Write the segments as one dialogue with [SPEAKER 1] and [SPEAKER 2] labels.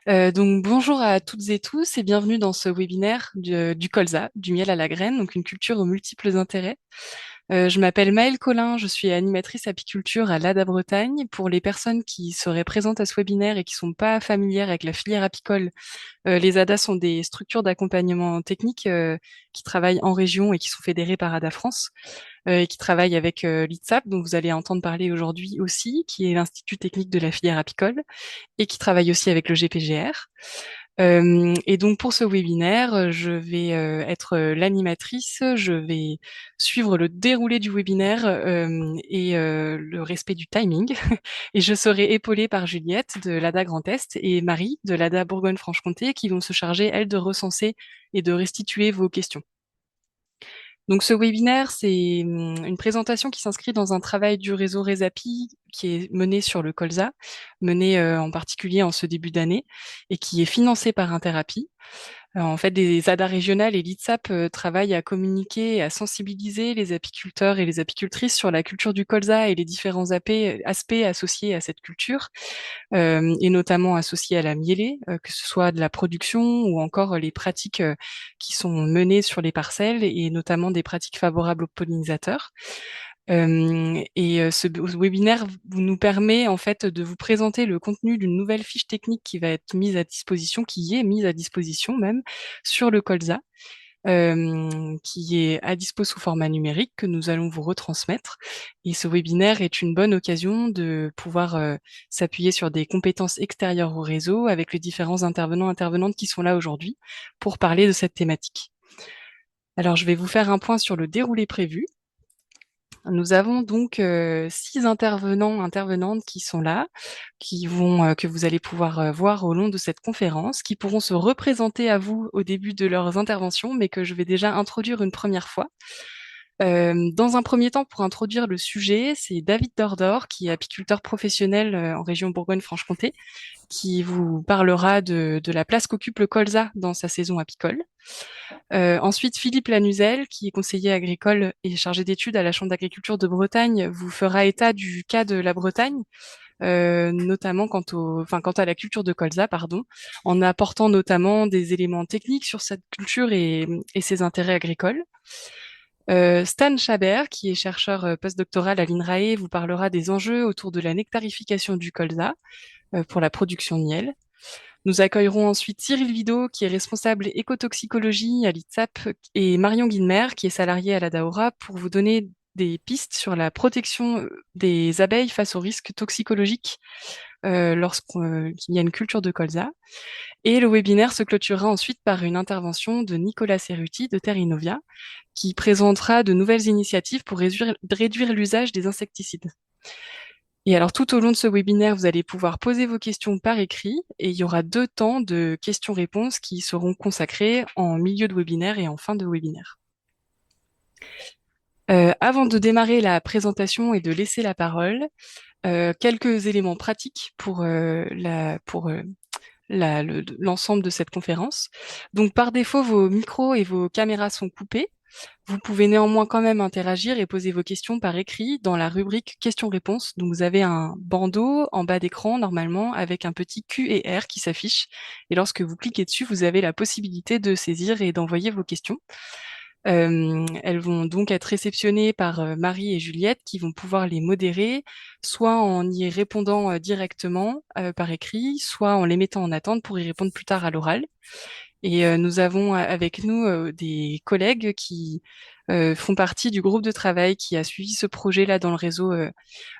[SPEAKER 1] Donc bonjour à toutes et tous et bienvenue dans ce webinaire du colza, du miel à la graine, donc une culture aux multiples intérêts. Je m'appelle Maëlle Collin, je suis animatrice apiculture à l'ADA Bretagne. Pour les personnes qui seraient présentes à ce webinaire et qui sont pas familières avec la filière apicole, les ADA sont des structures d'accompagnement technique qui travaillent en région et qui sont fédérées par ADA France et qui travaillent avec l'ITSAP, dont vous allez entendre parler aujourd'hui aussi, qui est l'Institut technique de la filière apicole et qui travaille aussi avec le GPGR. Et donc pour ce webinaire, je vais être l'animatrice, je vais suivre le déroulé du webinaire et le respect du timing. Et je serai épaulée par Juliette de l'ADA Grand Est et Marie de l'ADA Bourgogne-Franche-Comté qui vont se charger, elles, de recenser et de restituer vos questions. Donc ce webinaire, c'est une présentation qui s'inscrit dans un travail du réseau Resapi qui est mené sur le colza, mené en particulier en ce début d'année et qui est financé par Interapi. En fait, des ADA régionales et l'ITSAP travaillent à communiquer et à sensibiliser les apiculteurs et les apicultrices sur la culture du colza et les différents aspects associés à cette culture, et notamment associés à la mielée, que ce soit de la production ou encore les pratiques qui sont menées sur les parcelles et notamment des pratiques favorables aux pollinisateurs. Ce webinaire nous permet en fait de vous présenter le contenu d'une nouvelle fiche technique qui va être mise à disposition, qui est mise à disposition même sur le colza, qui est à dispo sous format numérique que nous allons vous retransmettre. Et ce webinaire est une bonne occasion de pouvoir s'appuyer sur des compétences extérieures au réseau avec les différents intervenants intervenantes qui sont là aujourd'hui pour parler de cette thématique. Alors je vais vous faire un point sur le déroulé prévu. Nous avons donc 6 intervenants, intervenantes qui sont là, que vous allez pouvoir voir au long de cette conférence, qui pourront se représenter à vous au début de leurs interventions, mais que je vais déjà introduire une première fois. Dans un premier temps, pour introduire le sujet, c'est David Dordor, qui est apiculteur professionnel en région Bourgogne-Franche-Comté, qui vous parlera de la place qu'occupe le colza dans sa saison apicole. Ensuite, Philippe Lanuzel, qui est conseiller agricole et chargé d'études à la Chambre d'agriculture de Bretagne, vous fera état du cas de la Bretagne, notamment quant à la culture de colza, pardon, en apportant notamment des éléments techniques sur cette culture et ses intérêts agricoles. Stan Chabert, qui est chercheur postdoctoral à l'INRAE, vous parlera des enjeux autour de la nectarification du colza pour la production de miel. Nous accueillerons ensuite Cyril Vido, qui est responsable écotoxicologie à l'ITSAP, et Marion Guilmer, qui est salariée à la Daora, pour vous donner des pistes sur la protection des abeilles face aux risques toxicologiques lorsqu'il y a une culture de colza. Et le webinaire se clôturera ensuite par une intervention de Nicolas Cerruti de Terra Innovia, qui présentera de nouvelles initiatives pour réduire l'usage des insecticides. Et alors, tout au long de ce webinaire, vous allez pouvoir poser vos questions par écrit et il y aura 2 temps de questions-réponses qui seront consacrés en milieu de webinaire et en fin de webinaire. Avant de démarrer la présentation et de laisser la parole, quelques éléments pratiques pour l'ensemble de cette conférence. Donc, par défaut, vos micros et vos caméras sont coupés. Vous pouvez néanmoins quand même interagir et poser vos questions par écrit dans la rubrique questions-réponses. Donc vous avez un bandeau en bas d'écran normalement avec un petit Q et R qui s'affiche. Et lorsque vous cliquez dessus, vous avez la possibilité de saisir et d'envoyer vos questions. Elles vont donc être réceptionnées par Marie et Juliette qui vont pouvoir les modérer, soit en y répondant directement par écrit, soit en les mettant en attente pour y répondre plus tard à l'oral. Et nous avons avec nous des collègues qui font partie du groupe de travail qui a suivi ce projet-là dans le réseau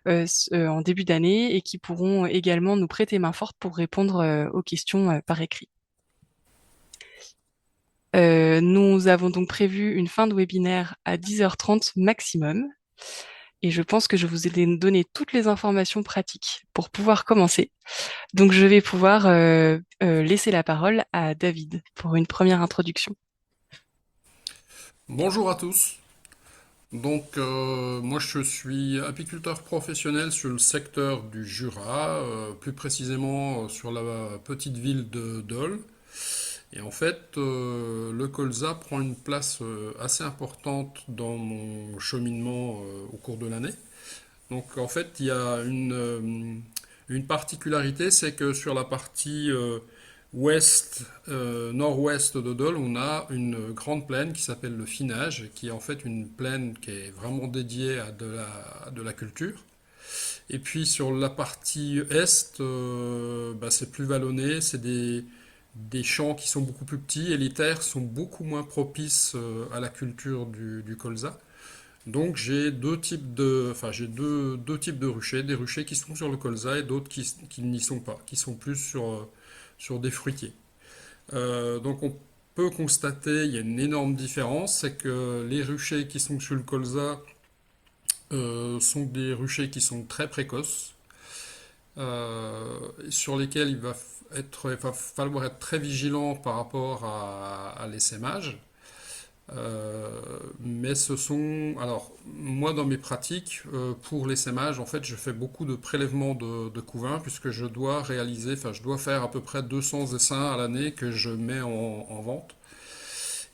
[SPEAKER 1] en début d'année et qui pourront également nous prêter main forte pour répondre aux questions par écrit. Nous avons donc prévu une fin de webinaire à 10h30 maximum. Et je pense que je vous ai donné toutes les informations pratiques pour pouvoir commencer. Donc je vais pouvoir laisser la parole à David pour une première introduction.
[SPEAKER 2] Bonjour à tous. Moi je suis apiculteur professionnel sur le secteur du Jura, plus précisément sur la petite ville de Dole. Et en fait, le colza prend une place assez importante dans mon cheminement au cours de l'année. Donc en fait, il y a une particularité, c'est que sur la partie nord-ouest de Dole, on a une grande plaine qui s'appelle le Finage, qui est en fait une plaine qui est vraiment dédiée à de la culture. Et puis sur la partie est, c'est plus vallonné, c'est des champs qui sont beaucoup plus petits et les terres sont beaucoup moins propices à la culture du colza. Donc j'ai deux types de ruchers, des ruchers qui sont sur le colza et d'autres qui n'y sont pas, qui sont plus sur des fruitiers. Donc on peut constater, il y a une énorme différence, c'est que les ruchers qui sont sur le colza sont des ruchers qui sont très précoces, sur lesquels il va falloir être très vigilant par rapport à l'essaimage. Mais ce sont... Alors, moi, dans mes pratiques, pour l'essaimage, en fait, je fais beaucoup de prélèvements de couvains, puisque je dois faire à peu près 200 essaims à l'année que je mets en vente.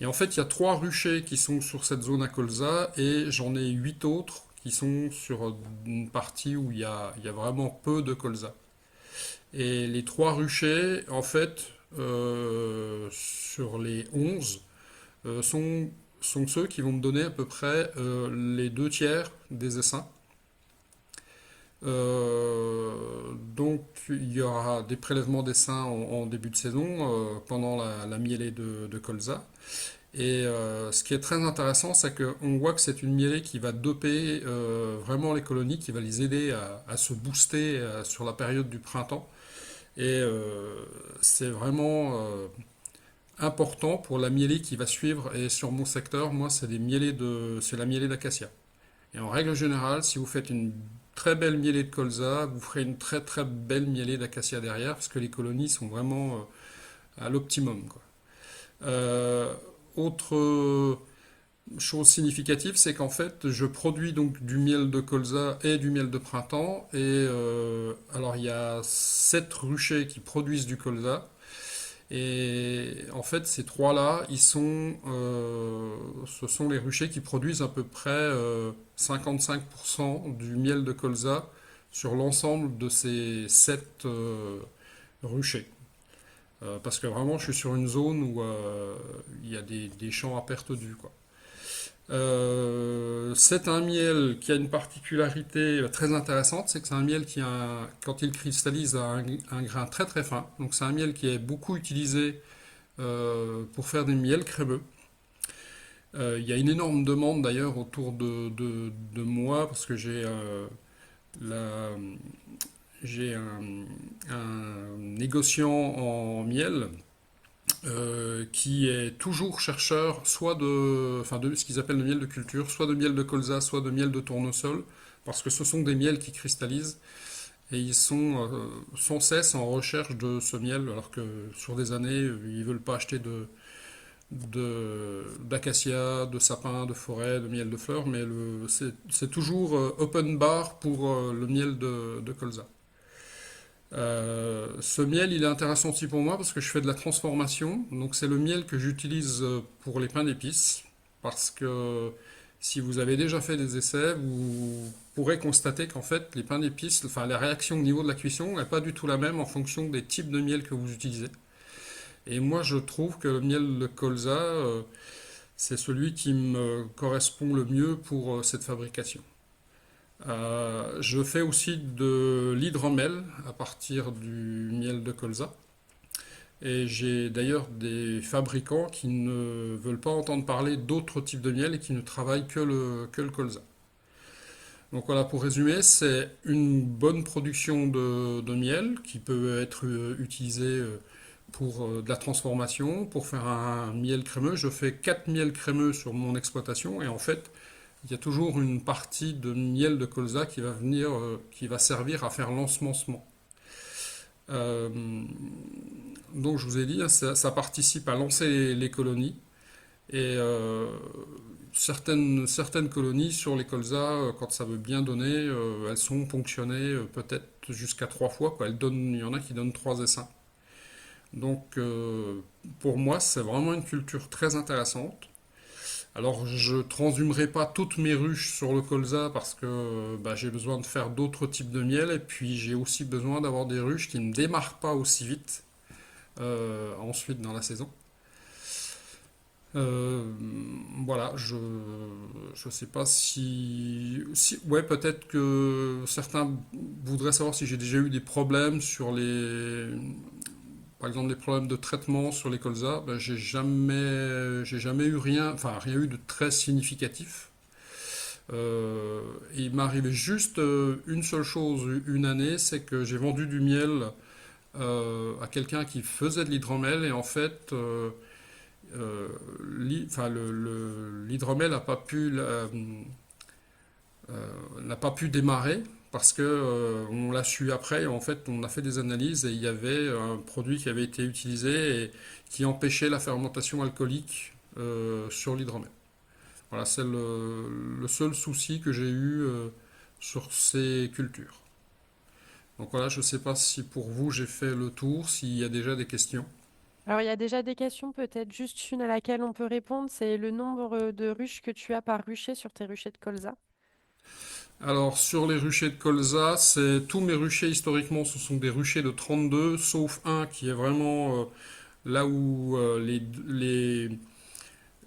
[SPEAKER 2] Et en fait, il y a 3 ruchers qui sont sur cette zone à colza, et j'en ai 8 autres qui sont sur une partie où il y a vraiment peu de colza. Et les 3 ruchers, en fait, sur les 11, sont ceux qui vont me donner à peu près les 2 tiers des essaims. Donc il y aura des prélèvements d'essaims en début de saison pendant la mielée de colza. Et ce qui est très intéressant, c'est qu'on voit que c'est une mielée qui va doper vraiment les colonies, qui va les aider à se booster sur la période du printemps. Et c'est vraiment important pour la mielée qui va suivre. Et sur mon secteur, moi, c'est la mielée d'acacia. Et en règle générale, si vous faites une très belle mielée de colza, vous ferez une très très belle mielée d'acacia derrière, parce que les colonies sont vraiment à l'optimum, quoi. Euh, Autre chose significative, c'est qu'en fait, je produis donc du miel de colza et du miel de printemps. Et alors, il y a 7 ruchers qui produisent du colza. Et en fait, ces trois-là, ce sont les ruchers qui produisent à peu près 55% du miel de colza sur l'ensemble de ces 7 ruchers. Parce que vraiment, je suis sur une zone où il y a des champs à perte de vue, quoi. C'est un miel qui a une particularité très intéressante, c'est que c'est un miel quand il cristallise, a un grain très très fin. Donc c'est un miel qui est beaucoup utilisé pour faire des miels crémeux. Il y a une énorme demande d'ailleurs autour de moi parce que la- j'ai un négociant en miel qui est toujours chercheur de ce qu'ils appellent le miel de culture, soit de miel de colza, soit de miel de tournesol, parce que ce sont des miels qui cristallisent et ils sont sans cesse en recherche de ce miel, alors que sur des années, ils veulent pas acheter d'acacia, de sapin, de forêt, de miel de fleurs, mais c'est toujours open bar pour le miel de colza. Ce miel, il est intéressant aussi pour moi parce que je fais de la transformation. Donc c'est le miel que j'utilise pour les pains d'épices. Parce que si vous avez déjà fait des essais, vous pourrez constater qu'en fait, les pains d'épices, enfin la réaction au niveau de la cuisson n'est pas du tout la même en fonction des types de miel que vous utilisez. Et moi, je trouve que le miel de colza, c'est celui qui me correspond le mieux pour cette fabrication. Je fais aussi de l'hydromel à partir du miel de colza. Et j'ai d'ailleurs des fabricants qui ne veulent pas entendre parler d'autres types de miel et qui ne travaillent que le colza. Donc voilà, pour résumer, c'est une bonne production de miel qui peut être utilisée pour de la transformation. Pour faire un miel crémeux, je fais 4 miels crémeux sur mon exploitation et en fait, il y a toujours une partie de miel de colza qui va servir à faire l'ensemencement. Euh, donc je vous ai dit, hein, ça participe à lancer les colonies. Et certaines colonies sur les colzas, quand ça veut bien donner, elles sont ponctionnées peut-être jusqu'à 3 fois, quoi. Il y en a qui donnent 3 essaims. Donc pour moi, c'est vraiment une culture très intéressante. Alors, je transhumerai pas toutes mes ruches sur le colza parce que bah, j'ai besoin de faire d'autres types de miel et puis j'ai aussi besoin d'avoir des ruches qui ne démarrent pas aussi vite ensuite dans la saison. Euh, voilà, je sais pas ouais, peut-être que certains voudraient savoir si j'ai déjà eu des problèmes sur par exemple, des problèmes de traitement sur les colzas. Ben, j'ai jamais eu rien, enfin rien eu de très significatif. Euh, il m'est arrivé juste une seule chose une année, c'est que j'ai vendu du miel à quelqu'un qui faisait de l'hydromel et en fait euh, enfin, l'hydromel n'a pas pu démarrer parce que on l'a su après. Et en fait, on a fait des analyses et il y avait un produit qui avait été utilisé et qui empêchait la fermentation alcoolique sur l'hydromel. Voilà, c'est le seul souci que j'ai eu sur ces cultures. Donc voilà, je ne sais pas si pour vous j'ai fait le tour, s'il y a déjà des questions.
[SPEAKER 3] Alors, il y a déjà des questions, peut-être juste une à laquelle on peut répondre, c'est le nombre de ruches que tu as par rucher sur tes ruchers de colza.
[SPEAKER 2] Alors, sur les ruchers de colza, tous mes ruchers historiquement, ce sont des ruchers de 32, sauf un qui est vraiment là où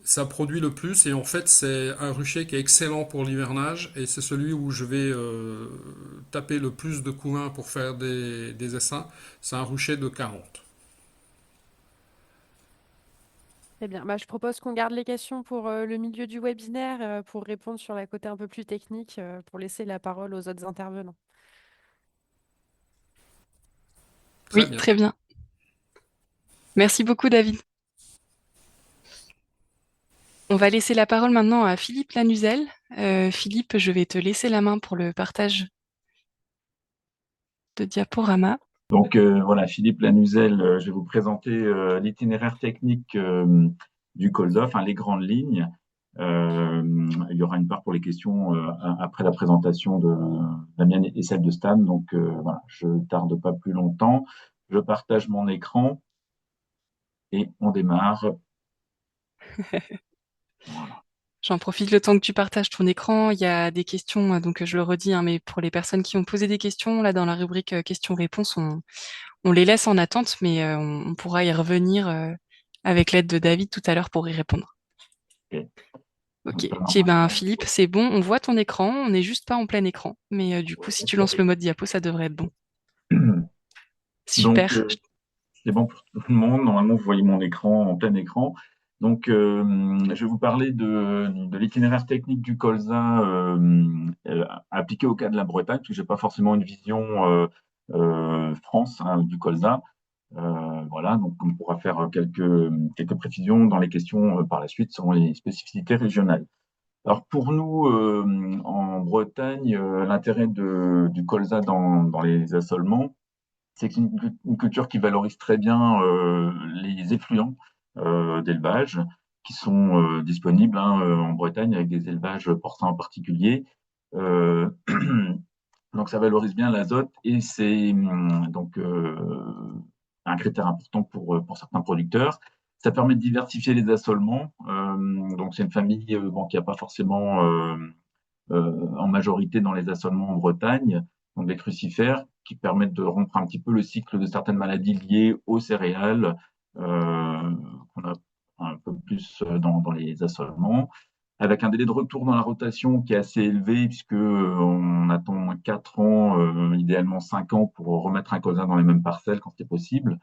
[SPEAKER 2] ça produit le plus. Et en fait, c'est un rucher qui est excellent pour l'hivernage et c'est celui où je vais taper le plus de couvains pour faire des essaims. C'est un rucher de 40.
[SPEAKER 3] Très bien. Bah, je propose qu'on garde les questions pour le milieu du webinaire, pour répondre sur la côté un peu plus technique, pour laisser la parole aux autres intervenants.
[SPEAKER 2] Très
[SPEAKER 1] Oui,
[SPEAKER 2] bien.
[SPEAKER 1] très bien. Merci beaucoup, David. On va laisser la parole maintenant à Philippe Lanuzel. Philippe, je vais te laisser la main pour le partage de diaporama.
[SPEAKER 4] Donc voilà, Philippe Lanuzel, je vais vous présenter l'itinéraire technique du colza, enfin les grandes lignes. Il y aura une part pour les questions après la présentation de la mienne et celle de Stan. Donc voilà, je ne tarde pas plus longtemps. Je partage mon écran et on démarre. Voilà.
[SPEAKER 1] J'en profite le temps que tu partages ton écran. Il y a des questions, donc je le redis, hein, mais pour les personnes qui ont posé des questions, là dans la rubrique questions-réponses, on les laisse en attente, mais on pourra y revenir avec l'aide de David tout à l'heure pour y répondre.
[SPEAKER 4] Ok.
[SPEAKER 1] Ok.
[SPEAKER 4] Donc là,
[SPEAKER 1] Eh ben,
[SPEAKER 4] normalement,
[SPEAKER 1] Philippe, c'est bon, on voit ton écran, on n'est juste pas en plein écran, mais du coup, si tu lances le mode diapo, ça devrait être bon.
[SPEAKER 4] donc
[SPEAKER 1] Super.
[SPEAKER 4] c'est bon pour tout le monde. Normalement, vous voyez mon écran en plein écran. Donc, je vais vous parler de l'itinéraire technique du colza appliqué au cas de la Bretagne, parce que je n'ai pas forcément une vision France hein, du colza. Voilà, donc on pourra faire quelques précisions dans les questions par la suite selon les spécificités régionales. Alors pour nous, en Bretagne, l'intérêt du colza dans les assolements, c'est que c'est une culture qui valorise très bien les effluents d'élevage qui sont disponibles hein, en Bretagne avec des élevages porcins en particulier. Euh, donc ça valorise bien l'azote et c'est donc un critère important pour certains producteurs. Ça permet de diversifier les assolements. Donc c'est une famille bon, qui n'a pas forcément en majorité dans les assolements en Bretagne, donc des crucifères, qui permettent de rompre un petit peu le cycle de certaines maladies liées aux céréales, qu'on a un peu plus dans les assolements, avec un délai de retour dans la rotation qui est assez élevé, puisque on attend 4 ans, idéalement 5 ans, pour remettre un colza dans les mêmes parcelles quand c'est possible.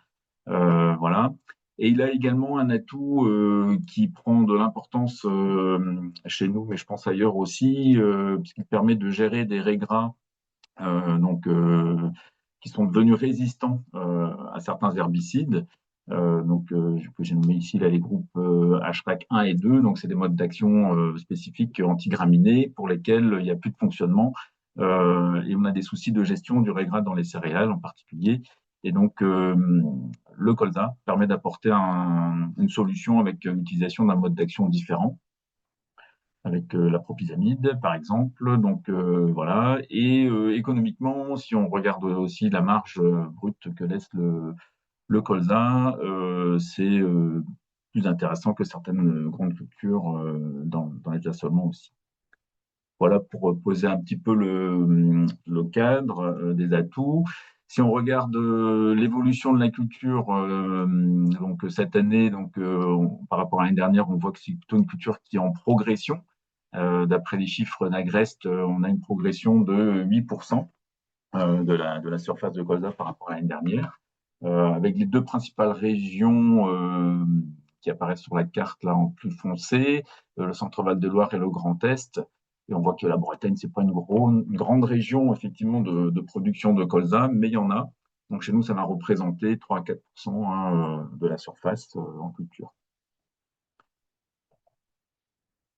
[SPEAKER 4] Voilà. Et il a également un atout qui prend de l'importance chez nous, mais je pense ailleurs aussi, puisqu'il permet de gérer des raies gras donc, qui sont devenus résistants à certains herbicides. Que j'ai nommé ici là, les groupes HREC 1 et 2. Donc, c'est des modes d'action spécifiques antigraminés pour lesquels il n'y a plus de fonctionnement. Et on a des soucis de gestion du raigrade dans les céréales en particulier. Et donc, le colza permet d'apporter une solution avec l'utilisation d'un mode d'action différent avec la propisamide, par exemple. Donc voilà. Et économiquement, si on regarde aussi la marge brute que laisse le colza, c'est plus intéressant que certaines grandes cultures dans les assolements aussi. Voilà pour poser un petit peu le cadre des atouts. Si on regarde l'évolution de la culture, donc cette année, par rapport à l'année dernière, on voit que c'est plutôt une culture qui est en progression. D'après les chiffres d'Agrest, on a une progression de 8% de la surface de colza par rapport à l'année dernière, avec les deux principales régions qui apparaissent sur la carte là en plus foncé, le Centre-Val de Loire et le Grand Est. Et on voit que la Bretagne, c'est pas une grande région effectivement de production de colza, mais il y en a. Donc chez nous, ça va représenter 3 à 4% de la surface en culture.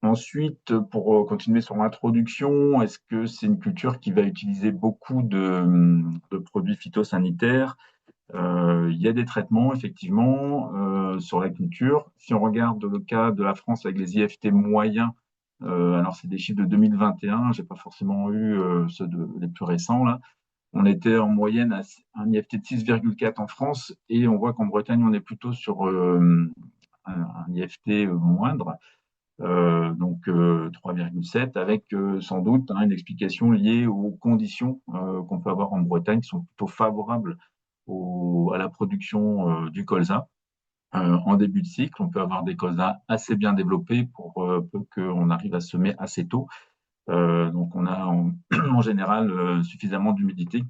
[SPEAKER 4] Ensuite, pour continuer sur l'introduction, est-ce que c'est une culture qui va utiliser beaucoup de produits phytosanitaires? Il y a des traitements, effectivement, sur la culture. Si on regarde le cas de la France avec les IFT moyens, alors c'est des chiffres de 2021, j'ai pas forcément eu les plus récents là. On était en moyenne à un IFT de 6,4 en France et on voit qu'en Bretagne, on est plutôt sur un IFT moindre, donc 3,7, avec sans doute une explication liée aux conditions qu'on peut avoir en Bretagne qui sont plutôt favorables à la production du colza. En début de cycle, on peut avoir des colzas assez bien développés pour peu qu'on arrive à semer assez tôt. Donc on a en général suffisamment d'humidité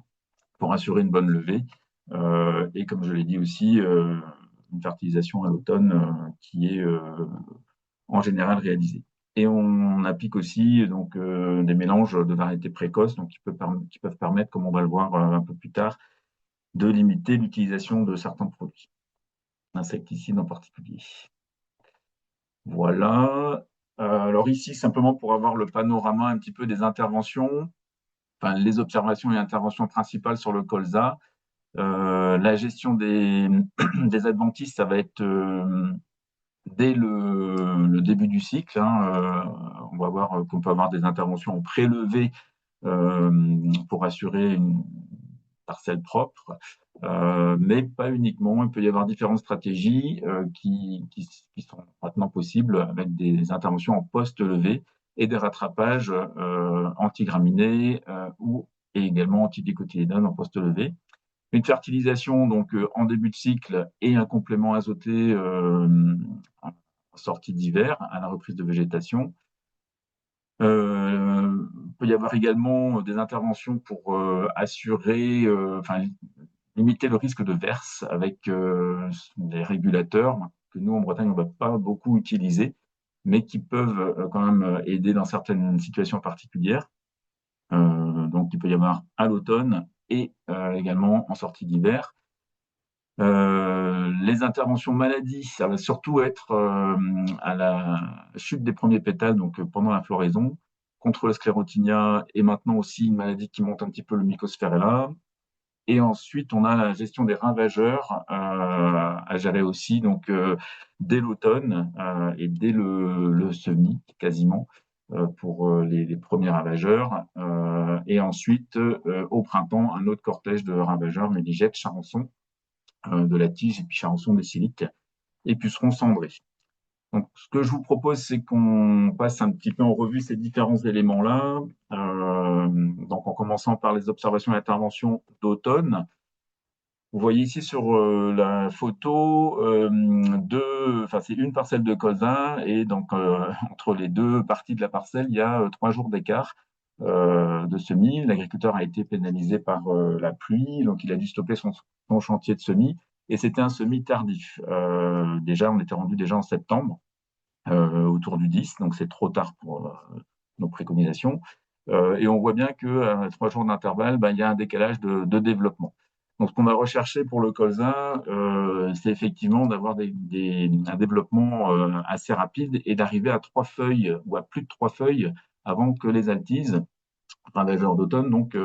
[SPEAKER 4] pour assurer une bonne levée. Et comme je l'ai dit aussi, une fertilisation à l'automne qui est en général réalisée. Et on applique aussi donc des mélanges de variétés précoces, donc qui peuvent permettre, comme on va le voir un peu plus tard, de limiter l'utilisation de certains produits, insecticides en particulier. Voilà. Alors ici, simplement pour avoir le panorama un petit peu des interventions, enfin les observations et interventions principales sur le colza. La gestion des adventices, ça va être dès le début du cycle. On va voir qu'on peut avoir des interventions en prélevé pour assurer une parcelle propre, mais pas uniquement. Il peut y avoir différentes stratégies qui sont maintenant possibles avec des interventions en post-levée et des rattrapages antigraminés ou et également antidicotylédones en post-levée. Une fertilisation donc en début de cycle et un complément azoté en sortie d'hiver à la reprise de végétation. Il peut y avoir également des interventions pour assurer, limiter le risque de verse avec des régulateurs que nous en Bretagne on ne va pas beaucoup utiliser, mais qui peuvent quand même aider dans certaines situations particulières. Donc il peut y avoir à l'automne et également en sortie d'hiver. Les interventions maladies, ça va surtout être à la chute des premiers pétales, donc pendant la floraison, contre le sclérotinia et maintenant aussi une maladie qui monte un petit peu, le mycosphaerella. Et ensuite, on a la gestion des ravageurs à gérer aussi, donc dès l'automne et dès le semis, quasiment, pour les premiers ravageurs. Et ensuite, au printemps, un autre cortège de ravageurs, méligètes, charançons, de la tige et puis charançon des siliques et pucerons cendrés. Donc, ce que je vous propose, c'est qu'on passe un petit peu en revue ces différents éléments-là. Donc, en commençant par les observations et interventions d'automne. Vous voyez ici sur la photo c'est une parcelle de colza et donc entre les deux parties de la parcelle, il y a 3 jours d'écart de semis. L'agriculteur a été pénalisé par la pluie, donc il a dû stopper son chantier de semis et c'était un semis tardif. Déjà, on était rendu déjà en septembre, autour du 10, donc c'est trop tard pour nos préconisations. Et on voit bien qu'à 3 jours d'intervalle, il y a un décalage de développement. Donc, ce qu'on va rechercher pour le colza, c'est effectivement d'avoir un développement assez rapide et d'arriver à 3 feuilles ou à plus de 3 feuilles avant que les altises, ravageurs d'automne, donc,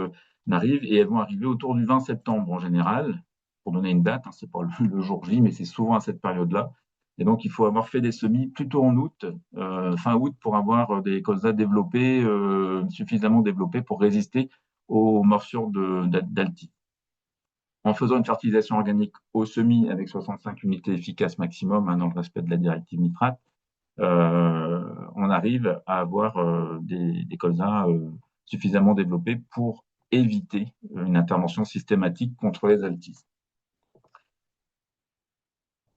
[SPEAKER 4] n'arrivent. Et elles vont arriver autour du 20 septembre en général, pour donner une date. C'est pas le jour J, mais c'est souvent à cette période-là. Et donc, il faut avoir fait des semis plutôt en août, fin août, pour avoir des colzas développés, suffisamment développés pour résister aux morsures d'altis. En faisant une fertilisation organique au semis avec 65 unités efficaces maximum dans le respect de la directive nitrate, on arrive à avoir des colzas suffisamment développés pour éviter une intervention systématique contre les altices.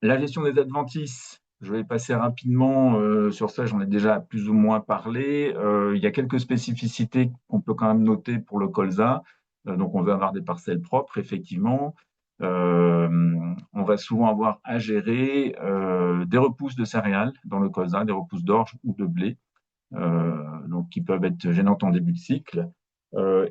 [SPEAKER 4] La gestion des adventices, je vais passer rapidement sur ça, j'en ai déjà plus ou moins parlé. Il y a quelques spécificités qu'on peut quand même noter pour le colza. Donc, on veut avoir des parcelles propres, effectivement. On va souvent avoir à gérer des repousses de céréales dans le colza, des repousses d'orge ou de blé, donc qui peuvent être gênantes en début de cycle.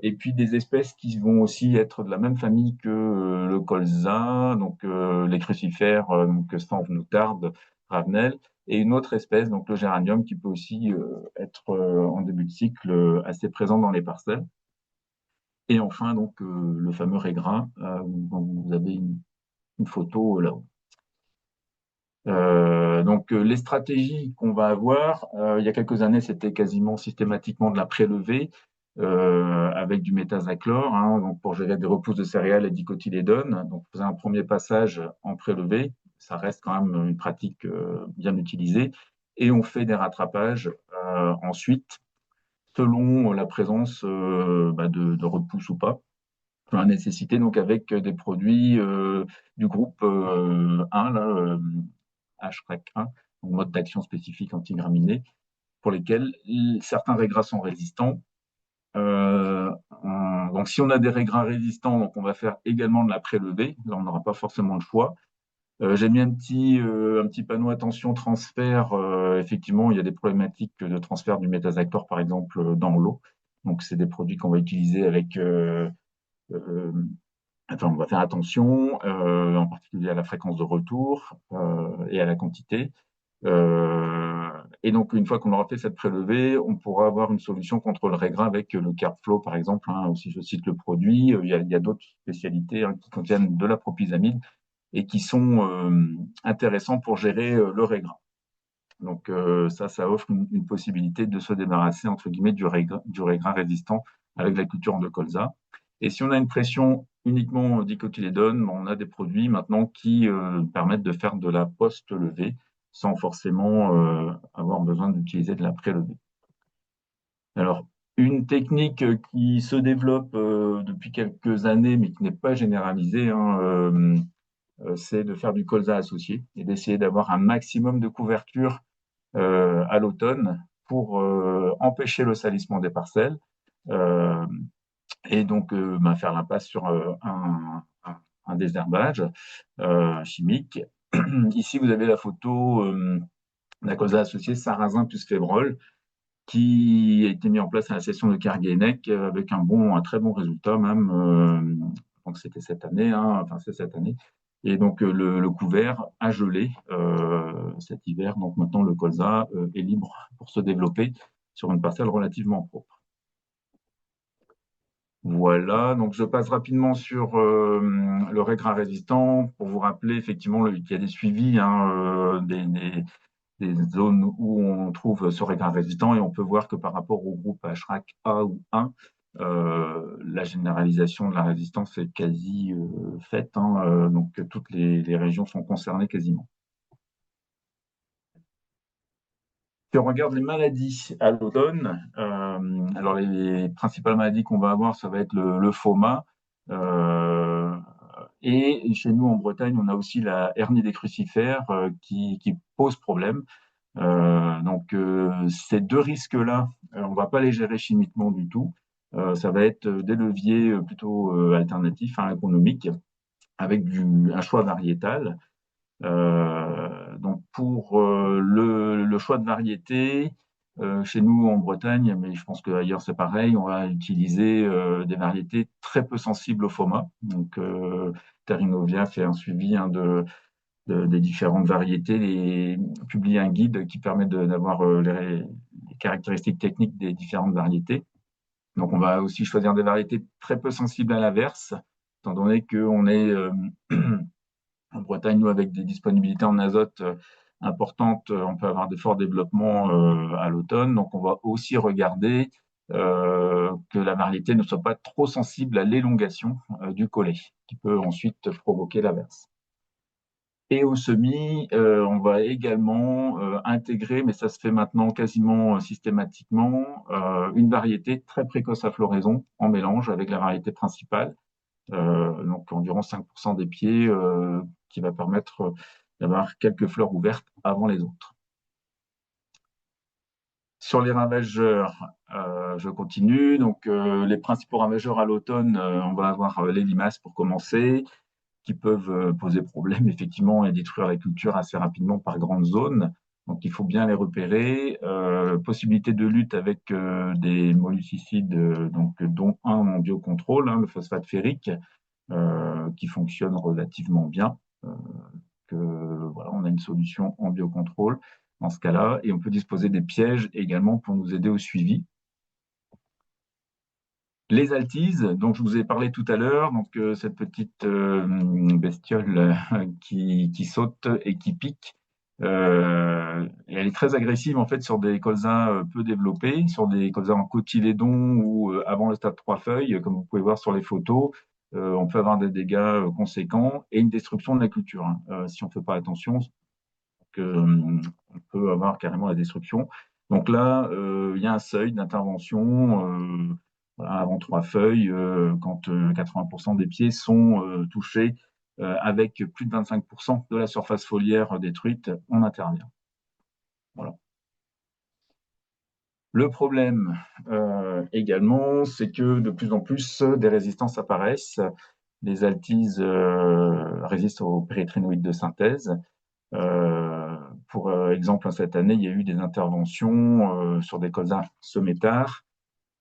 [SPEAKER 4] Et puis des espèces qui vont aussi être de la même famille que le colza, donc les crucifères, donc Stanve, moutarde, ravenel, et une autre espèce, donc le géranium, qui peut aussi être en début de cycle assez présent dans les parcelles. Et enfin, donc le fameux raigrain, dont vous avez une photo là-haut. Donc les stratégies qu'on va avoir, il y a quelques années, c'était quasiment systématiquement de la prélever avec du méthazachlore, hein, donc pour gérer des repousses de céréales et dicotylédones. Donc on faisait un premier passage en prélevé, ça reste quand même une pratique bien utilisée, et on fait des rattrapages ensuite selon la présence de repousses ou pas. La nécessité donc avec des produits du groupe 1 là, HREC1, donc mode d'action spécifique antigraminé, pour lesquels certains raigrins sont résistants. Donc, si on a des raigrins résistants, donc on va faire également de la prélevée. Là, on n'aura pas forcément le choix. J'ai mis un petit panneau attention transfert. Effectivement, il y a des problématiques de transfert du méthazachlore, par exemple, dans l'eau. Donc, c'est des produits qu'on va utiliser avec. Enfin, on va faire attention, en particulier à la fréquence de retour et à la quantité. Et donc, une fois qu'on aura fait cette prélevée, on pourra avoir une solution contre le raigrain avec le CarbFlow, par exemple. Hein, si je cite le produit, il y a d'autres spécialités hein, qui contiennent de la propyzamide et qui sont intéressants pour gérer le raigrain. Donc, ça offre une possibilité de se débarrasser, entre guillemets, du raigrain résistant avec la culture de colza. Et si on a une pression uniquement dicotylédone, on a des produits maintenant qui permettent de faire de la post-levée sans forcément avoir besoin d'utiliser de la prélevée. Alors, une technique qui se développe depuis quelques années, mais qui n'est pas généralisée, hein, c'est de faire du colza associé et d'essayer d'avoir un maximum de couverture à l'automne pour empêcher le salissement des parcelles et donc faire l'impasse sur un désherbage chimique. Ici, vous avez la photo d'un colza associé sarrasin plus févrole qui a été mis en place à la session de Carguenec avec un très bon résultat même. Donc c'était cette année, hein, enfin c'est cette année. Et donc le couvert a gelé cet hiver. Donc maintenant le colza est libre pour se développer sur une parcelle relativement propre. Voilà, donc je passe rapidement sur le raigrain résistant pour vous rappeler effectivement qu'il y a des suivis hein, des zones où on trouve ce raigrain résistant et on peut voir que par rapport au groupe HRAC A ou 1, la généralisation de la résistance est quasi faite, hein, donc toutes les régions sont concernées quasiment. Si on regarde les maladies à l'automne, alors les principales maladies qu'on va avoir, ça va être le FOMA. Et chez nous en Bretagne, on a aussi la hernie des crucifères qui pose problème. Donc ces deux risques-là, on va pas les gérer chimiquement du tout. Ça va être des leviers plutôt alternatifs, hein, économiques, avec un choix variétal. Donc pour le choix de variété, chez nous en Bretagne, mais je pense qu'ailleurs c'est pareil, on va utiliser des variétés très peu sensibles au FOMA. Donc Terrinovia fait un suivi hein, des différentes variétés et publie un guide qui permet d'avoir les caractéristiques techniques des différentes variétés. Donc on va aussi choisir des variétés très peu sensibles à l'averse, étant donné qu'on est en Bretagne, nous, avec des disponibilités en azote importantes, on peut avoir de forts développements à l'automne. Donc, on va aussi regarder que la variété ne soit pas trop sensible à l'élongation du collet, qui peut ensuite provoquer l'averse. Et au semis, on va également intégrer, mais ça se fait maintenant quasiment systématiquement, une variété très précoce à floraison en mélange avec la variété principale, donc environ 5% des pieds, qui va permettre d'avoir quelques fleurs ouvertes avant les autres. Sur les ravageurs, je continue. Donc, les principaux ravageurs à l'automne, on va avoir les limaces pour commencer, qui peuvent poser problème effectivement et détruire la culture assez rapidement par grandes zones. Donc il faut bien les repérer. Possibilité de lutte avec des molluscicides, donc, dont un en biocontrôle, hein, le phosphate ferrique, qui fonctionne relativement bien. Que, voilà, on a une solution en biocontrôle dans ce cas-là, et on peut disposer des pièges également pour nous aider au suivi. Les altises, dont je vous ai parlé tout à l'heure, donc cette petite bestiole qui saute et qui pique, et elle est très agressive en fait sur des colzas peu développés, sur des colzas en cotylédon ou avant le stade 3 feuilles, comme vous pouvez voir sur les photos. On peut avoir des dégâts conséquents et une destruction de la culture, hein, si on ne fait pas attention, on peut avoir carrément la destruction. Donc là, il y a un seuil d'intervention voilà, avant 3 feuilles, quand 80% des pieds sont touchés avec plus de 25% de la surface foliaire détruite, on intervient. Voilà. Le problème également, c'est que de plus en plus, des résistances apparaissent. Les altises résistent aux pérétrinoïdes de synthèse. Pour exemple, cette année, il y a eu des interventions sur des colzas semés tard.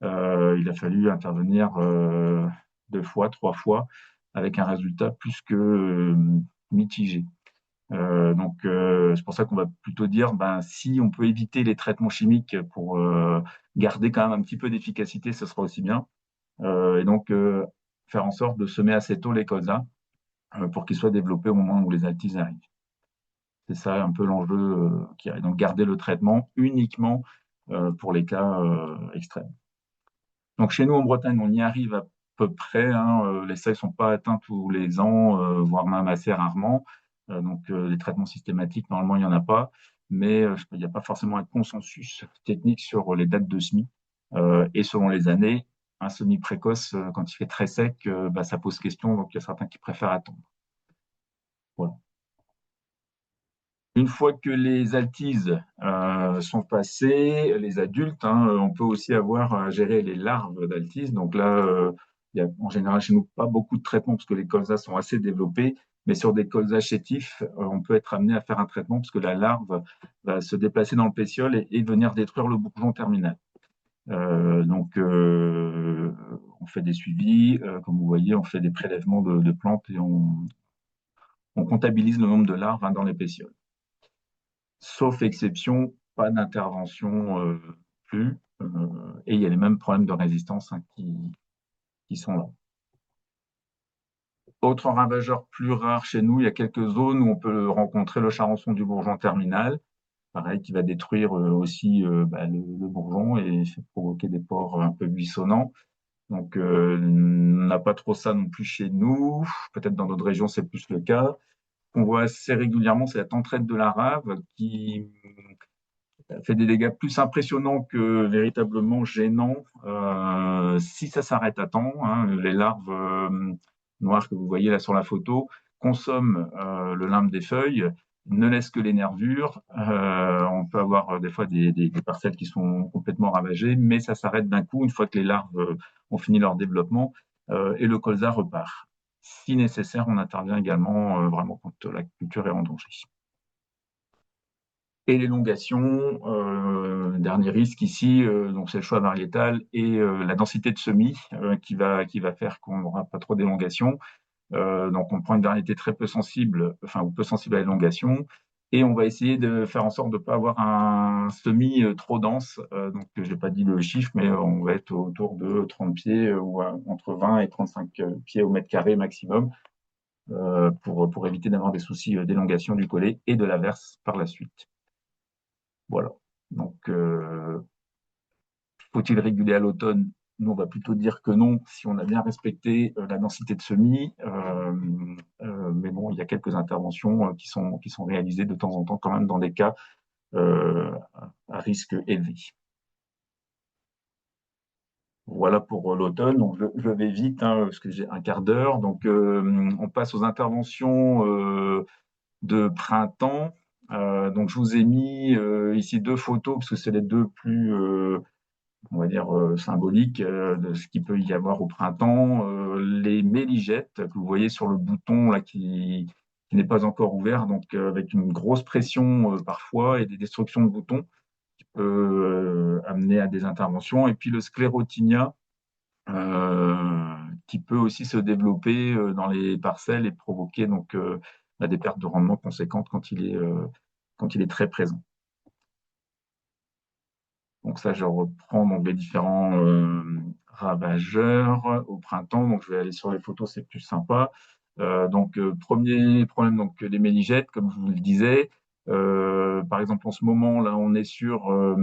[SPEAKER 4] Il a fallu intervenir 2 fois, 3 fois, avec un résultat plus que mitigé. Donc, c'est pour ça qu'on va plutôt dire, ben, si on peut éviter les traitements chimiques pour garder quand même un petit peu d'efficacité, ce sera aussi bien. Et donc, faire en sorte de semer assez tôt les colzas pour qu'ils soient développés au moment où les altises arrivent. C'est ça un peu l'enjeu qui arrive. Donc, garder le traitement uniquement pour les cas extrêmes. Donc, chez nous, en Bretagne, on y arrive à peu près, hein, les seuils ne sont pas atteints tous les ans, voire même assez rarement. Donc, les traitements systématiques, normalement, il n'y en a pas. Mais il n'y a pas forcément un consensus technique sur les dates de semis. Et selon les années, un semis précoce, quand il fait très sec, bah, ça pose question. Donc, il y a certains qui préfèrent attendre. Voilà. Une fois que les altises sont passées, les adultes, hein, on peut aussi avoir à gérer les larves d'altises. Donc là, il y a en général chez nous pas beaucoup de traitements parce que les colzas sont assez développés. Mais sur des colzas chétifs, on peut être amené à faire un traitement parce que la larve va se déplacer dans le pétiole et venir détruire le bourgeon terminal. Donc, on fait des suivis. Comme vous voyez, on fait des prélèvements de plantes et on comptabilise le nombre de larves, hein, dans les pétioles. Sauf exception, pas d'intervention plus. Et il y a les mêmes problèmes de résistance, hein, qui sont là. Autre ravageur plus rare chez nous, il y a quelques zones où on peut rencontrer le charançon du bourgeon terminal, pareil, qui va détruire aussi bah, le bourgeon et provoquer des pores un peu buissonnants. Donc, on n'a pas trop ça non plus chez nous. Peut-être dans d'autres régions, c'est plus le cas. On voit assez régulièrement, c'est la tentraide de la rave qui fait des dégâts plus impressionnants que véritablement gênants si ça s'arrête à temps, hein. Les larves noires que vous voyez là sur la photo consomment le limbe des feuilles, ne laissent que les nervures. On peut avoir des fois des parcelles qui sont complètement ravagées, mais ça s'arrête d'un coup une fois que les larves ont fini leur développement et le colza repart. Si nécessaire, on intervient également vraiment quand la culture est en danger. Et l'élongation, dernier risque ici, donc c'est le choix variétal et la densité de semis qui va faire qu'on n'aura pas trop d'élongation. Donc on prend une variété très peu sensible, enfin ou peu sensible à l'élongation, et on va essayer de faire en sorte de ne pas avoir un semis trop dense. Donc je n'ai pas dit le chiffre, mais on va être autour de 30 pieds ou entre 20 et 35 pieds au mètre carré maximum pour éviter d'avoir des soucis d'élongation du collet et de l'averse par la suite. Voilà. Donc, faut-il réguler à l'automne? Nous, on va plutôt dire que non si on a bien respecté la densité de semis. Mais bon, il y a quelques interventions qui sont réalisées de temps en temps quand même dans des cas euh, à risque élevé. Voilà pour l'automne. Donc, je vais vite, hein, parce que j'ai un quart d'heure. Donc, on passe aux interventions de printemps. Donc, je vous ai mis ici deux photos, parce que c'est les deux plus, on va dire, symboliques de ce qu'il peut y avoir au printemps. Les méligettes que vous voyez sur le bouton là, qui n'est pas encore ouvert, donc avec une grosse pression parfois et des destructions de boutons qui peut amener à des interventions. Et puis le sclérotinia, qui peut aussi se développer dans les parcelles et provoquer donc des pertes de rendement conséquentes quand il est très présent. Donc ça, je reprends donc les différents ravageurs au printemps. Donc je vais aller sur les photos, c'est plus sympa. Premier problème, donc les ménigettes, comme je vous le disais. Par exemple, en ce moment, là, on est sur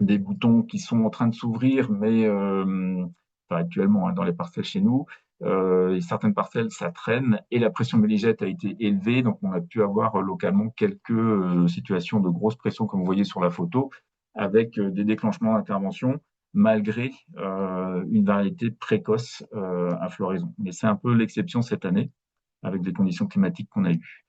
[SPEAKER 4] des boutons qui sont en train de s'ouvrir, mais enfin, actuellement hein, dans les parcelles chez nous, et certaines parcelles, ça traîne et la pression méligette a été élevée, donc on a pu avoir localement quelques situations de grosse pression, comme vous voyez sur la photo, avec des déclenchements d'intervention, malgré une variété précoce à floraison. Mais c'est un peu l'exception cette année, avec les conditions climatiques qu'on a eues.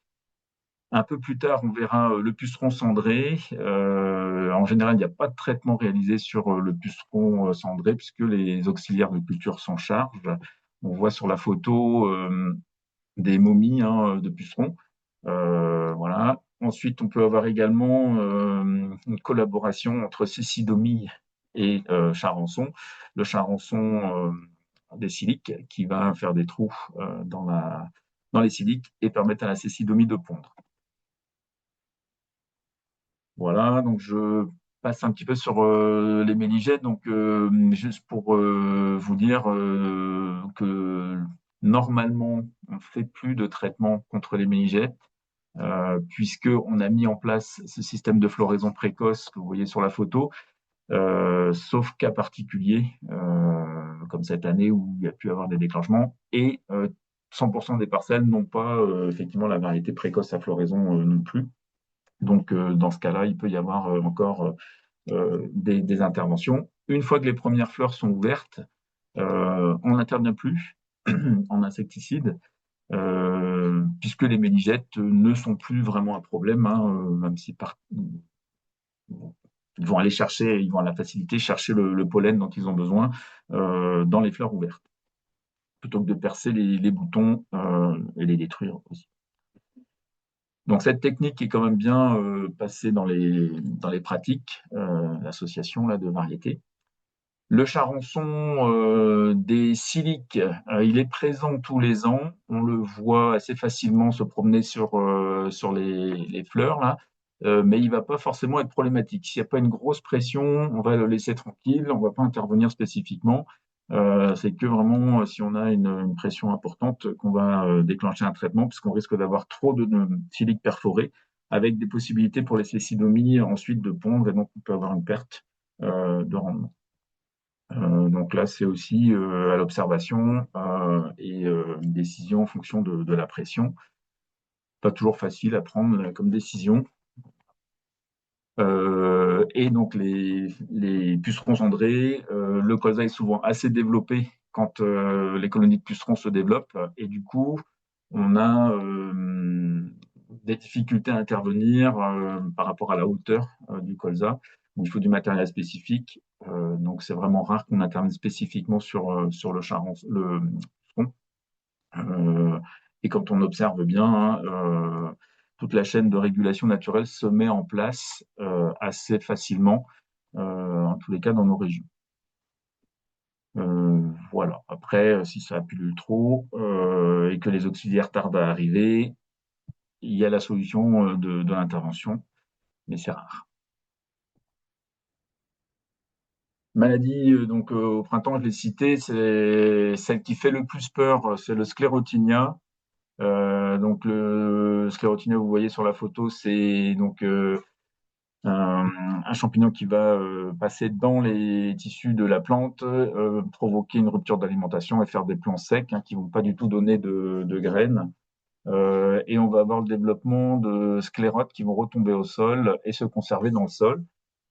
[SPEAKER 4] Un peu plus tard, on verra le puceron cendré. En général, il n'y a pas de traitement réalisé sur le puceron cendré puisque les auxiliaires de culture s'en chargent. On voit sur la photo des momies hein, de pucerons. Voilà. Ensuite, on peut avoir également une collaboration entre cécidomyie et charançon. Le charançon des siliques qui va faire des trous dans les siliques et permettre à la cécidomyie de pondre. Voilà, donc je passe un petit peu sur les ménigettes. Donc, juste pour vous dire que normalement, on ne fait plus de traitement contre les ménigettes, puisqu'on a mis en place ce système de floraison précoce que vous voyez sur la photo, sauf cas particulier, comme cette année où il y a pu avoir des déclenchements, et 100% des parcelles n'ont pas effectivement la variété précoce à floraison non plus. Donc, dans ce cas-là, il peut y avoir encore des interventions. Une fois que les premières fleurs sont ouvertes, on n'intervient plus en insecticide, puisque les ménigettes ne sont plus vraiment un problème, hein, même si ils vont aller chercher, ils vont à la facilité chercher le pollen dont ils ont besoin dans les fleurs ouvertes, plutôt que de percer les boutons et les détruire aussi. Donc cette technique est quand même bien passée dans les pratiques, l'association là, de variétés. Le charançon des siliques, il est présent tous les ans. On le voit assez facilement se promener sur les fleurs, là. Mais il ne va pas forcément être problématique. S'il n'y a pas une grosse pression, on va le laisser tranquille, on ne va pas intervenir spécifiquement. C'est que vraiment, si on a une pression importante, qu'on va déclencher un traitement, puisqu'on risque d'avoir trop de siliques perforés, avec des possibilités pour les cécidomies ensuite de pondre, et donc on peut avoir une perte de rendement. Donc là, c'est aussi à l'observation et une décision en fonction de la pression. Pas toujours facile à prendre comme décision. Et donc les pucerons cendrés, le colza est souvent assez développé quand les colonies de pucerons se développent. Et du coup, on a des difficultés à intervenir par rapport à la hauteur du colza. Donc, il faut du matériel spécifique. Donc, c'est vraiment rare qu'on intervienne spécifiquement sur le puceron. Et quand on observe bien, hein, toute la chaîne de régulation naturelle se met en place assez facilement, en tous les cas dans nos régions. Voilà. Après, si ça pullule trop et que les auxiliaires tardent à arriver, il y a la solution de l'intervention, mais c'est rare. Maladie, donc au printemps, je l'ai cité, c'est celle qui fait le plus peur, c'est le sclérotinia. Donc le sclérotinia, vous voyez sur la photo, c'est donc un champignon qui va passer dans les tissus de la plante, provoquer une rupture d'alimentation et faire des plants secs qui vont pas du tout donner de graines. Et on va avoir le développement de sclérotes qui vont retomber au sol et se conserver dans le sol.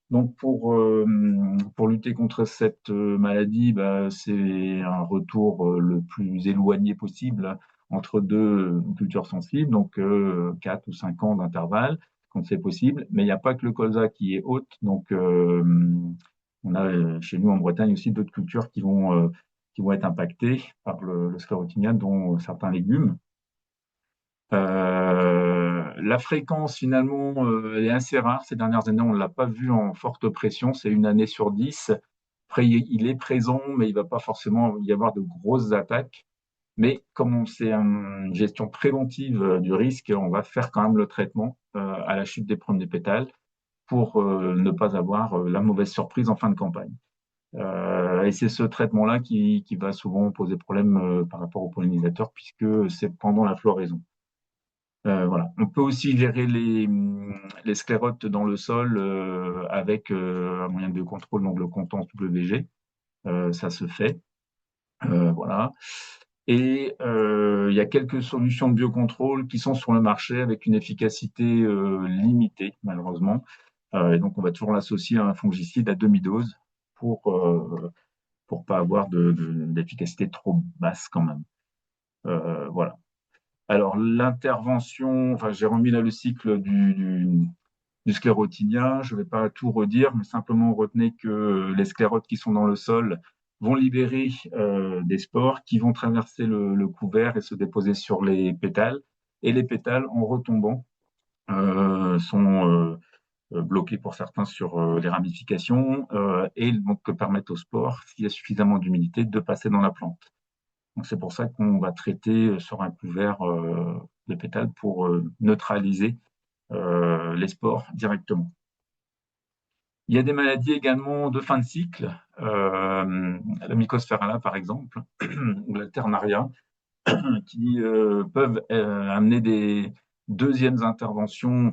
[SPEAKER 4] Donc pour lutter contre cette maladie, bah, c'est un retour le plus éloigné possible entre deux cultures sensibles, donc 4 ou 5 ans d'intervalle, quand c'est possible. Mais il n'y a pas que le colza qui est hôte, donc on a chez nous en Bretagne aussi d'autres cultures qui vont être impactées par le sclérotinia, dont certains légumes. La fréquence, finalement, elle est assez rare. Ces dernières années, on ne l'a pas vu en forte pression. C'est une année sur 10. Après, il est présent, mais il ne va pas forcément y avoir de grosses attaques. Mais comme c'est une gestion préventive du risque, on va faire quand même le traitement à la chute des premiers pétales pour ne pas avoir la mauvaise surprise en fin de campagne. Et c'est ce traitement-là qui va souvent poser problème par rapport aux pollinisateurs, puisque c'est pendant la floraison. Voilà. On peut aussi gérer les sclérotes dans le sol avec un moyen de contrôle, donc le comptance WG. Ça se fait. Voilà. Et il y a quelques solutions de biocontrôle qui sont sur le marché avec une efficacité limitée, malheureusement. Et donc, on va toujours l'associer à un fongicide à demi-dose pour pas avoir d'efficacité trop basse quand même. Voilà. Alors, l'intervention, enfin, j'ai remis là le cycle du sclérotinia. Je ne vais pas tout redire, mais simplement retenez que les sclérotes qui sont dans le sol vont libérer des spores qui vont traverser le couvert et se déposer sur les pétales. Et les pétales, en retombant, sont bloqués pour certains sur les ramifications et donc permettent aux spores, s'il y a suffisamment d'humidité, de passer dans la plante. Donc c'est pour ça qu'on va traiter sur un couvert de pétales pour neutraliser les spores directement. Il y a des maladies également de fin de cycle, la mycospherella par exemple, ou la ternaria, qui peuvent amener des deuxième intervention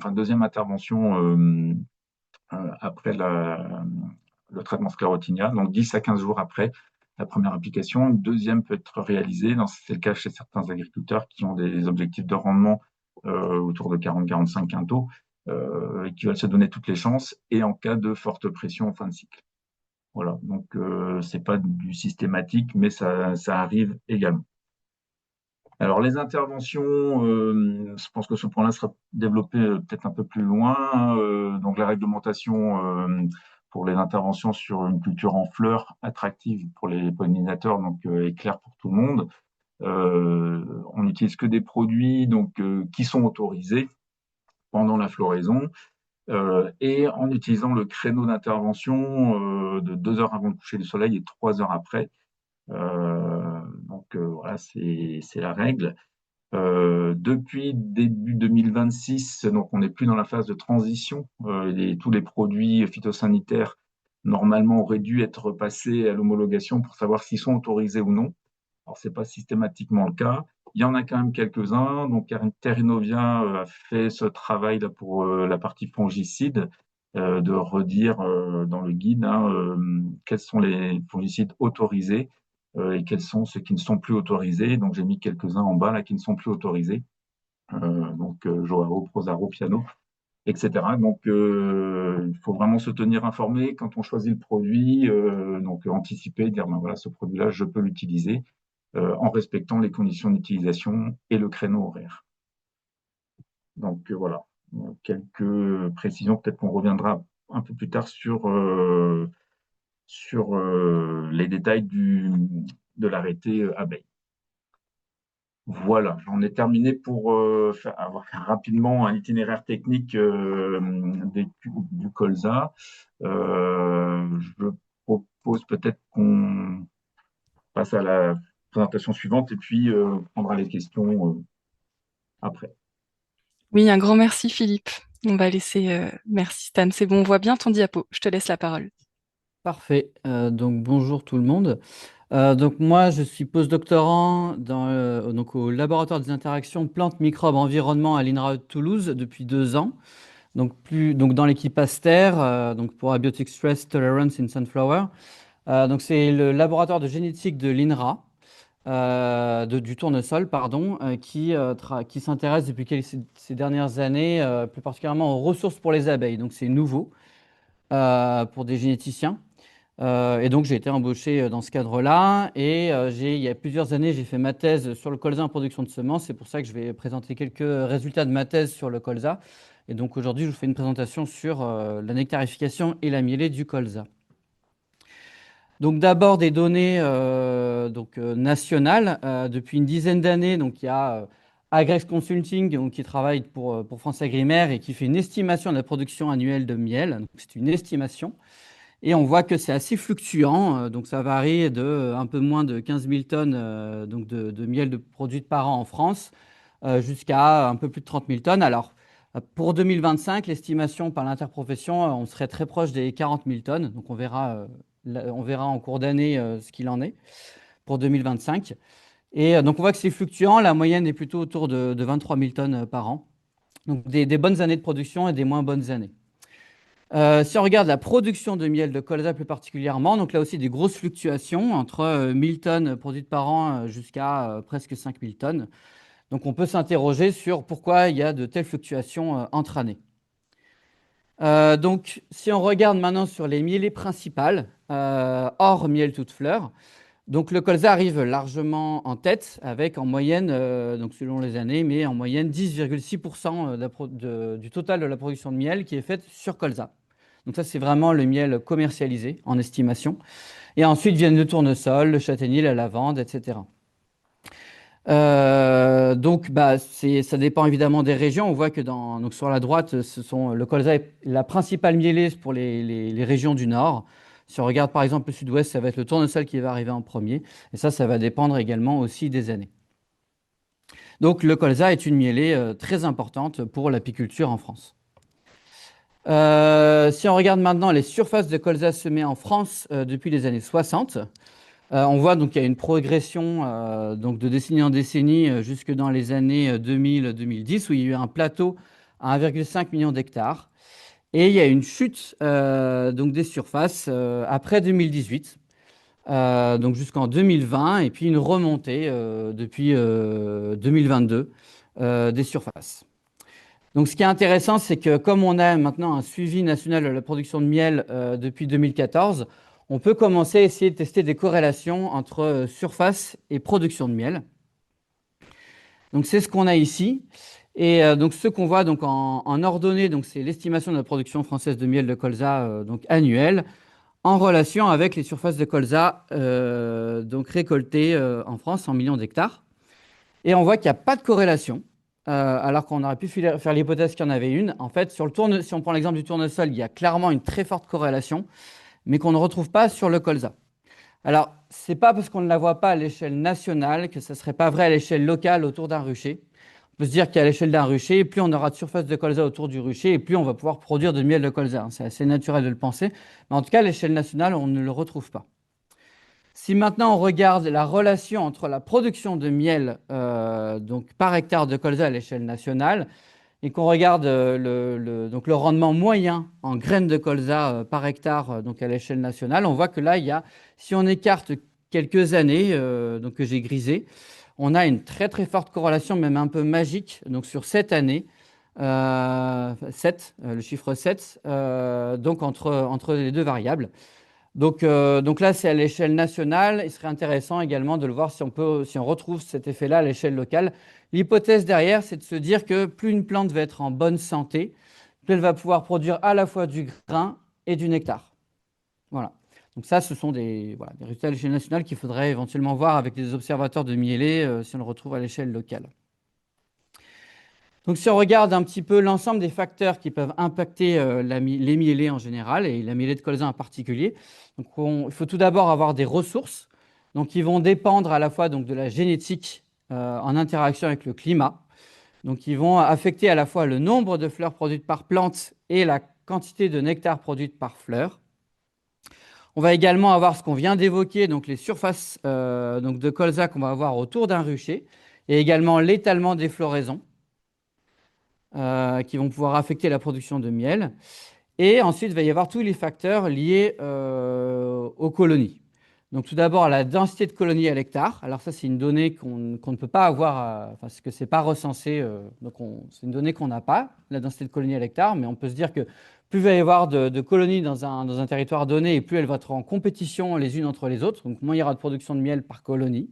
[SPEAKER 4] après le traitement sclérotinia, donc 10 à 15 jours après la première application. Une deuxième peut être réalisée, c'est le cas chez certains agriculteurs qui ont des objectifs de rendement autour de 40-45 quintaux, et qui veulent se donner toutes les chances, et en cas de forte pression en fin de cycle. Voilà, donc c'est pas du systématique, mais ça arrive également. Alors les interventions, je pense que ce point-là sera développé peut-être un peu plus loin. Donc la réglementation pour les interventions sur une culture en fleurs attractive pour les pollinisateurs, donc est claire pour tout le monde. On n'utilise que des produits donc qui sont autorisés pendant la floraison et en utilisant le créneau d'intervention de 2 heures avant le coucher du soleil et 3 heures après. Donc voilà, c'est la règle. Depuis début 2026, donc on n'est plus dans la phase de transition. Tous les produits phytosanitaires normalement auraient dû être passés à l'homologation pour savoir s'ils sont autorisés ou non. Alors c'est pas systématiquement le cas. Il y en a quand même quelques-uns. Donc Terrinovia a fait ce travail là pour la partie fongicide, de redire dans le guide quels sont les fongicides autorisés et quels sont ceux qui ne sont plus autorisés. Donc j'ai mis quelques-uns en bas là qui ne sont plus autorisés. Donc Joao, Prosaro, Piano, etc. Donc il faut vraiment se tenir informé quand on choisit le produit, donc anticiper, dire ben voilà, ce produit-là, je peux l'utiliser en respectant les conditions d'utilisation et le créneau horaire. Donc voilà, quelques précisions, peut-être qu'on reviendra un peu plus tard sur les détails de l'arrêté abeille. Voilà, j'en ai terminé pour avoir rapidement un itinéraire technique du colza. Je propose peut-être qu'on passe à la présentation suivante et puis on prendra les questions après.
[SPEAKER 1] Oui, un grand merci Philippe. On va laisser. Merci Stan, c'est bon, on voit bien ton diapo. Je te laisse la parole.
[SPEAKER 5] Parfait. Donc bonjour tout le monde. Donc moi je suis postdoctorant donc au laboratoire des interactions plantes, microbes, environnement à l'INRAE de Toulouse depuis 2 ans. donc dans l'équipe Aster, donc pour Abiotic Stress Tolerance in Sunflower. Donc c'est le laboratoire de génétique de l'INRA, du tournesol, pardon, qui s'intéresse depuis ces dernières années, plus particulièrement aux ressources pour les abeilles. Donc c'est nouveau pour des généticiens. Et donc j'ai été embauché dans ce cadre-là. Et il y a plusieurs années, j'ai fait ma thèse sur le colza en production de semences. C'est pour ça que je vais présenter quelques résultats de ma thèse sur le colza. Et donc aujourd'hui, je vous fais une présentation sur la nectarification et la mielée du colza. Donc d'abord des données nationales. Depuis une dizaine d'années, donc il y a Agrex Consulting donc, qui travaille pour France Agrimaire et qui fait une estimation de la production annuelle de miel. C'est une estimation. Et on voit que c'est assez fluctuant. Donc ça varie de un peu moins de 15 000 tonnes donc de miel produite par an en France jusqu'à un peu plus de 30 000 tonnes. Alors pour 2025, l'estimation par l'interprofession, on serait très proche des 40 000 tonnes. Donc on verra en cours d'année ce qu'il en est pour 2025. Et donc, on voit que c'est fluctuant. La moyenne est plutôt autour de 23 000 tonnes par an. Donc, des bonnes années de production et des moins bonnes années. Si on regarde la production de miel de colza plus particulièrement, donc là aussi des grosses fluctuations entre 1000 tonnes produites par an jusqu'à presque 5000 tonnes. Donc, on peut s'interroger sur pourquoi il y a de telles fluctuations entre années. Donc, si on regarde maintenant sur les mielées principales, hors miel toute fleur, donc le colza arrive largement en tête avec en moyenne, donc selon les années, mais en moyenne 10,6% du total de la production de miel qui est faite sur colza. Donc ça, c'est vraiment le miel commercialisé en estimation. Et ensuite viennent le tournesol, le châtaignier, la lavande, etc. Donc, ça dépend évidemment des régions. On voit que donc sur la droite, le colza est la principale mielée pour les régions du nord. Si on regarde par exemple le sud-ouest, ça va être le tournesol qui va arriver en premier. Et ça va dépendre également aussi des années. Donc, le colza est une mielée très importante pour l'apiculture en France. Si on regarde maintenant les surfaces de colza semées en France depuis les années 60, on voit donc qu'il y a une progression donc de décennie en décennie jusque dans les années 2000-2010 où il y a eu un plateau à 1,5 million d'hectares. Et il y a une chute donc des surfaces après 2018, donc jusqu'en 2020, et puis une remontée depuis 2022 des surfaces. Donc ce qui est intéressant, c'est que comme on a maintenant un suivi national de la production de miel depuis 2014, on peut commencer à essayer de tester des corrélations entre surface et production de miel. Donc c'est ce qu'on a ici. Et donc ce qu'on voit donc en ordonnée, donc c'est l'estimation de la production française de miel de colza donc annuelle en relation avec les surfaces de colza donc récoltées en France en millions d'hectares. Et on voit qu'il n'y a pas de corrélation, alors qu'on aurait pu faire l'hypothèse qu'il y en avait une. En fait, si on prend l'exemple du tournesol, il y a clairement une très forte corrélation, mais qu'on ne retrouve pas sur le colza. Alors, ce n'est pas parce qu'on ne la voit pas à l'échelle nationale que ça ne serait pas vrai à l'échelle locale autour d'un rucher. On peut se dire qu'à l'échelle d'un rucher, plus on aura de surface de colza autour du rucher, et plus on va pouvoir produire de miel de colza. C'est assez naturel de le penser. Mais en tout cas, à l'échelle nationale, on ne le retrouve pas. Si maintenant on regarde la relation entre la production de miel donc par hectare de colza à l'échelle nationale et qu'on regarde donc le rendement moyen en graines de colza par hectare donc à l'échelle nationale, on voit que là, si on écarte quelques années donc que j'ai grisé, on a une très très forte corrélation, même un peu magique, donc sur 7 années, 7, le chiffre 7, donc entre les deux variables. Donc là, c'est à l'échelle nationale. Il serait intéressant également de le voir si on retrouve cet effet-là à l'échelle locale. L'hypothèse derrière, c'est de se dire que plus une plante va être en bonne santé, plus elle va pouvoir produire à la fois du grain et du nectar. Voilà. Donc ça, ce sont des résultats à l'échelle nationale qu'il faudrait éventuellement voir avec les observateurs de mielés si on le retrouve à l'échelle locale. Donc si on regarde un petit peu l'ensemble des facteurs qui peuvent impacter les mielés en général et la mielée de colza en particulier, donc il faut tout d'abord avoir des ressources donc, qui vont dépendre à la fois donc, de la génétique en interaction avec le climat. Donc ils vont affecter à la fois le nombre de fleurs produites par plante et la quantité de nectar produite par fleur. On va également avoir ce qu'on vient d'évoquer, donc les surfaces donc de colza qu'on va avoir autour d'un rucher et également l'étalement des floraisons. qui vont pouvoir affecter la production de miel. Et ensuite, il va y avoir tous les facteurs liés aux colonies. Donc tout d'abord, la densité de colonies à l'hectare. Alors ça, c'est une donnée qu'on ne peut pas avoir, parce que ce n'est pas recensé. C'est une donnée qu'on n'a pas, la densité de colonies à l'hectare. Mais on peut se dire que plus il va y avoir de colonies dans un territoire donné, et plus elles vont être en compétition les unes entre les autres. Donc moins il y aura de production de miel par colonie.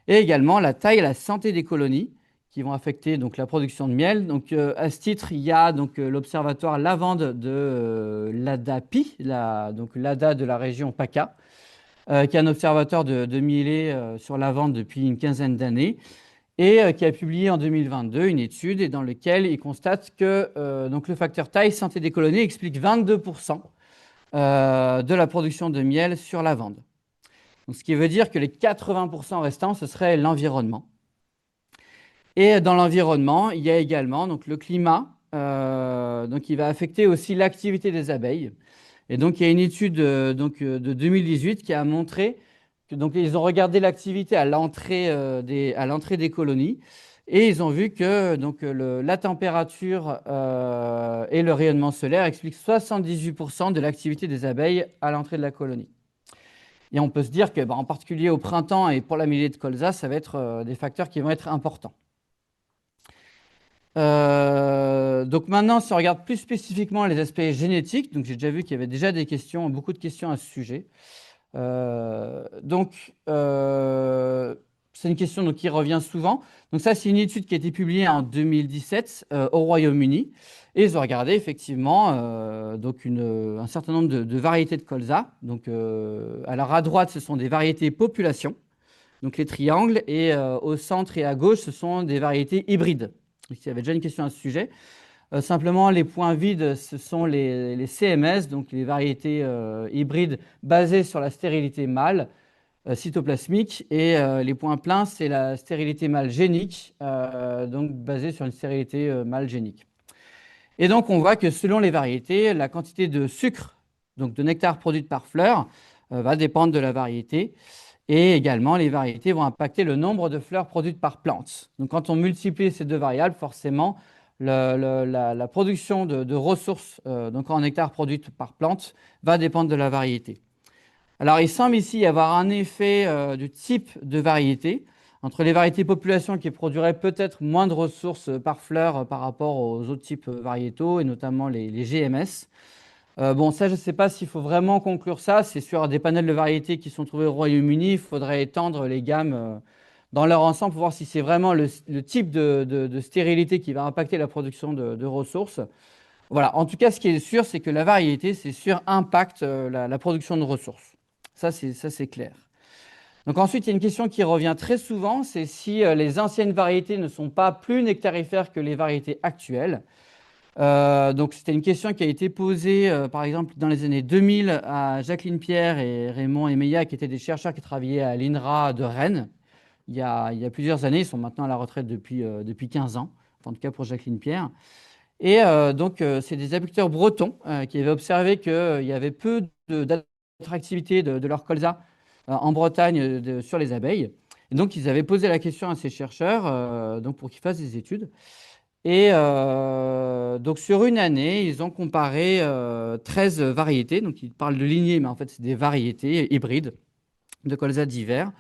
[SPEAKER 5] Et également la taille et la santé des colonies qui vont affecter donc, la production de miel. Donc, à ce titre, il y a l'observatoire lavande de l'ADAPI, donc l'ADA de la région PACA, qui est un observatoire de mielés sur lavande depuis une quinzaine d'années et qui a publié en 2022 une étude et dans laquelle il constate que donc le facteur taille santé des colonies explique 22% de la production de miel sur lavande. Donc, ce qui veut dire que les 80% restants, ce serait l'environnement. Et dans l'environnement, il y a également donc, le climat, donc, qui va affecter aussi l'activité des abeilles. Et donc, il y a une étude de 2018 qui a montré que donc, ils ont regardé l'activité à l'entrée des colonies et ils ont vu que donc, la température et le rayonnement solaire expliquent 78% de l'activité des abeilles à l'entrée de la colonie. Et on peut se dire que, en particulier au printemps et pour la mielée de colza, ça va être des facteurs qui vont être importants. Donc maintenant, si on regarde plus spécifiquement les aspects génétiques, donc j'ai déjà vu qu'il y avait déjà des questions, beaucoup de questions à ce sujet. C'est une question donc, qui revient souvent. Donc ça, c'est une étude qui a été publiée en 2017 au Royaume-Uni. Et ils ont regardé effectivement donc un certain nombre de variétés de colza. Donc, alors à droite, ce sont des variétés population, donc les triangles, et au centre et à gauche, ce sont des variétés hybrides. Donc, il y avait déjà une question à ce sujet. Simplement, les points vides, ce sont les CMS, donc les variétés hybrides basées sur la stérilité mâle cytoplasmique, et les points pleins, c'est la stérilité mâle génique, donc basée sur une stérilité mâle génique. Et donc, on voit que selon les variétés, la quantité de sucre, donc de nectar produite par fleur, va dépendre de la variété. Et également, les variétés vont impacter le nombre de fleurs produites par plante. Donc, quand on multiplie ces deux variables, forcément, la production de ressources donc en nectar produites par plante va dépendre de la variété. Alors, il semble ici y avoir un effet du type de variété entre les variétés population qui produiraient peut-être moins de ressources par fleur par rapport aux autres types variétaux, et notamment les GMS. Bon, ça, je ne sais pas s'il faut vraiment conclure ça. C'est sur des panels de variétés qui sont trouvés au Royaume-Uni. Il faudrait étendre les gammes dans leur ensemble pour voir si c'est vraiment le type de stérilité qui va impacter la production de ressources. Voilà. En tout cas, ce qui est sûr, c'est que la variété, c'est sûr, impacte la production de ressources. Ça, c'est clair. Donc ensuite, il y a une question qui revient très souvent, c'est si les anciennes variétés ne sont pas plus nectarifères que les variétés actuelles. Donc c'était une question qui a été posée, par exemple, dans les années 2000 à Jacqueline Pierre et Raymond Emeya, qui étaient des chercheurs qui travaillaient à l'INRA de Rennes. Il y a plusieurs années, ils sont maintenant à la retraite depuis 15 ans, en tout cas pour Jacqueline Pierre. Et donc, c'est des apiculteurs bretons qui avaient observé qu'il y avait peu d'attractivité de leur colza en Bretagne sur les abeilles. Et donc, ils avaient posé la question à ces chercheurs donc pour qu'ils fassent des études. Et donc, sur une année, ils ont comparé 13 variétés. Donc, ils parlent de lignées, mais en fait, c'est des variétés hybrides de colza d'hiver.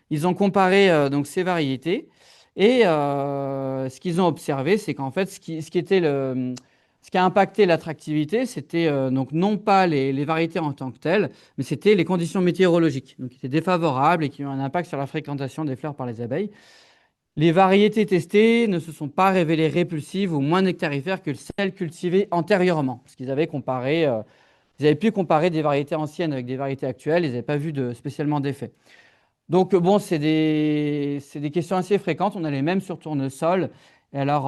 [SPEAKER 5] Ils ont comparé donc, ces variétés. Et ce qu'ils ont observé, c'est qu'en fait, ce qui a impacté l'attractivité, c'était donc non pas les variétés en tant que telles, mais c'était les conditions météorologiques, donc qui étaient défavorables et qui ont un impact sur la fréquentation des fleurs par les abeilles. Les variétés testées ne se sont pas révélées répulsives ou moins nectarifères que celles cultivées antérieurement, parce qu'ils avaient ils avaient pu comparer des variétés anciennes avec des variétés actuelles, ils n'avaient pas vu spécialement d'effet. Donc, bon, c'est des questions assez fréquentes. On a les mêmes sur tournesol. Et alors,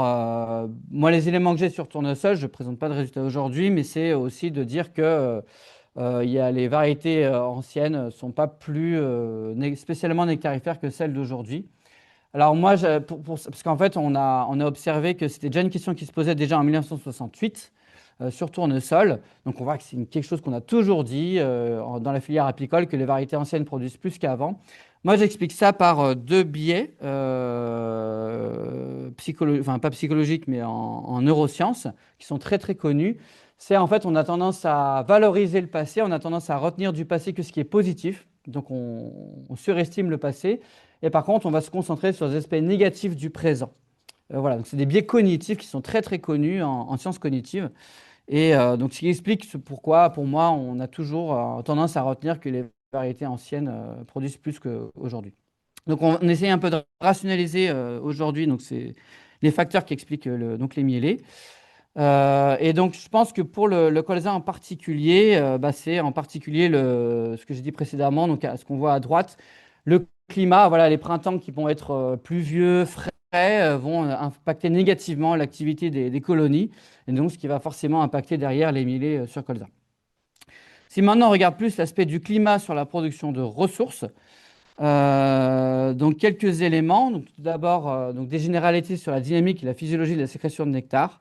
[SPEAKER 5] moi, les éléments que j'ai sur tournesol, je ne présente pas de résultats aujourd'hui, mais c'est aussi de dire que les variétés anciennes ne sont pas plus spécialement nectarifères que celles d'aujourd'hui. Alors, moi, parce qu'en fait, on a observé que c'était déjà une question qui se posait déjà en 1968. sur tournesol. Donc on voit que c'est quelque chose qu'on a toujours dit dans la filière apicole, que les variétés anciennes produisent plus qu'avant. Moi, j'explique ça par deux biais, enfin pas psychologiques, mais en neurosciences, qui sont très très connus. C'est en fait, on a tendance à valoriser le passé, on a tendance à retenir du passé que ce qui est positif. Donc on surestime le passé. Et par contre, on va se concentrer sur les aspects négatifs du présent. Voilà, donc c'est des biais cognitifs qui sont très très connus en sciences cognitives. Et donc, ce qui explique pourquoi, pour moi, on a toujours tendance à retenir que les variétés anciennes produisent plus qu'aujourd'hui. Donc, on essaye un peu de rationaliser aujourd'hui donc c'est les facteurs qui expliquent donc les mielés. Et donc, je pense que pour le colza en particulier, c'est en particulier ce que j'ai dit précédemment, donc ce qu'on voit à droite, le climat, voilà, les printemps qui vont être pluvieux, frais, vont impacter négativement l'activité des colonies, et donc ce qui va forcément impacter derrière les mielés sur colza. Si maintenant on regarde plus l'aspect du climat sur la production de ressources, donc quelques éléments. Donc, tout d'abord, donc des généralités sur la dynamique et la physiologie de la sécrétion de nectar.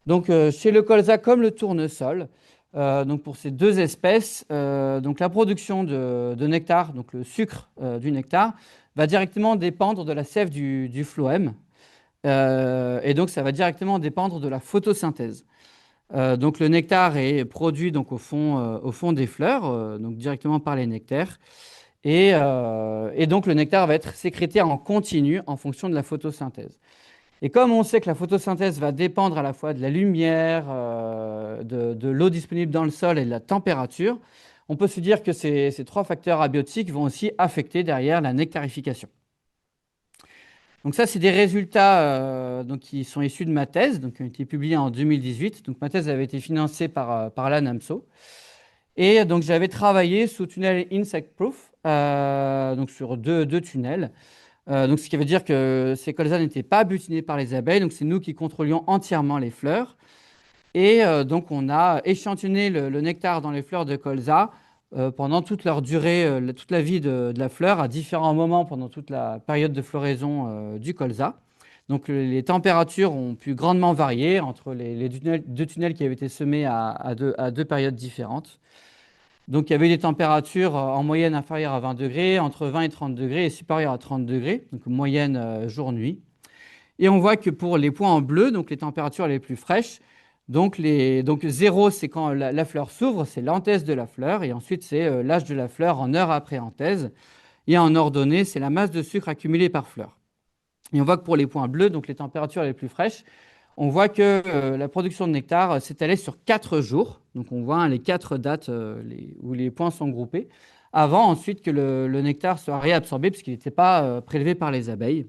[SPEAKER 5] Donc, chez le colza comme le tournesol, donc pour ces deux espèces, donc la production de nectar, donc le sucre du nectar, va directement dépendre de la sève du phloème. Et donc, ça va directement dépendre de la photosynthèse. Donc, le nectar est produit donc, au fond des fleurs, donc directement par les nectaires. Et donc, le nectar va être sécrété en continu en fonction de la photosynthèse. Et comme on sait que la photosynthèse va dépendre à la fois de la lumière, de l'eau disponible dans le sol et de la température, on peut se dire que ces trois facteurs abiotiques vont aussi affecter derrière la nectarification. Donc ça, c'est des résultats donc, qui sont issus de ma thèse, donc, qui ont été publiés en 2018. Donc ma thèse avait été financée par l'ANAMSO. Et donc j'avais travaillé sous tunnel insect proof, donc sur deux tunnels. Donc, ce qui veut dire que ces colzas n'étaient pas butinés par les abeilles. Donc, c'est nous qui contrôlions entièrement les fleurs. Et donc, on a échantillonné le nectar dans les fleurs de colza pendant toute leur durée, toute la vie de la fleur, à différents moments pendant toute la période de floraison du colza. Donc, les températures ont pu grandement varier entre les deux tunnels qui avaient été semés à deux périodes différentes. Donc, il y avait des températures en moyenne inférieures à 20 degrés, entre 20 et 30 degrés et supérieures à 30 degrés, donc moyenne jour-nuit. Et on voit que pour les points en bleu, donc les températures les plus fraîches, donc 0, c'est quand la fleur s'ouvre, c'est l'anthèse de la fleur, et ensuite c'est l'âge de la fleur en heure après anthèse. Et en ordonnée, c'est la masse de sucre accumulée par fleur. Et on voit que pour les points bleus, donc les températures les plus fraîches, on voit que la production de nectar s'étalait sur 4 jours. Donc on voit les 4 dates où les points sont groupés, avant ensuite que le nectar soit réabsorbé, puisqu'il n'était pas prélevé par les abeilles.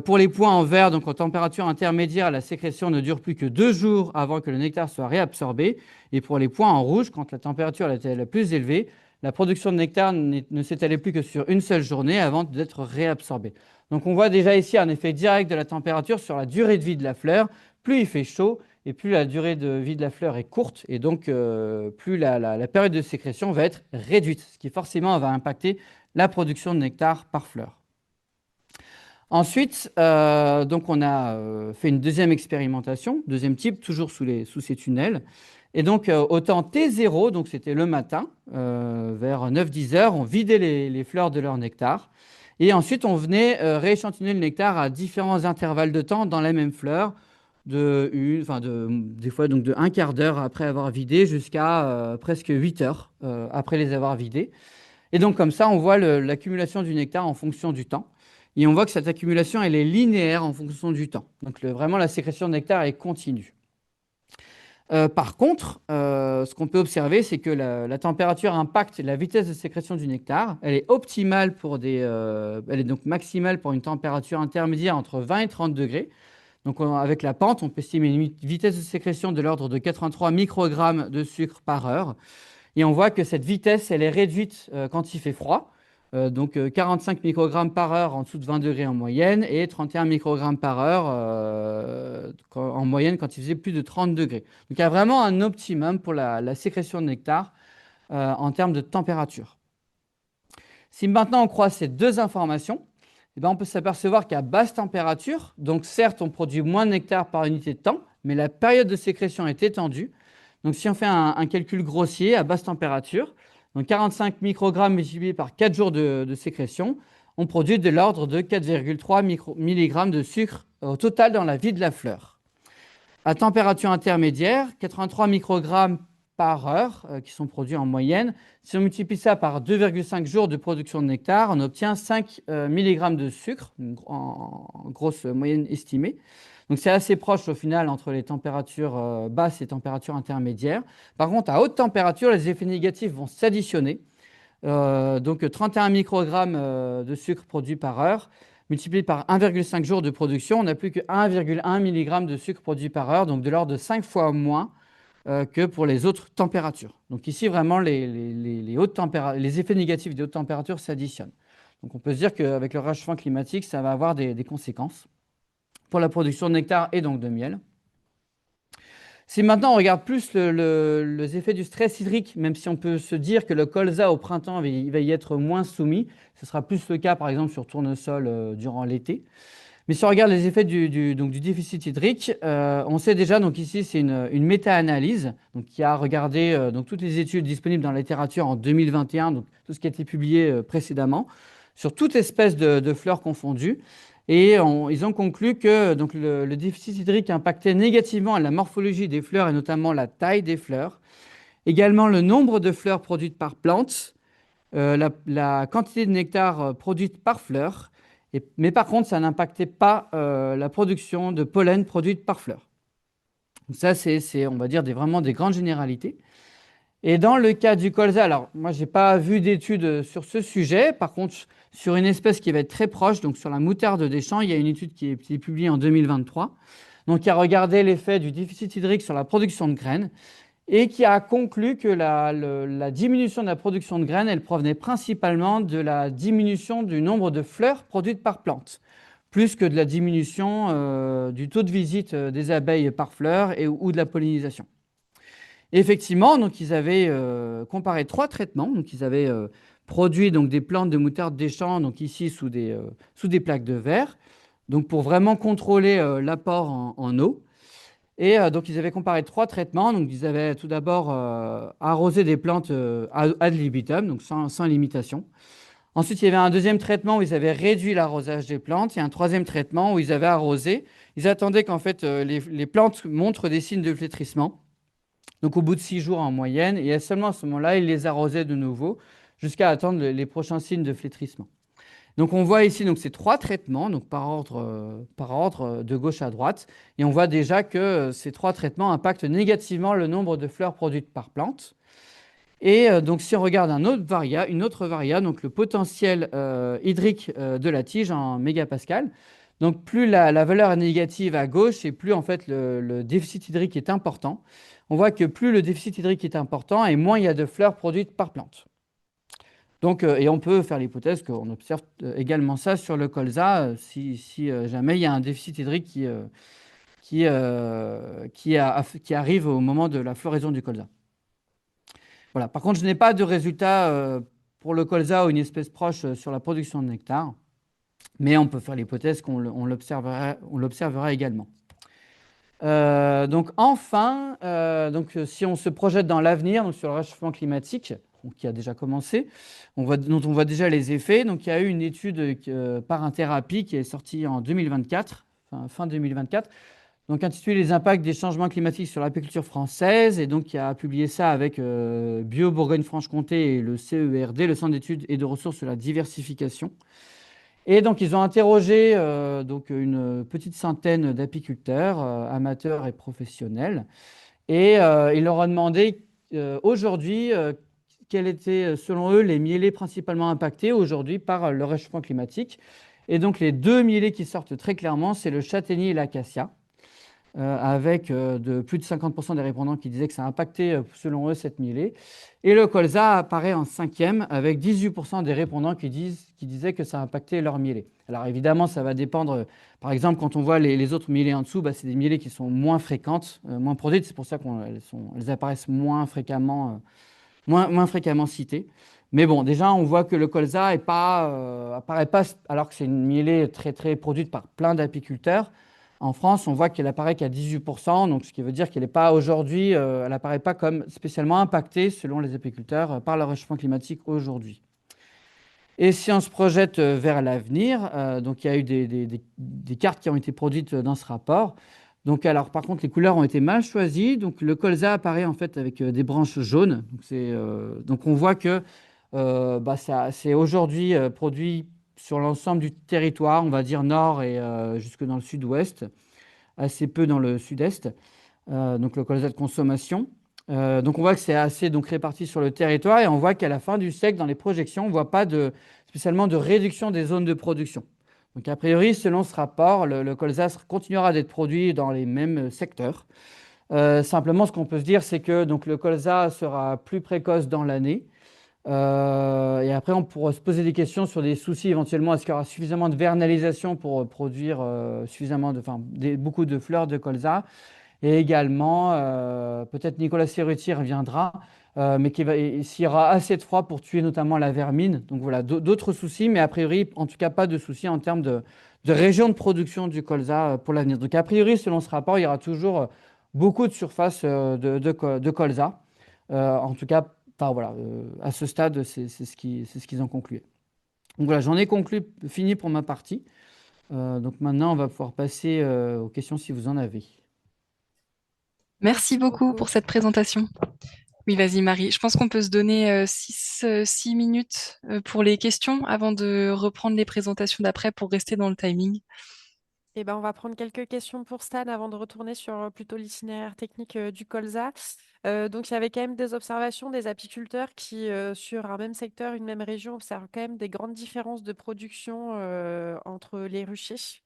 [SPEAKER 5] Pour les points en vert, donc en température intermédiaire, la sécrétion ne dure plus que 2 jours avant que le nectar soit réabsorbé. Et pour les points en rouge, quand la température était la plus élevée, la production de nectar ne s'étalait plus que sur une seule journée avant d'être réabsorbée. Donc on voit déjà ici un effet direct de la température sur la durée de vie de la fleur. Plus il fait chaud et plus la durée de vie de la fleur est courte, et donc plus la période de sécrétion va être réduite, ce qui forcément va impacter la production de nectar par fleur. Ensuite, donc on a fait une deuxième expérimentation, deuxième type, toujours sous ces tunnels. Et donc, au temps T0, donc c'était le matin, vers 9-10 heures, on vidait les fleurs de leur nectar. Et ensuite, on venait rééchantillonner le nectar à différents intervalles de temps dans la même fleur, des fois donc de un quart d'heure après avoir vidé jusqu'à presque 8 heures après les avoir vidés. Et donc, comme ça, on voit l'accumulation du nectar en fonction du temps. Et on voit que cette accumulation, elle est linéaire en fonction du temps. Donc, vraiment, la sécrétion de nectar est continue. Par contre, ce qu'on peut observer, c'est que la température impacte la vitesse de sécrétion du nectar. Elle est optimale elle est donc maximale pour une température intermédiaire entre 20 et 30 degrés. Donc, avec la pente, on peut estimer une vitesse de sécrétion de l'ordre de 83 microgrammes de sucre par heure. Et on voit que cette vitesse, elle est réduite quand il fait froid. Donc 45 microgrammes par heure en dessous de 20 degrés en moyenne, et 31 microgrammes par heure en moyenne quand il faisait plus de 30 degrés. Donc il y a vraiment un optimum pour la sécrétion de nectar en termes de température. Si maintenant on croise ces deux informations, eh ben, on peut s'apercevoir qu'à basse température, donc certes, on produit moins de nectar par unité de temps, mais la période de sécrétion est étendue. Donc si on fait un calcul grossier à basse température, donc 45 microgrammes multiplié par 4 jours de sécrétion, on produit de l'ordre de 4,3 mg de sucre au total dans la vie de la fleur. À température intermédiaire, 83 microgrammes par heure qui sont produits en moyenne. Si on multiplie ça par 2,5 jours de production de nectar, on obtient 5 mg de sucre, en grosse moyenne estimée. Donc c'est assez proche au final entre les températures basses et températures intermédiaires. Par contre, à haute température, les effets négatifs vont s'additionner. Donc 31 microgrammes de sucre produit par heure, multiplié par 1,5 jours de production, on n'a plus que 1,1 mg de sucre produit par heure, donc de l'ordre de 5 fois moins que pour les autres températures. Donc ici, vraiment, les effets négatifs des hautes températures s'additionnent. Donc on peut se dire qu'avec le réchauffement climatique, ça va avoir des conséquences pour la production de nectar et donc de miel. Si maintenant on regarde plus les effets du stress hydrique, même si on peut se dire que le colza au printemps il va y être moins soumis, ce sera plus le cas par exemple sur tournesol durant l'été. Mais si on regarde les effets du déficit hydrique, on sait déjà, donc ici c'est une méta-analyse qui a regardé donc toutes les études disponibles dans la littérature en 2021, donc tout ce qui a été publié précédemment, sur toute espèce de fleurs confondues. Et ils ont conclu que donc, le déficit hydrique impactait négativement la morphologie des fleurs et notamment la taille des fleurs, également le nombre de fleurs produites par plante, la quantité de nectar produite par fleur, mais par contre, ça n'impactait pas la production de pollen produite par fleur. Donc ça, c'est, on va dire, vraiment des grandes généralités. Et dans le cas du colza, alors moi, je n'ai pas vu d'études sur ce sujet. Par contre, sur une espèce qui va être très proche, donc sur la moutarde des champs, il y a une étude qui est publiée en 2023, donc qui a regardé l'effet du déficit hydrique sur la production de graines et qui a conclu que la diminution de la production de graines, elle provenait principalement de la diminution du nombre de fleurs produites par plante, plus que de la diminution du taux de visite des abeilles par fleur ou de la pollinisation. Et effectivement, donc, ils avaient comparé 3 traitements. Donc, ils avaient produit donc, des plantes de moutarde des champs, donc ici sous des plaques de verre, donc pour vraiment contrôler l'apport en eau. Et donc, ils avaient comparé 3 traitements. Donc, ils avaient tout d'abord arrosé des plantes ad libitum, donc sans limitation. Ensuite, il y avait un deuxième traitement où ils avaient réduit l'arrosage des plantes et un troisième traitement où ils avaient arrosé. Ils attendaient qu'en fait, les plantes montrent des signes de flétrissement. Donc, au bout de 6 jours en moyenne. Et seulement à ce moment-là, ils les arrosaient de nouveau jusqu'à attendre les prochains signes de flétrissement. Donc on voit ici donc, ces 3 traitements donc, par ordre de gauche à droite. Et on voit déjà que ces 3 traitements impactent négativement le nombre de fleurs produites par plante. Et donc si on regarde une autre varia, donc le potentiel hydrique de la tige en mégapascal, donc plus la valeur est négative à gauche et plus en fait le déficit hydrique est important. On voit que plus le déficit hydrique est important et moins il y a de fleurs produites par plante. Donc, et on peut faire l'hypothèse qu'on observe également ça sur le colza si jamais il y a un déficit hydrique qui arrive au moment de la floraison du colza. Voilà. Par contre, je n'ai pas de résultat pour le colza ou une espèce proche sur la production de nectar, mais on peut faire l'hypothèse qu'on l'observera également. Donc enfin, si on se projette dans l'avenir, donc sur le réchauffement climatique, qui a déjà commencé, dont on voit déjà les effets. Donc, il y a eu une étude par Interapy qui est sortie en 2024, fin 2024, donc intitulée Les impacts des changements climatiques sur l'apiculture française, et donc qui a publié ça avec Bio Bourgogne-Franche-Comté et le CERD, le Centre d'études et de ressources sur la diversification. Et donc, ils ont interrogé donc une petite centaine d'apiculteurs, amateurs et professionnels, et ils leur ont demandé aujourd'hui quels étaient, selon eux, les mielés principalement impactés aujourd'hui par le réchauffement climatique. Et donc, les 2 mielés qui sortent très clairement, c'est le châtaignier et l'acacia, avec de plus de 50% des répondants qui disaient que ça a impacté, selon eux, cette mielée. Et le colza apparaît en 5e, avec 18% des répondants qui disaient que ça a impacté leur mielée. Alors, évidemment, ça va dépendre. Par exemple, quand on voit les autres mielées en dessous, c'est des mielées qui sont moins fréquentes, moins produites. C'est pour ça qu'elles apparaissent moins fréquemment moins fréquemment cité. Mais bon, déjà, on voit que le colza apparaît pas, alors que c'est une mielée très, très produite par plein d'apiculteurs. En France, on voit qu'elle apparaît qu'à 18%, donc ce qui veut dire qu'elle n'est pas aujourd'hui, elle n'apparaît pas comme spécialement impactée, selon les apiculteurs, par le réchauffement climatique aujourd'hui. Et si on se projette vers l'avenir, donc il y a eu des cartes qui ont été produites dans ce rapport. Donc alors par contre les couleurs ont été mal choisies. Donc le colza apparaît en fait avec des branches jaunes. Donc on voit que c'est aujourd'hui produit sur l'ensemble du territoire, on va dire nord et jusque dans le sud-ouest, assez peu dans le sud-est. Donc le colza de consommation. Donc on voit que c'est assez donc, réparti sur le territoire et on voit qu'à la fin du siècle, dans les projections, on ne voit pas spécialement de réduction des zones de production. Donc a priori, selon ce rapport, le colza continuera d'être produit dans les mêmes secteurs. Simplement, ce qu'on peut se dire, c'est que donc, le colza sera plus précoce dans l'année. Et après, on pourra se poser des questions sur des soucis éventuellement. Est-ce qu'il y aura suffisamment de vernalisation pour produire beaucoup de fleurs de colza? Et également, peut-être Nicolas Serruti reviendra, mais s'il y aura assez de froid pour tuer notamment la vermine. Donc voilà, d'autres soucis, mais a priori, en tout cas, pas de soucis en termes de région de production du colza pour l'avenir. Donc a priori, selon ce rapport, il y aura toujours beaucoup de surface de colza. En tout cas, voilà, à ce stade, c'est ce qu'ils ont conclu. Donc voilà, j'en ai fini pour ma partie. Donc maintenant, on va pouvoir passer aux questions si vous en avez.
[SPEAKER 1] Merci beaucoup pour cette présentation. Oui, vas-y Marie. Je pense qu'on peut se donner 6 minutes pour les questions avant de reprendre les présentations d'après pour rester dans le timing.
[SPEAKER 3] Eh ben, on va prendre quelques questions pour Stan avant de retourner sur plutôt l'itinéraire technique du colza. Donc, il y avait quand même des observations des apiculteurs qui, sur un même secteur, une même région, observent quand même des grandes différences de production entre les ruchers.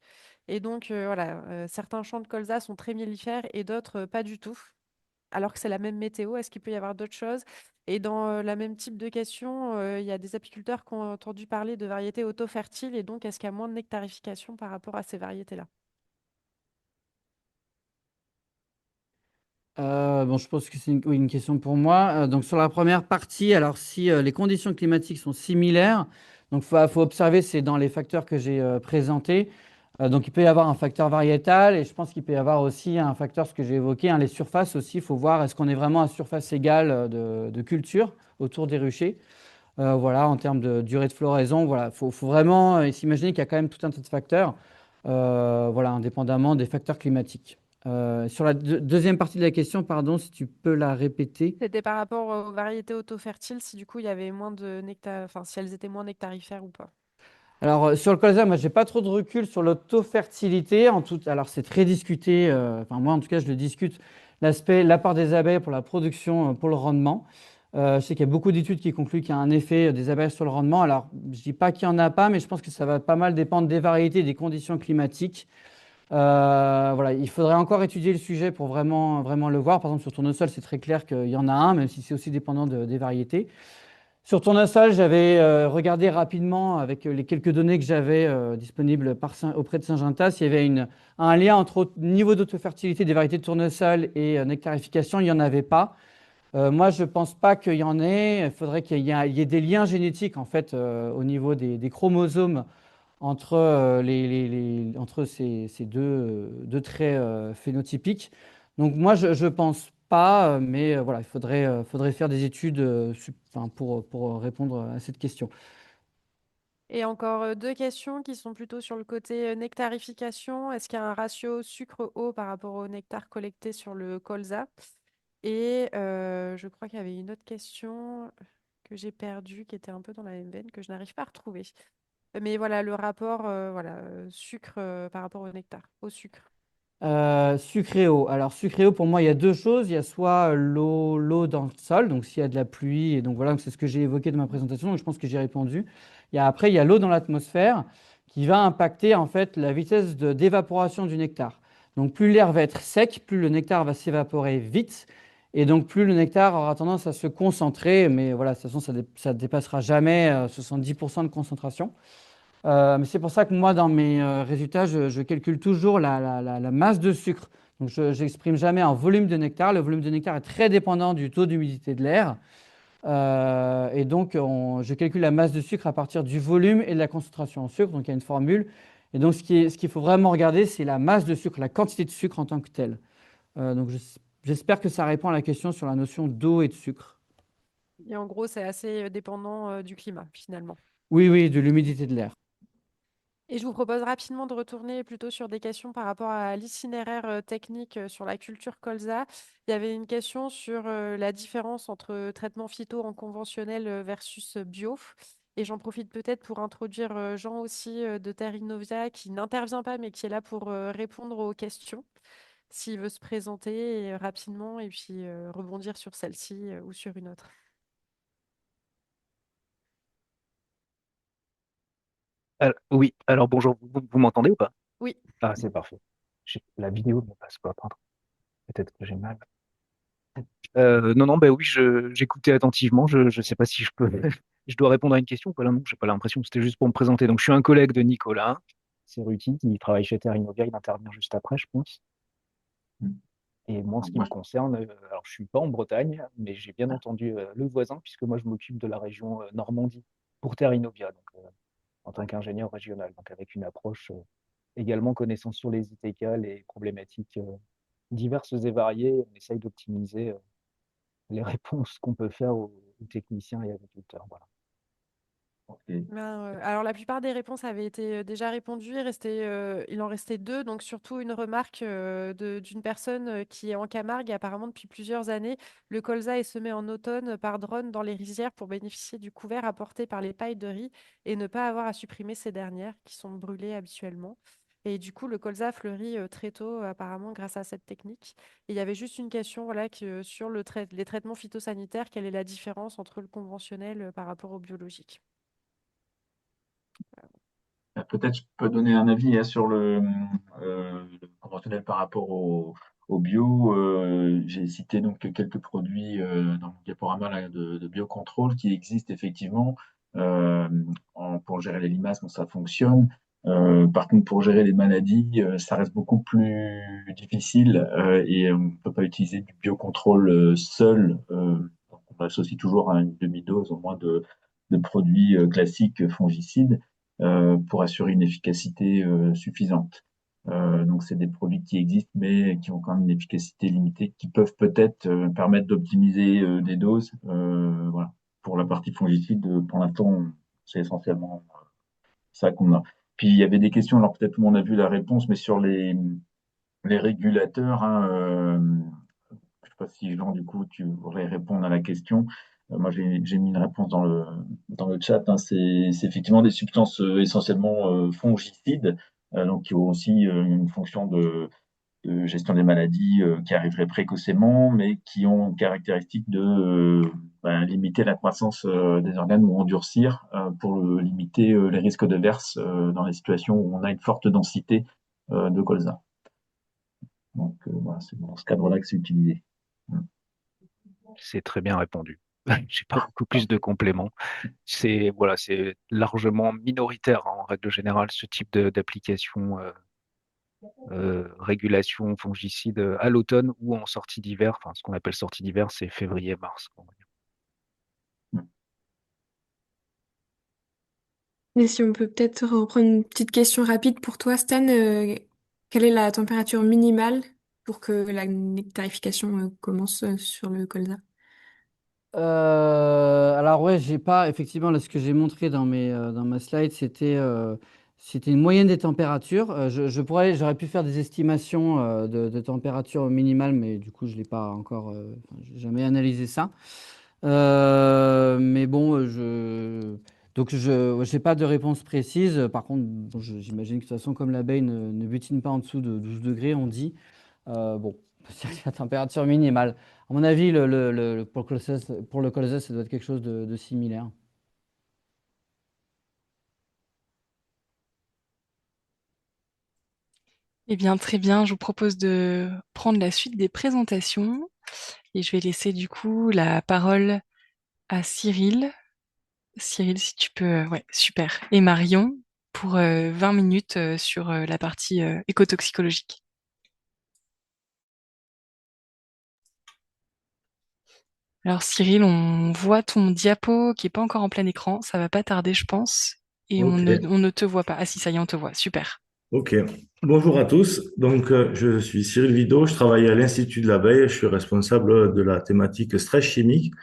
[SPEAKER 3] Et donc, voilà, certains champs de colza sont très mellifères et d'autres pas du tout. Alors que c'est la même météo, est-ce qu'il peut y avoir d'autres choses? Et dans la même type de question, il y a des apiculteurs qui ont entendu parler de variétés auto-fertiles et donc est-ce qu'il y a moins de nectarification par rapport à ces variétés-là?
[SPEAKER 5] Bon, je pense que c'est oui, une question pour moi. Donc sur la première partie, alors si les conditions climatiques sont similaires, donc faut observer, c'est dans les facteurs que j'ai présentés. Donc il peut y avoir un facteur variétal et je pense qu'il peut y avoir aussi un facteur, ce que j'ai évoqué, hein, les surfaces aussi. Il faut voir est-ce qu'on est vraiment à surface égale de culture autour des ruchers. Voilà, en termes de durée de floraison, voilà, faut vraiment s'imaginer qu'il y a quand même tout un tas de facteurs, voilà, indépendamment des facteurs climatiques. Sur la deuxième partie de la question, pardon, si tu peux la répéter.
[SPEAKER 3] C'était par rapport aux variétés auto-fertiles, si du coup il y avait moins de nectar, enfin si elles étaient moins nectarifères ou pas.
[SPEAKER 5] Alors, sur le colza, moi, j'ai pas trop de recul sur l'autofertilité. Alors, c'est très discuté. Enfin, moi, en tout cas, je le discute. L'apport des abeilles pour la production, pour le rendement. Je sais qu'il y a beaucoup d'études qui concluent qu'il y a un effet des abeilles sur le rendement. Alors, je dis pas qu'il y en a pas, mais je pense que ça va pas mal dépendre des variétés, des conditions climatiques. Voilà, il faudrait encore étudier le sujet pour vraiment, vraiment le voir. Par exemple, sur tournesol, c'est très clair qu'il y en a un, même si c'est aussi dépendant des variétés. Sur tournesol, j'avais regardé rapidement avec les quelques données que j'avais disponibles auprès de Syngenta, s'il y avait un lien entre niveau d'autofertilité des variétés de tournesol et nectarification. Il n'y en avait pas. Moi, je ne pense pas qu'il y en ait. Il faudrait qu'il y ait des liens génétiques en fait, au niveau des chromosomes entre, entre ces deux traits phénotypiques. Donc moi, je ne pense pas, mais voilà, il faudrait faire des études pour répondre à cette question.
[SPEAKER 3] Et encore deux questions qui sont plutôt sur le côté nectarification. Est-ce qu'il y a un ratio sucre-eau par rapport au nectar collecté sur le colza? Et je crois qu'il y avait une autre question que j'ai perdue, qui était un peu dans la même veine, que je n'arrive pas à retrouver. Mais voilà, le rapport voilà, sucre par rapport au nectar, au sucre.
[SPEAKER 5] Sucré-eau. Alors, sucré-eau, pour moi, il y a deux choses. Il y a soit l'eau dans le sol, donc s'il y a de la pluie, et donc voilà, c'est ce que j'ai évoqué dans ma présentation, donc je pense que j'ai répondu. Après, il y a l'eau dans l'atmosphère qui va impacter en fait la vitesse d'évaporation du nectar. Donc, plus l'air va être sec, plus le nectar va s'évaporer vite, et donc plus le nectar aura tendance à se concentrer, mais voilà, de toute façon, ça ne dépassera jamais 70% de concentration. Mais c'est pour ça que moi, dans mes résultats, je calcule toujours la masse de sucre. Donc, je n'exprime jamais un volume de nectar. Le volume de nectar est très dépendant du taux d'humidité de l'air. Et donc, je calcule la masse de sucre à partir du volume et de la concentration en sucre. Donc, il y a une formule. Et donc, ce qu'il faut vraiment regarder, c'est la masse de sucre, la quantité de sucre en tant que telle. Donc, j'espère que ça répond à la question sur la notion d'eau et de sucre.
[SPEAKER 3] Et en gros, c'est assez dépendant du climat, finalement.
[SPEAKER 5] Oui, oui, de l'humidité de l'air.
[SPEAKER 3] Et je vous propose rapidement de retourner plutôt sur des questions par rapport à l'itinéraire technique sur la culture colza. Il y avait une question sur la différence entre traitement phyto en conventionnel versus bio. Et j'en profite peut-être pour introduire Jean aussi de Terre Innovia qui n'intervient pas mais qui est là pour répondre aux questions. S'il veut se présenter rapidement et puis rebondir sur celle-ci ou sur une autre.
[SPEAKER 6] Oui, alors bonjour, vous m'entendez ou pas?
[SPEAKER 3] Oui.
[SPEAKER 6] Ah, c'est parfait. La vidéo ne passe pas, pardon. Peut-être que j'ai mal. Non, non, bah oui, j'écoutais attentivement. Je ne sais pas si je peux. Je dois répondre à une question ou pas là, non, j'ai pas l'impression. C'était juste pour me présenter. Donc, je suis un collègue de Nicolas, c'est Ruti, qui travaille chez Terra Innovia. Il intervient juste après, je pense. Et moi, en ce qui me
[SPEAKER 4] Moi,
[SPEAKER 6] concerne, alors je suis pas en Bretagne, mais j'ai bien entendu le voisin, puisque moi, je m'occupe de la région Normandie pour Terra Innovia, donc en tant qu'ingénieur régional, donc avec une approche également connaissance sur les ITK, les problématiques diverses et variées. On essaye d'optimiser les réponses qu'on peut faire aux techniciens et agriculteurs. Voilà.
[SPEAKER 4] ok.
[SPEAKER 3] Alors, la plupart des réponses avaient été déjà répondues. Il en restait deux. Donc, surtout une remarque d'une personne qui est en Camargue, et apparemment depuis plusieurs années. Le colza est semé en automne par drone dans les rizières pour bénéficier du couvert apporté par les pailles de riz et ne pas avoir à supprimer ces dernières qui sont brûlées habituellement. Et du coup, le colza fleurit très tôt, apparemment, grâce à cette technique. Et il y avait juste une question voilà, sur les traitements phytosanitaires. Quelle est la différence entre le conventionnel par rapport au biologique?
[SPEAKER 4] Peut-être je peux donner un avis hein, sur le conventionnel par rapport au bio. J'ai cité donc quelques produits dans mon diaporama là, de biocontrôle qui existent effectivement euh, pour gérer les limaces, bon, ça fonctionne. Par contre, pour gérer les maladies, ça reste beaucoup plus difficile et on ne peut pas utiliser du biocontrôle seul. Donc on associe toujours à une demi-dose au moins de produits classiques fongicides pour assurer une efficacité suffisante. Donc, c'est des produits qui existent, mais qui ont quand même une efficacité limitée, qui peuvent peut-être permettre d'optimiser des doses. Voilà. Pour la partie fongicide, pour l'instant, c'est essentiellement ça qu'on a. Puis, il y avait des questions, alors peut-être tout le monde a vu la réponse, mais sur les régulateurs, hein, je ne sais pas si Jean, du coup, tu voudrais répondre à la question. Moi, j'ai mis une réponse dans le chat. Hein. C'est effectivement des substances essentiellement fongicides, donc qui ont aussi une fonction de gestion des maladies qui arriveraient précocement, mais qui ont une caractéristique de ben, limiter la croissance des organes ou endurcir pour limiter les risques de verse dans les situations où on a une forte densité de colza. Donc voilà, c'est dans ce cadre-là que c'est utilisé.
[SPEAKER 6] C'est très bien répondu. J'ai pas beaucoup plus de compléments. C'est largement minoritaire hein, en règle générale ce type d'application régulation fongicide à l'automne ou en sortie d'hiver. Enfin, ce qu'on appelle sortie d'hiver, c'est février-mars.
[SPEAKER 7] Et si on peut peut-être reprendre une petite question rapide pour toi, Stan, quelle est la température minimale pour que la nectarification commence sur le colza?
[SPEAKER 5] Alors ouais, j'ai pas effectivement là ce que j'ai montré dans ma slide, c'était une moyenne des températures. J'aurais pu faire des estimations de température minimale, mais du coup je l'ai pas encore, enfin, j'ai jamais analysé ça. Mais bon, donc je j'ai pas de réponse précise. Par contre, bon, j'imagine que de toute façon comme l'abeille ne butine pas en dessous de 12 degrés, on dit. Bon, c'est la température minimale. À mon avis, pour le colza, ça doit être quelque chose de similaire.
[SPEAKER 1] Eh bien, très bien. Je vous propose de prendre la suite des présentations et je vais laisser du coup la parole à Cyril. Cyril, si tu peux, ouais, super. Et Marion pour 20 minutes sur la partie écotoxicologique. Alors Cyril, on voit ton diapo qui est pas encore en plein écran, ça va pas tarder, je pense, et
[SPEAKER 8] Ok,
[SPEAKER 1] on ne te voit pas. Ah si, ça y est, on te voit. Super.
[SPEAKER 8] ok. Bonjour à tous. Donc, je suis Cyril Vidot, je travaille à l'Institut de l'abeille, je suis responsable de la thématique stress chimique.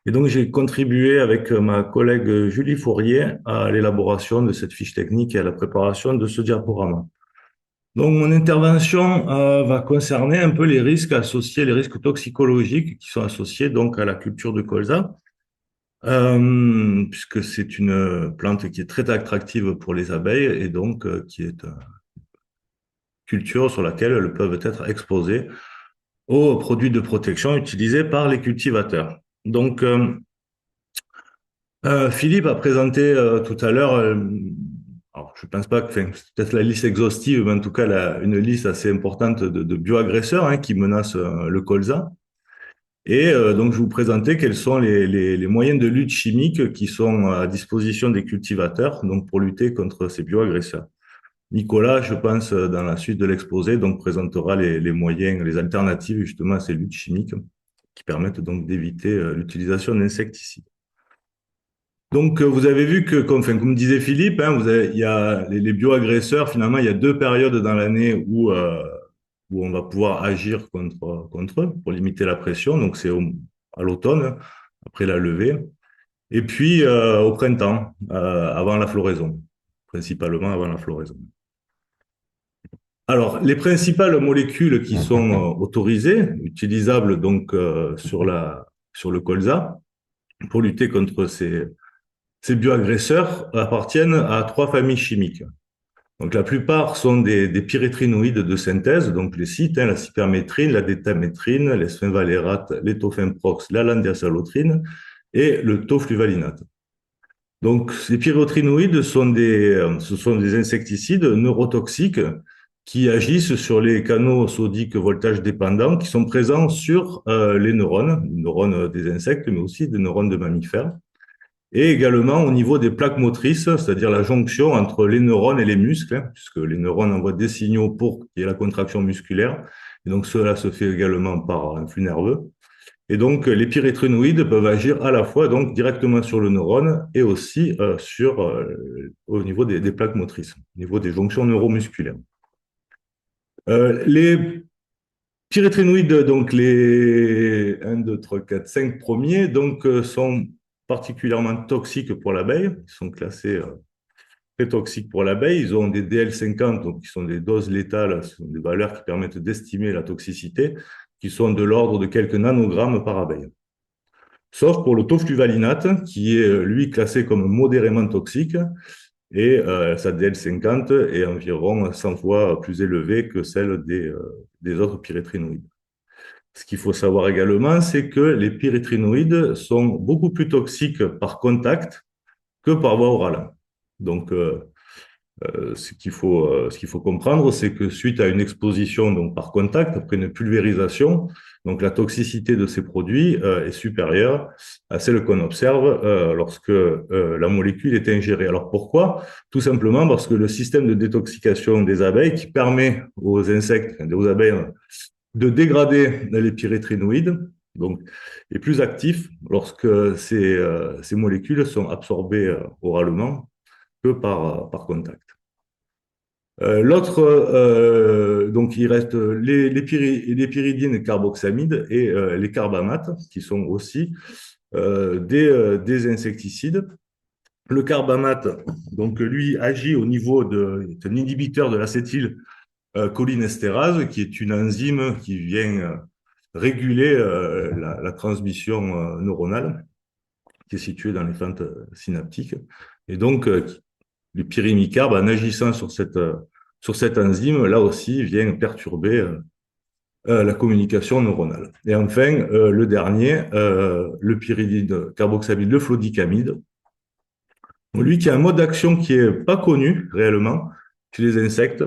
[SPEAKER 8] Et donc, j'ai contribué avec ma collègue Julie Fourier à l'élaboration de cette fiche technique et à la préparation de ce diaporama. Donc, mon intervention va concerner un peu les risques associés, les risques toxicologiques qui sont associés donc à la culture de colza. Puisque c'est une plante qui est très attractive pour les abeilles et donc qui est une culture sur laquelle elles peuvent être exposées aux produits de protection utilisés par les cultivateurs. Donc, Philippe a présenté tout à l'heure, alors je pense pas que, enfin, c'est peut-être la liste exhaustive, mais en tout cas une liste assez importante de bioagresseurs hein, qui menacent le colza. Et donc, je vous présentais quels sont les moyens de lutte chimique qui sont à disposition des cultivateurs donc pour lutter contre ces bioagresseurs. Nicolas, je pense, dans la suite de l'exposé, donc présentera les moyens, les alternatives justement à ces luttes chimiques qui permettent donc d'éviter l'utilisation d'insecticides. Donc, vous avez vu que, comme disait Philippe, hein, il y a les bioagresseurs, finalement, il y a deux périodes dans l'année où on va pouvoir agir contre eux pour limiter la pression. Donc, c'est à l'automne, après la levée, et puis au printemps, avant la floraison, principalement avant la floraison. Alors, les principales molécules qui sont autorisées, utilisables donc sur le colza, pour lutter contre ces bioagresseurs, appartiennent à trois familles chimiques. Donc, la plupart sont des pyrétrinoïdes de synthèse, donc les CYT, hein, la cyperméthrine, la détaméthrine, l'esfenvalérate, l'étofemprox, la landiasalautrine et le tofluvalinate. Donc, ces pyrétrinoïdes ce sont des insecticides neurotoxiques qui agissent sur les canaux sodiques voltage dépendants qui sont présents sur les neurones des insectes, mais aussi des neurones de mammifères. Et également au niveau des plaques motrices, c'est-à-dire la jonction entre les neurones et les muscles, hein, puisque les neurones envoient des signaux pour qu'il y ait la contraction musculaire. Et donc cela se fait également par un flux nerveux. Et donc les pyrétrinoïdes peuvent agir à la fois donc directement sur le neurone et aussi au niveau des plaques motrices, au niveau des jonctions neuromusculaires. Les pyrétrinoïdes, donc les 1, 2, 3, 4, 5 premiers, donc sont particulièrement toxiques pour l'abeille. Ils sont classés très toxiques pour l'abeille. Ils ont des DL50, donc qui sont des doses létales, ce sont des valeurs qui permettent d'estimer la toxicité, qui sont de l'ordre de quelques nanogrammes par abeille. Sauf pour le tofluvalinate, qui est lui classé comme modérément toxique, et sa DL50 est environ 100 fois plus élevée que celle des autres pyrétrinoïdes. Ce qu'il faut savoir également, c'est que les pyrétrinoïdes sont beaucoup plus toxiques par contact que par voie orale. Donc, ce qu'il faut comprendre, c'est que suite à une exposition donc par contact, après une pulvérisation, donc la toxicité de ces produits est supérieure à celle qu'on observe lorsque la molécule est ingérée. Alors pourquoi? Tout simplement parce que le système de détoxication des abeilles qui permet aux insectes, aux abeilles, de dégrader les pyrétrinoïdes, donc est plus actif lorsque ces molécules sont absorbées oralement que par contact. Donc il reste les pyridines carboxamides et les carbamates, qui sont aussi des insecticides. Le carbamate, donc lui, agit au niveau c'est un inhibiteur de l'acétylcholinestérase, qui est une enzyme qui vient réguler la transmission neuronale, qui est située dans les fentes synaptiques. Et donc, le pyrimicarbe, en agissant sur cette enzyme, là aussi, vient perturber la communication neuronale. Et enfin, le dernier, le pyridine carboxamide, le flodicamide, lui qui a un mode d'action qui est pas connu réellement chez les insectes.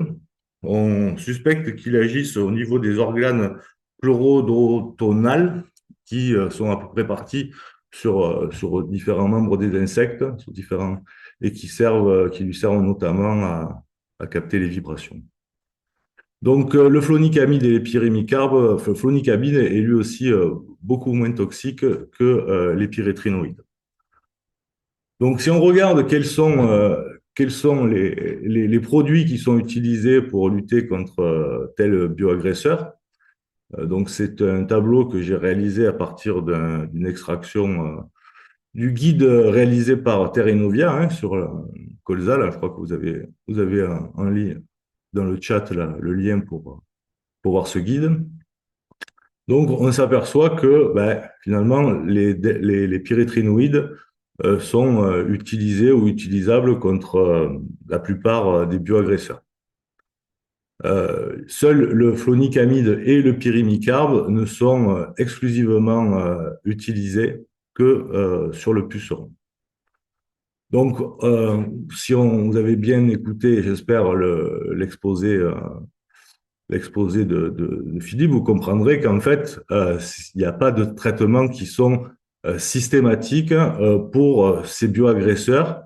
[SPEAKER 8] On suspecte qu'il agisse au niveau des organes chlorodotonales qui sont à peu près répartis sur différents membres des insectes, et qui lui servent notamment à capter les vibrations. Donc, le flonicamide et les pyrémicarbes, flonicamide est lui aussi beaucoup moins toxique que les pyrétrinoïdes. Donc, si on regarde quels sont les produits qui sont utilisés pour lutter contre tel bioagresseur, donc c'est un tableau que j'ai réalisé à partir d'une extraction du guide réalisé par Terra Innovia hein, sur Colza. Là, je crois que vous avez en ligne dans le chat là, le lien pour voir ce guide. Donc, on s'aperçoit que finalement, les pyrétrinoïdes sont utilisés ou utilisables contre la plupart des bioagresseurs. Seuls le flonicamide et le pyrémicarbe ne sont exclusivement utilisés que sur le puceron. Donc, si vous avez bien écouté, j'espère, l'exposé de Philippe, vous comprendrez qu'en fait, il n'y a pas de traitements qui sont systématiques pour ces bioagresseurs,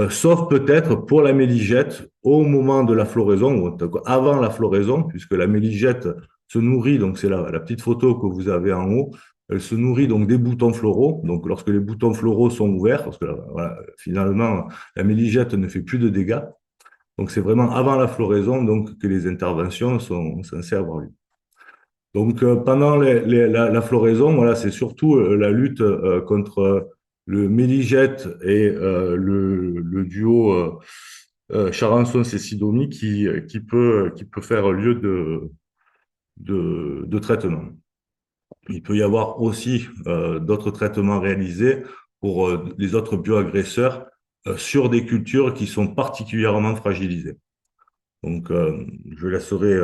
[SPEAKER 8] sauf peut-être pour la méligette au moment de la floraison, ou avant la floraison, puisque la méligette se nourrit, donc c'est la petite photo que vous avez en haut, elle se nourrit donc des boutons floraux. Donc lorsque les boutons floraux sont ouverts, parce que voilà, finalement la méligette ne fait plus de dégâts. Donc c'est vraiment avant la floraison donc que les interventions sont censées avoir lieu. Donc pendant la floraison, voilà, c'est surtout la lutte contre le méligette et le duo charançon-cécidomyie qui peut faire lieu de traitement. Il peut y avoir aussi d'autres traitements réalisés pour les autres bioagresseurs sur des cultures qui sont particulièrement fragilisées. Donc, je laisserai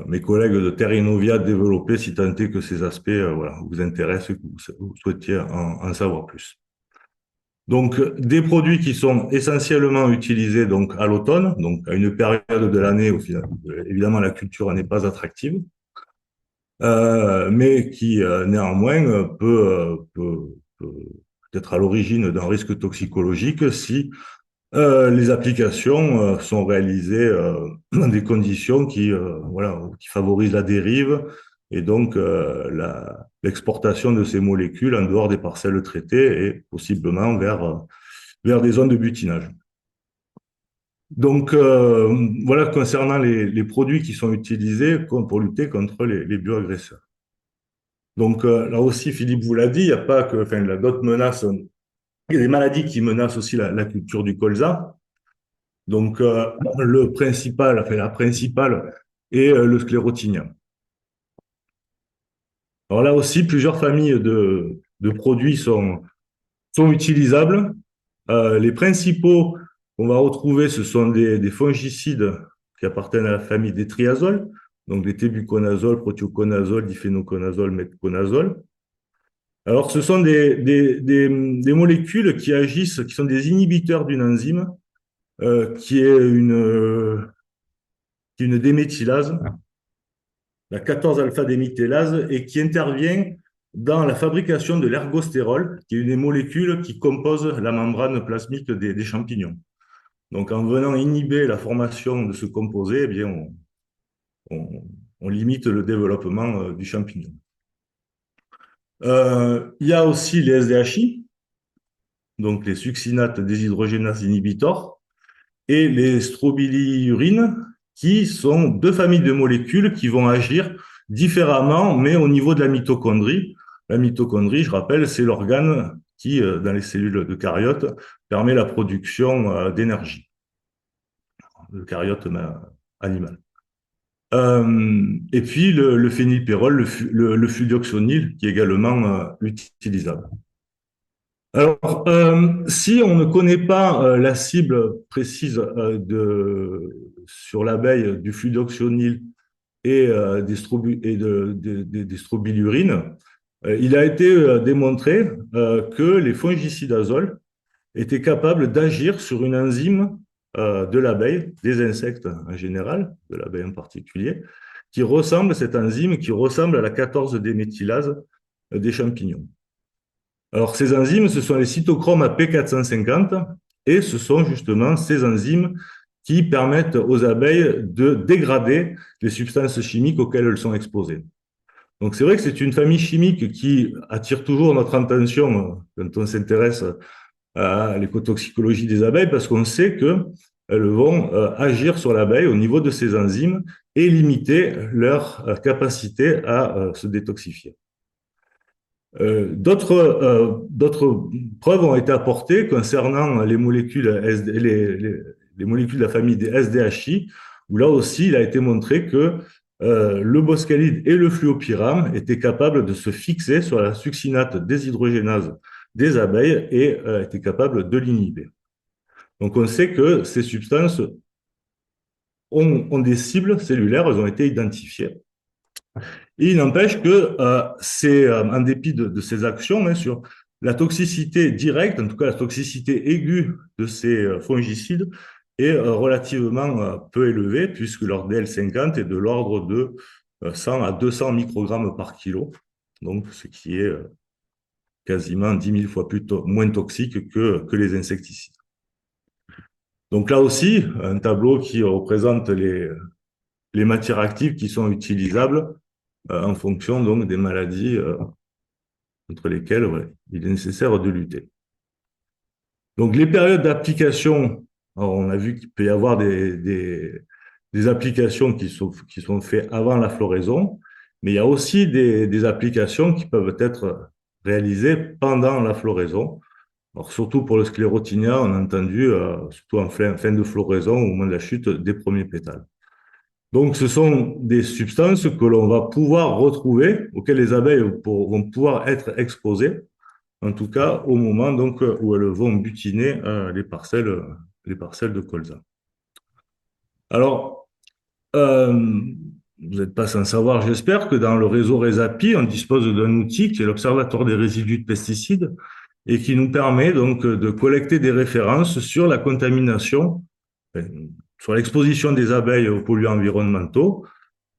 [SPEAKER 8] mes collègues de Terra Innovia développer si tant est que ces aspects voilà, vous intéressent et que vous souhaitiez en savoir plus. Donc, des produits qui sont essentiellement utilisés donc à l'automne, donc à une période de l'année où évidemment la culture n'est pas attractive, mais qui néanmoins peut être à l'origine d'un risque toxicologique si les applications sont réalisées dans des conditions qui favorisent la dérive et donc l'exportation de ces molécules en dehors des parcelles traitées et possiblement vers des zones de butinage. Donc, voilà concernant les produits qui sont utilisés pour lutter contre les bioagresseurs. Donc, là aussi, Philippe vous l'a dit, il n'y a pas que, enfin, il y a d'autres menaces. Il y a des maladies qui menacent aussi la culture du colza. Donc, la principale est le sclérotinia. Alors là aussi, plusieurs familles de produits sont utilisables. Les principaux qu'on va retrouver, ce sont des fongicides qui appartiennent à la famille des triazoles, donc des tébuconazole, prothioconazole, diphénoconazole, metconazole. Alors, ce sont des molécules qui agissent, qui sont des inhibiteurs d'une enzyme qui est une déméthylase, la 14-alpha-déméthylase, et qui intervient dans la fabrication de l'ergostérol, qui est une des molécules qui composent la membrane plasmique des champignons. Donc, en venant inhiber la formation de ce composé, eh bien, on limite le développement du champignon. Il y a aussi les SDHI, donc les succinates déshydrogénases inhibitors, et les strobilurines, qui sont deux familles de molécules qui vont agir différemment, mais au niveau de la mitochondrie. La mitochondrie, je rappelle, c'est l'organe qui, dans les cellules d'eucaryotes, permet la production d'énergie. L'eucaryote animal. Et puis le phénylpyrrole, le fluoxonil, qui est également utilisable. Alors, si on ne connaît pas la cible précise sur l'abeille du fluoxonil et des strobilurines, il a été démontré que les fongicidazoles étaient capables d'agir sur une enzyme de l'abeille, des insectes en général, de l'abeille en particulier, cette enzyme qui ressemble à la 14-déméthylase des champignons. Alors, ces enzymes, ce sont les cytochromes AP450, et ce sont justement ces enzymes qui permettent aux abeilles de dégrader les substances chimiques auxquelles elles sont exposées. Donc c'est vrai que c'est une famille chimique qui attire toujours notre attention quand on s'intéresse à l'écotoxicologie des abeilles, parce qu'on sait qu'elles vont agir sur l'abeille au niveau de ces enzymes et limiter leur capacité à se détoxifier. D'autres preuves ont été apportées concernant les molécules, les molécules de la famille des SDHI, où là aussi, il a été montré que le boscalide et le fluopyrame étaient capables de se fixer sur la succinate déshydrogénase des abeilles et étaient capables de l'inhiber. Donc on sait que ces substances ont des cibles cellulaires, elles ont été identifiées. Et il n'empêche que c'est, en dépit de ces actions, hein, sur la toxicité directe, en tout cas la toxicité aiguë de ces fongicides, est relativement peu élevée, puisque leur DL50 est de l'ordre de 100 à 200 microgrammes par kilo, donc ce qui est quasiment 10 000 fois moins toxique que les insecticides. Donc là aussi, un tableau qui représente les matières actives qui sont utilisables en fonction donc des maladies contre lesquelles il est nécessaire de lutter. Donc les périodes d'application, on a vu qu'il peut y avoir des applications qui sont faites avant la floraison, mais il y a aussi des applications qui peuvent être réalisées pendant la floraison. Alors surtout pour le sclérotinia, on a entendu, surtout en fin de floraison, au moment de la chute des premiers pétales. Donc, ce sont des substances que l'on va pouvoir retrouver, auxquelles les abeilles vont pouvoir être exposées, en tout cas au moment donc, où elles vont butiner les parcelles de colza. Alors, vous n'êtes pas sans savoir, j'espère, que dans le réseau RESAPI, on dispose d'un outil qui est l'Observatoire des résidus de pesticides et qui nous permet donc de collecter des références sur la contamination, sur l'exposition des abeilles aux polluants environnementaux,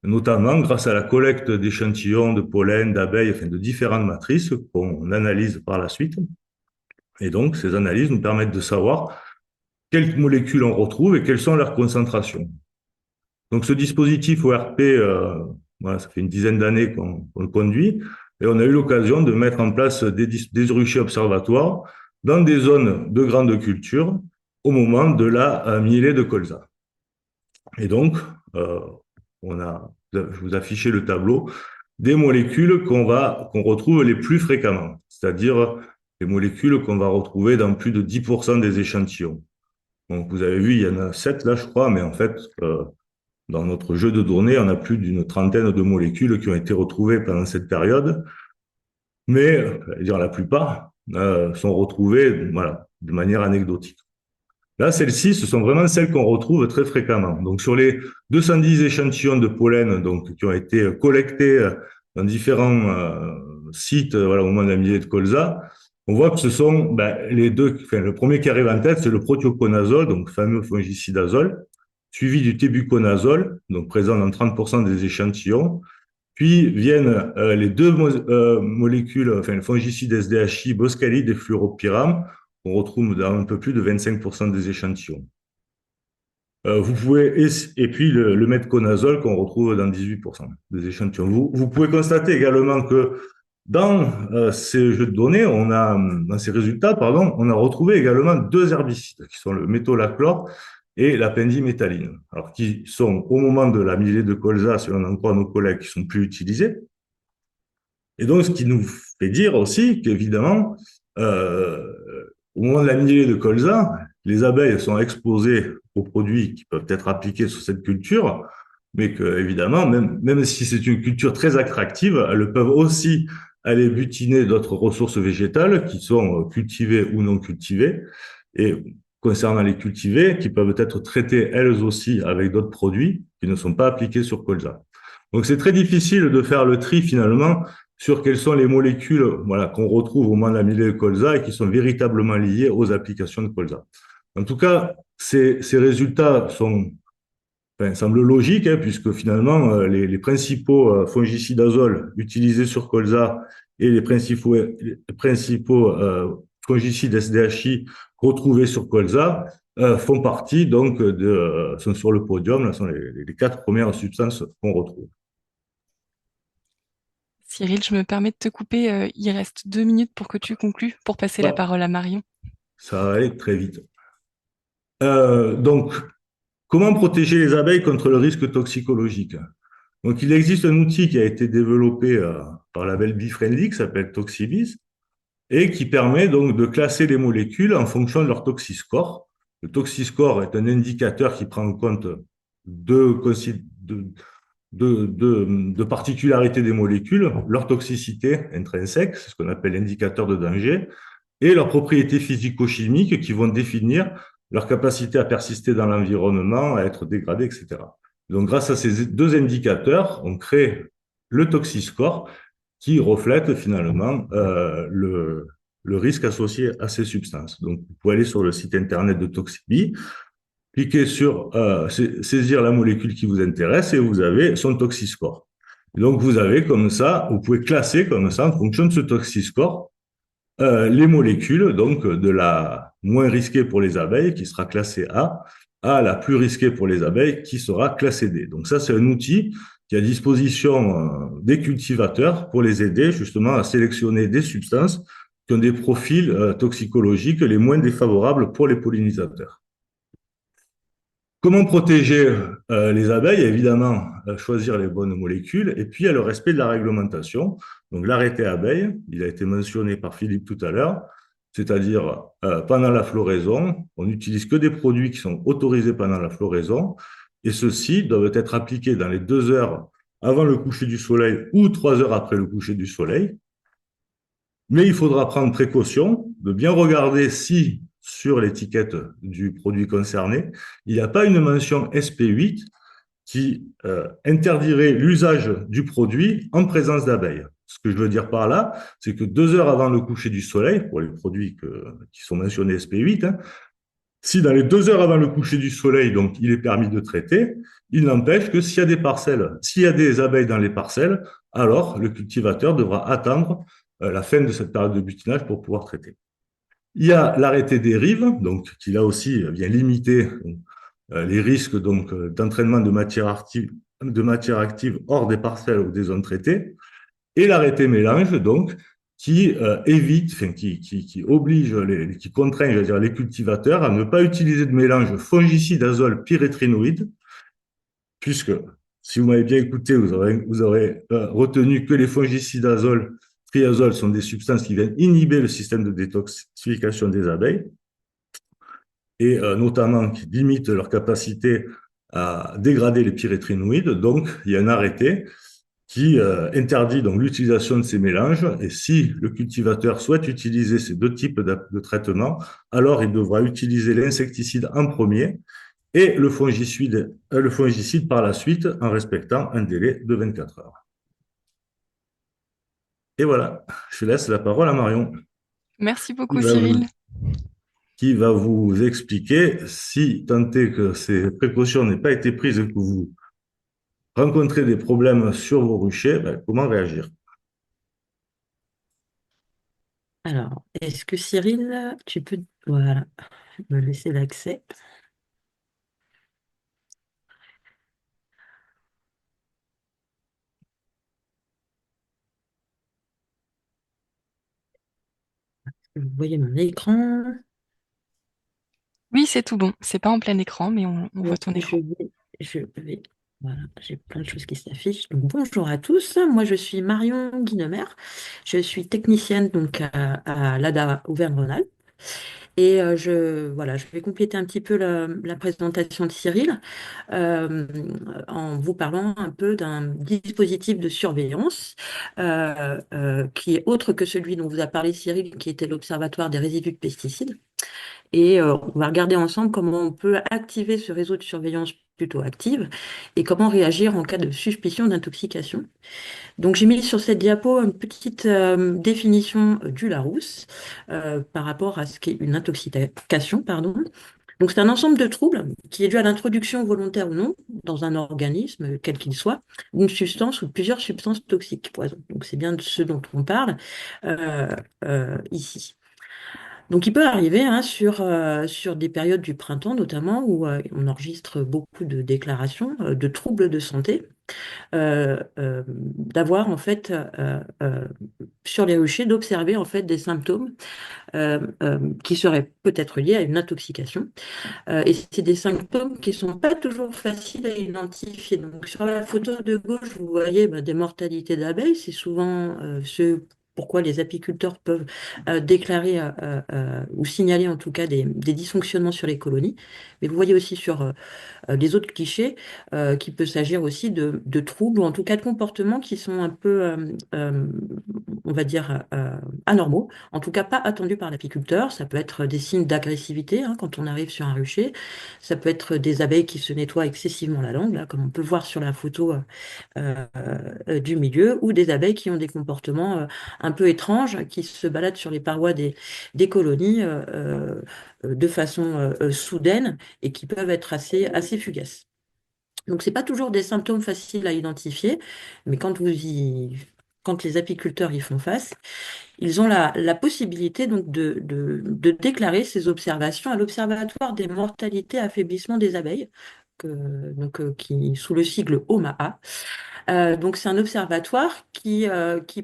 [SPEAKER 8] notamment grâce à la collecte d'échantillons de pollen, d'abeilles, enfin de différentes matrices qu'on analyse par la suite. Et donc, ces analyses nous permettent de savoir quelles molécules on retrouve et quelles sont leurs concentrations. Donc, ce dispositif ORP, voilà, ça fait une dizaine d'années qu'on le conduit, et on a eu l'occasion de mettre en place des ruchers observatoires dans des zones de grande culture au moment de la mielée de colza. Et donc, je vous affichais le tableau des molécules qu'on retrouve les plus fréquemment, c'est-à-dire les molécules qu'on va retrouver dans plus de 10% des échantillons. Donc, vous avez vu, il y en a 7 là, je crois, mais en fait, dans notre jeu de données, on a plus d'une trentaine de molécules qui ont été retrouvées pendant cette période, mais la plupart sont retrouvées voilà, de manière anecdotique. Là, celles-ci, ce sont vraiment celles qu'on retrouve très fréquemment. Donc, sur les 210 échantillons de pollen donc, qui ont été collectés dans différents sites voilà, au moment de la mielée de colza, on voit que ce sont le premier qui arrive en tête, c'est le prothioconazole, donc fameux fongicidazole, suivi du tébuconazole, donc présent dans 30% des échantillons. Puis viennent les deux molécules, enfin le fongicide SDHI, boscalide et fluoropyrame, qu'on retrouve dans un peu plus de 25% des échantillons. Vous pouvez, et puis le metconazole qu'on retrouve dans 18% des échantillons. Vous pouvez constater également que dans ces jeux de données, dans ces résultats, on a retrouvé également 2 herbicides qui sont le métolachlore et la pendiméthaline, alors qui sont au moment de la mielée de colza, si on en croit nos collègues, qui sont plus utilisés. Et donc, ce qui nous fait dire aussi qu'évidemment, au moment de la mielée de colza, les abeilles sont exposées aux produits qui peuvent être appliqués sur cette culture, mais que, évidemment, même si c'est une culture très attractive, elles peuvent aussi aller butiner d'autres ressources végétales qui sont cultivées ou non cultivées. Et concernant les cultivées, qui peuvent être traitées elles aussi avec d'autres produits qui ne sont pas appliqués sur colza. Donc, c'est très difficile de faire le tri finalement sur quelles sont les molécules voilà, qu'on retrouve au moment de la mielée de colza et qui sont véritablement liées aux applications de colza. En tout cas, ces résultats semblent logiques, hein, puisque finalement, les principaux fongicides utilisés sur colza et les principaux fongicides SDHI retrouvés sur colza font partie donc sont sur le podium, là sont les 4 premières substances qu'on retrouve.
[SPEAKER 1] Cyril, je me permets de te couper. Il reste 2 minutes pour que tu conclues, pour passer la
[SPEAKER 8] Ouais,
[SPEAKER 1] parole à Marion.
[SPEAKER 8] ça va aller très vite. Donc, comment protéger les abeilles contre le risque toxicologique? Donc, il existe un outil qui a été développé par la label Befriendly qui s'appelle Toxibis et qui permet donc de classer les molécules en fonction de leur toxiscore. Le toxiscore est un indicateur qui prend en compte deux, de, de particularités des molécules, leur toxicité intrinsèque, c'est ce qu'on appelle l'indicateur de danger, et leurs propriétés physico-chimiques qui vont définir leur capacité à persister dans l'environnement, à être dégradé, etc. Donc, grâce à ces 2 indicateurs, on crée le toxiscore qui reflète finalement le risque associé à ces substances. Donc, vous pouvez aller sur le site internet de Toxibi, cliquez sur saisir la molécule qui vous intéresse et vous avez son toxiscore. Donc, vous avez comme ça, vous pouvez classer comme ça, en fonction de ce toxiscore, les molécules, donc de la moins risquée pour les abeilles, qui sera classée A, à la plus risquée pour les abeilles, qui sera classée D. Donc ça, c'est un outil qui est à disposition des cultivateurs pour les aider justement à sélectionner des substances qui ont des profils toxicologiques les moins défavorables pour les pollinisateurs. Comment protéger les abeilles? Évidemment, choisir les bonnes molécules et puis il y a le respect de la réglementation. Donc l'arrêté abeille, il a été mentionné par Philippe tout à l'heure, c'est-à-dire pendant la floraison, on n'utilise que des produits qui sont autorisés pendant la floraison et ceux-ci doivent être appliqués dans les 2 heures avant le coucher du soleil ou 3 heures après le coucher du soleil. Mais il faudra prendre précaution de bien regarder si sur l'étiquette du produit concerné, il n'y a pas une mention SP8 qui interdirait l'usage du produit en présence d'abeilles. Ce que je veux dire par là, c'est que 2 heures avant le coucher du soleil, pour les produits qui sont mentionnés SP8, si dans les 2 heures avant le coucher du soleil, donc il est permis de traiter, il n'empêche que s'il y a des parcelles, s'il y a des abeilles dans les parcelles, alors le cultivateur devra attendre la fin de cette période de butinage pour pouvoir traiter. Il y a l'arrêté des rives, donc qui là aussi vient limiter les risques donc d'entraînement de matière active hors des parcelles ou des zones traitées, et l'arrêté mélange donc qui évite, enfin qui oblige, qui contraint, je veux dire, les cultivateurs à ne pas utiliser de mélange fongicide azole pyrétrinoïde, puisque si vous m'avez bien écouté, vous aurez retenu que les fongicides azole triazole sont des substances qui viennent inhiber le système de détoxification des abeilles et notamment qui limitent leur capacité à dégrader les pyrétrinoïdes. Donc, il y a un arrêté qui interdit donc l'utilisation de ces mélanges. Et si le cultivateur souhaite utiliser ces 2 types de traitement, alors il devra utiliser l'insecticide en premier et le fongicide par la suite en respectant un délai de 24 heures. Et voilà, je laisse la parole à Marion.
[SPEAKER 1] Merci beaucoup, Cyril.
[SPEAKER 8] Qui va vous expliquer, si tant est que ces précautions n'aient pas été prises et que vous rencontrez des problèmes sur vos ruchers, comment réagir.
[SPEAKER 9] Alors, est-ce que Cyril, tu peux voilà, me laisser l'accès? Vous voyez mon écran?
[SPEAKER 1] Oui, c'est tout bon. C'est pas en plein écran, mais on voit ton écran.
[SPEAKER 9] Voilà, j'ai plein de choses qui s'affichent. Donc, bonjour à tous. Moi, je suis Marion Guinemer. Je suis technicienne donc à l'ADA Auvergne-Rhône-Alpes. Et voilà, je vais compléter un petit peu la présentation de Cyril en vous parlant un peu d'un dispositif de surveillance qui est autre que celui dont vous a parlé Cyril, qui était l'Observatoire des résidus de pesticides. Et on va regarder ensemble comment on peut activer ce réseau de surveillance plutôt active et comment réagir en cas de suspicion d'intoxication. Donc j'ai mis sur cette diapo une petite définition du Larousse par rapport à ce qu'est une intoxication, pardon. Donc c'est un ensemble de troubles qui est dû à l'introduction volontaire ou non dans un organisme, quel qu'il soit, d'une substance ou de plusieurs substances toxiques, poison. Donc c'est bien de ce dont on parle ici. Donc, il peut arriver hein, sur des périodes du printemps, notamment, où on enregistre beaucoup de déclarations de troubles de santé, d'avoir en fait sur les ruchers, d'observer en fait des symptômes qui seraient peut-être liés à une intoxication. Et c'est des symptômes qui ne sont pas toujours faciles à identifier. Donc, sur la photo de gauche, vous voyez des mortalités d'abeilles. C'est souvent ce pourquoi les apiculteurs peuvent déclarer ou signaler en tout cas des dysfonctionnements sur les colonies. Mais vous voyez aussi sur les autres clichés qu'il peut s'agir aussi de troubles ou en tout cas de comportements qui sont un peu, on va dire, anormaux, en tout cas pas attendus par l'apiculteur. Ça peut être des signes d'agressivité hein, quand on arrive sur un rucher. Ça peut être des abeilles qui se nettoient excessivement la langue, là, comme on peut voir sur la photo du milieu, ou des abeilles qui ont des comportements un peu étranges, qui se baladent sur les parois des colonies de façon soudaine et qui peuvent être assez fugaces. Donc, c'est pas toujours des symptômes faciles à identifier, mais quand les apiculteurs y font face, ils ont la possibilité donc de déclarer ces observations à l'Observatoire des mortalités affaiblissement des abeilles, qui, sous le sigle OMAA. Donc, c'est un observatoire qui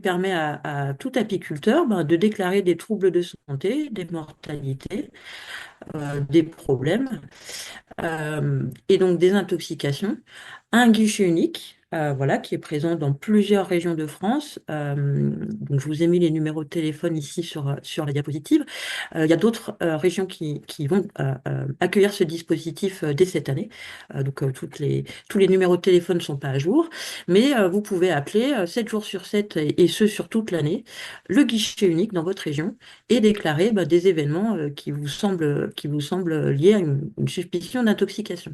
[SPEAKER 9] permet à tout apiculteur de déclarer des troubles de santé, des mortalités, des problèmes et donc des intoxications. Un guichet unique, voilà, qui est présent dans plusieurs régions de France. Donc je vous ai mis les numéros de téléphone ici sur la diapositive. Il y a d'autres régions qui vont accueillir ce dispositif dès cette année. Tous les numéros de téléphone ne sont pas à jour, mais vous pouvez appeler 7 jours sur 7 et ce sur toute l'année, le guichet unique dans votre région et déclarer des événements qui vous semblent liés à une suspicion d'intoxication.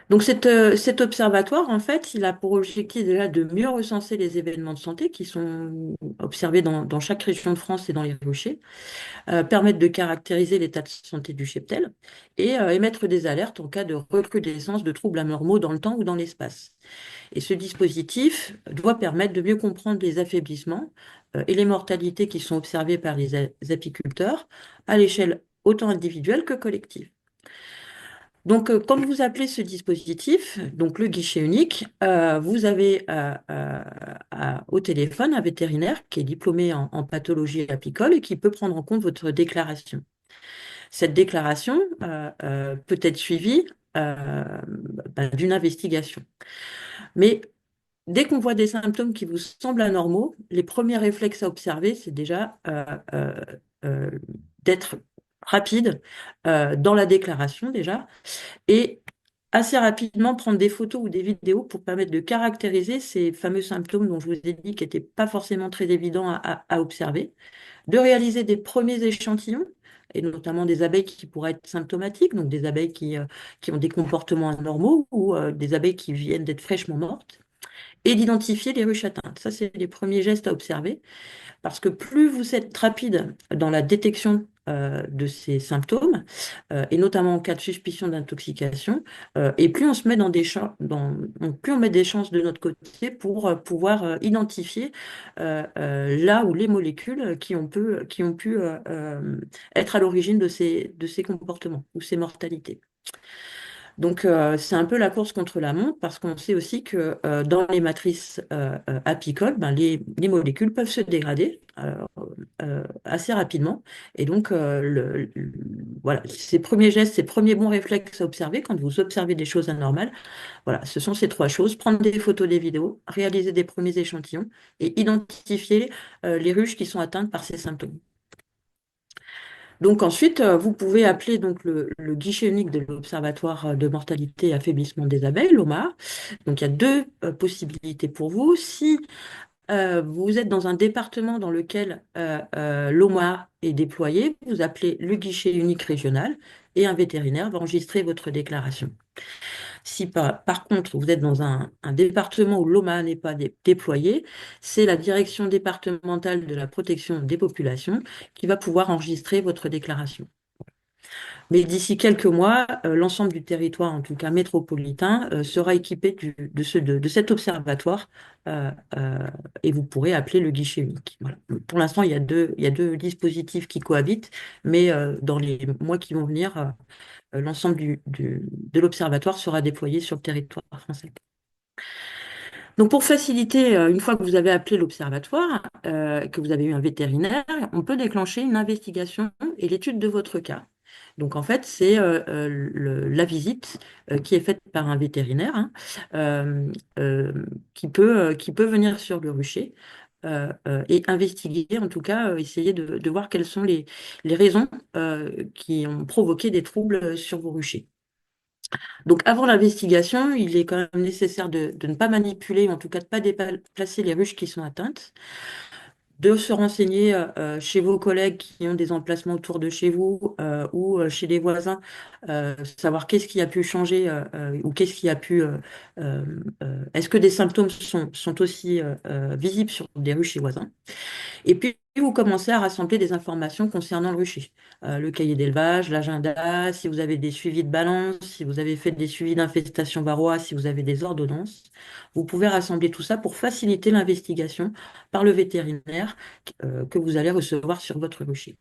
[SPEAKER 9] Donc cet observatoire, en fait, il a pour objectif déjà de mieux recenser les événements de santé qui sont observés dans chaque région de France et dans les ruchers, permettre de caractériser l'état de santé du cheptel et émettre des alertes en cas de recrudescence de troubles anormaux dans le temps ou dans l'espace. Et ce dispositif doit permettre de mieux comprendre les affaiblissements et les mortalités qui sont observées par les apiculteurs à l'échelle autant individuelle que collective. Donc, quand vous appelez ce dispositif, donc le guichet unique, vous avez au téléphone un vétérinaire qui est diplômé en pathologie apicole et qui peut prendre en compte votre déclaration. Cette déclaration peut être suivie d'une investigation. Mais dès qu'on voit des symptômes qui vous semblent anormaux, les premiers réflexes à observer, c'est déjà d'être rapide dans la déclaration déjà et assez rapidement prendre des photos ou des vidéos pour permettre de caractériser ces fameux symptômes dont je vous ai dit qui n'étaient pas forcément très évidents à observer, de réaliser des premiers échantillons, et notamment des abeilles qui pourraient être symptomatiques, donc des abeilles qui ont des comportements anormaux ou des abeilles qui viennent d'être fraîchement mortes, et d'identifier les ruches atteintes. Ça, c'est les premiers gestes à observer. Parce que plus vous êtes rapide dans la détection de ces symptômes, et notamment en cas de suspicion d'intoxication, et plus on se met plus on met des chances de notre côté pour pouvoir identifier là où les molécules qui ont pu être à l'origine de ces comportements ou ces mortalités. Donc, c'est un peu la course contre la montre parce qu'on sait aussi que dans les matrices apicoles, les molécules peuvent se dégrader assez rapidement. Et donc, voilà, ces premiers gestes, ces premiers bons réflexes à observer quand vous observez des choses anormales, voilà, ce sont ces trois choses: prendre des photos, des vidéos, réaliser des premiers échantillons et identifier les ruches qui sont atteintes par ces symptômes. Donc ensuite, vous pouvez appeler donc le guichet unique de l'Observatoire de mortalité et affaiblissement des abeilles, l'OMA. Donc il y a deux possibilités pour vous. Si vous êtes dans un département dans lequel l'OMA est déployé, vous appelez le guichet unique régional et un vétérinaire va enregistrer votre déclaration. Si par contre vous êtes dans un département où l'OMA n'est pas déployé, c'est la direction départementale de la protection des populations qui va pouvoir enregistrer votre déclaration. Mais d'ici quelques mois, l'ensemble du territoire, en tout cas métropolitain, sera équipé de cet observatoire et vous pourrez appeler le guichet unique. Voilà. pour l'instant, il y a deux dispositifs qui cohabitent, mais dans les mois qui vont venir, l'ensemble de l'observatoire sera déployé sur le territoire français. Donc, pour faciliter, une fois que vous avez appelé l'observatoire, que vous avez eu un vétérinaire, on peut déclencher une investigation et l'étude de votre cas. Donc, en fait, c'est la visite qui est faite par un vétérinaire, hein, euh, euh, qui peut venir sur le rucher et investiguer, en tout cas, essayer de voir quelles sont les raisons qui ont provoqué des troubles sur vos ruchers. Donc, avant l'investigation, il est quand même nécessaire de ne pas manipuler, en tout cas de ne pas déplacer les ruches qui sont atteintes, de se renseigner chez vos collègues qui ont des emplacements autour de chez vous ou chez les voisins, savoir qu'est-ce qui a pu changer ou qu'est-ce qui a pu... est-ce que des symptômes sont aussi visibles sur des ruches chez voisins? Et puis, vous commencez à rassembler des informations concernant le rucher. Le cahier d'élevage, l'agenda, si vous avez des suivis de balance, si vous avez fait des suivis d'infestation varroa, si vous avez des ordonnances. Vous pouvez rassembler tout ça pour faciliter l'investigation par le vétérinaire que vous allez recevoir sur votre rucher.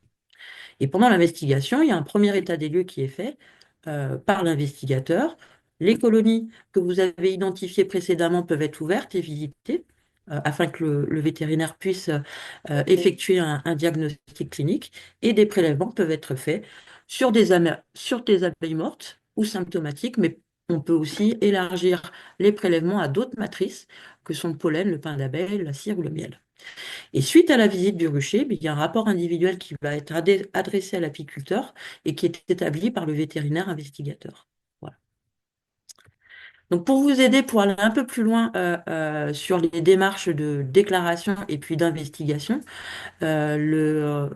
[SPEAKER 9] Et pendant l'investigation, il y a un premier état des lieux qui est fait par l'investigateur. Les colonies que vous avez identifiées précédemment peuvent être ouvertes et visitées afin que le vétérinaire puisse effectuer un diagnostic clinique et des prélèvements peuvent être faits sur des abeilles mortes ou symptomatiques, mais on peut aussi élargir les prélèvements à d'autres matrices que sont le pollen, le pain d'abeille, la cire ou le miel. Et suite à la visite du rucher, il y a un rapport individuel qui va être adressé à l'apiculteur et qui est établi par le vétérinaire investigateur. Voilà. Donc pour vous aider, pour aller un peu plus loin sur les démarches de déclaration et puis d'investigation, le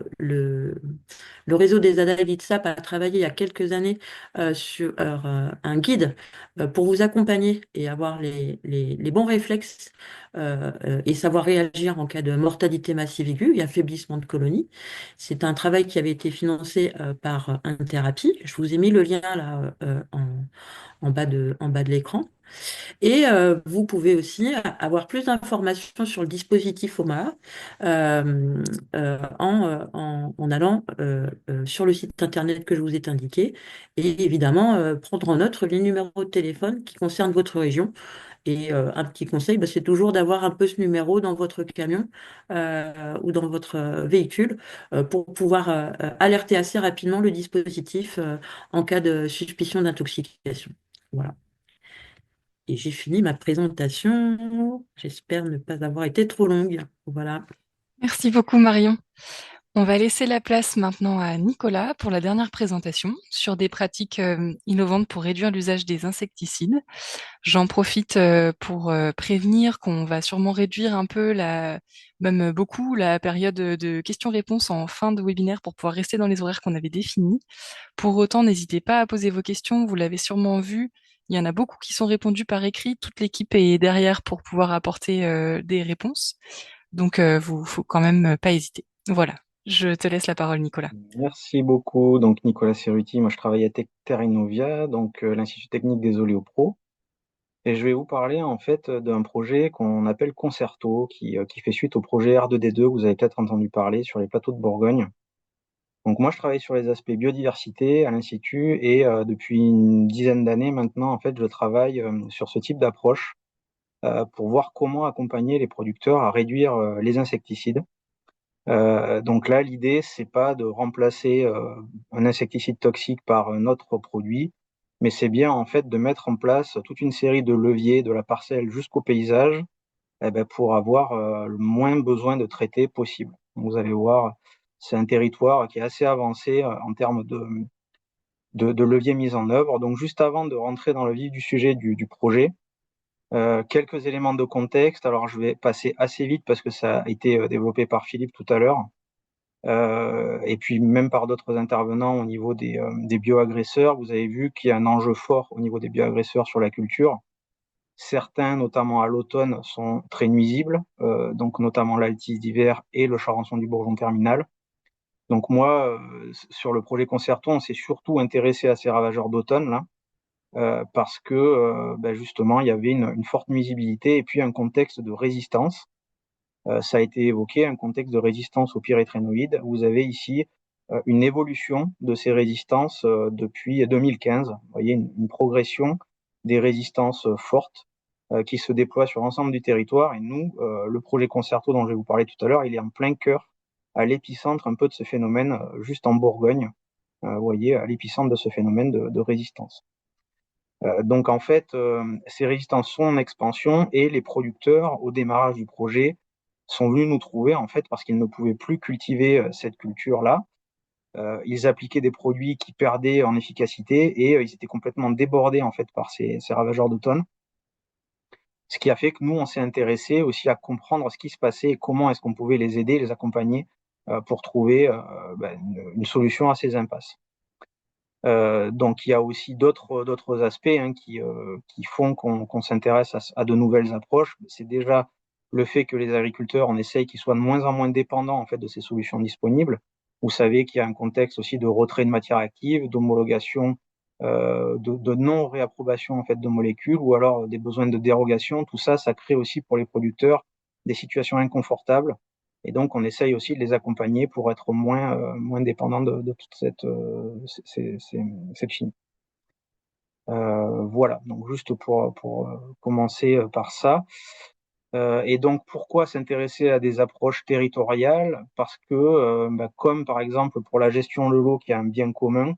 [SPEAKER 9] réseau des Adalides SAP a travaillé il y a quelques années sur un guide pour vous accompagner et avoir les bons réflexes et savoir réagir en cas de mortalité massive aiguë et affaiblissement de colonies. C'est un travail qui avait été financé par Interthérapie. Je vous ai mis le lien là en bas de l'écran. Et vous pouvez aussi avoir plus d'informations sur le dispositif OMA en allant sur le site internet que je vous ai indiqué et évidemment prendre en note les numéros de téléphone qui concernent votre région. Et un petit conseil, bah, c'est toujours d'avoir un peu ce numéro dans votre camion ou dans votre véhicule pour pouvoir alerter assez rapidement le dispositif en cas de suspicion d'intoxication. Voilà. Et j'ai fini ma présentation. J'espère ne pas avoir été trop longue. Voilà.
[SPEAKER 1] Merci beaucoup Marion. On va laisser la place maintenant à Nicolas pour la dernière présentation sur des pratiques innovantes pour réduire l'usage des insecticides. J'en profite pour prévenir qu'on va sûrement réduire un peu, même beaucoup, la période de questions-réponses en fin de webinaire pour pouvoir rester dans les horaires qu'on avait définis. Pour autant, n'hésitez pas à poser vos questions, vous l'avez sûrement vu. Il y en a beaucoup qui sont répondus par écrit. Toute l'équipe est derrière pour pouvoir apporter des réponses. Donc, faut quand même pas hésiter. Voilà. Je te laisse la parole, Nicolas.
[SPEAKER 10] Merci beaucoup. Donc, Nicolas Cerruti, moi je travaille à Terrainnovia, donc l'Institut technique des Oléopros. Et je vais vous parler en fait d'un projet qu'on appelle Concerto, qui fait suite au projet R2D2 que vous avez peut-être entendu parler sur les plateaux de Bourgogne. Donc moi je travaille sur les aspects biodiversité à l'Institut et depuis une dizaine d'années maintenant en fait je travaille sur ce type d'approche pour voir comment accompagner les producteurs à réduire les insecticides. Donc là, l'idée, c'est pas de remplacer un insecticide toxique par un autre produit, mais c'est bien en fait de mettre en place toute une série de leviers de la parcelle jusqu'au paysage, pour avoir le moins besoin de traiter possible. Donc, vous allez voir, c'est un territoire qui est assez avancé en termes de leviers mis en œuvre. Donc juste avant de rentrer dans le vif du sujet du projet, quelques éléments de contexte. Alors je vais passer assez vite parce que ça a été développé par Philippe tout à l'heure. Et puis même par d'autres intervenants au niveau des bioagresseurs, vous avez vu qu'il y a un enjeu fort au niveau des bioagresseurs sur la culture. Certains, notamment à l'automne, sont très nuisibles, donc notamment l'altis d'hiver et le charançon du bourgeon terminal. Donc moi, sur le projet Concerto, on s'est surtout intéressé à ces ravageurs d'automne, là, parce que justement, il y avait une forte nuisibilité et puis un contexte de résistance. Ça a été évoqué, un contexte de résistance aux pyrétrénoïdes. Vous avez ici une évolution de ces résistances depuis 2015. Vous voyez une progression des résistances fortes qui se déploient sur l'ensemble du territoire. Et nous, le projet Concerto dont je vais vous parler tout à l'heure, il est en plein cœur, à l'épicentre un peu de ce phénomène, juste en Bourgogne, vous voyez, à l'épicentre de ce phénomène de résistance. Donc en fait, ces résistances sont en expansion et les producteurs, au démarrage du projet, sont venus nous trouver en fait parce qu'ils ne pouvaient plus cultiver cette culture-là. Ils appliquaient des produits qui perdaient en efficacité et ils étaient complètement débordés en fait par ces ravageurs d'automne. Ce qui a fait que nous, on s'est intéressé aussi à comprendre ce qui se passait et comment est-ce qu'on pouvait les aider, les accompagner pour trouver une solution à ces impasses. Donc il y a aussi d'autres aspects qui font qu'on s'intéresse à de nouvelles approches. C'est déjà le fait que les agriculteurs, on essaye qu'ils soient de moins en moins dépendants en fait de ces solutions disponibles. Vous savez qu'il y a un contexte aussi de retrait de matières actives, d'homologation, de non-réapprobation en fait de molécules, ou alors des besoins de dérogation. Tout ça, ça crée aussi pour les producteurs des situations inconfortables. Et donc, on essaye aussi de les accompagner pour être moins dépendants de toute cette chimie. Voilà, donc juste pour commencer par ça. Et donc, pourquoi s'intéresser à des approches territoriales? Parce que, comme par exemple pour la gestion de l'eau, qui est un bien commun,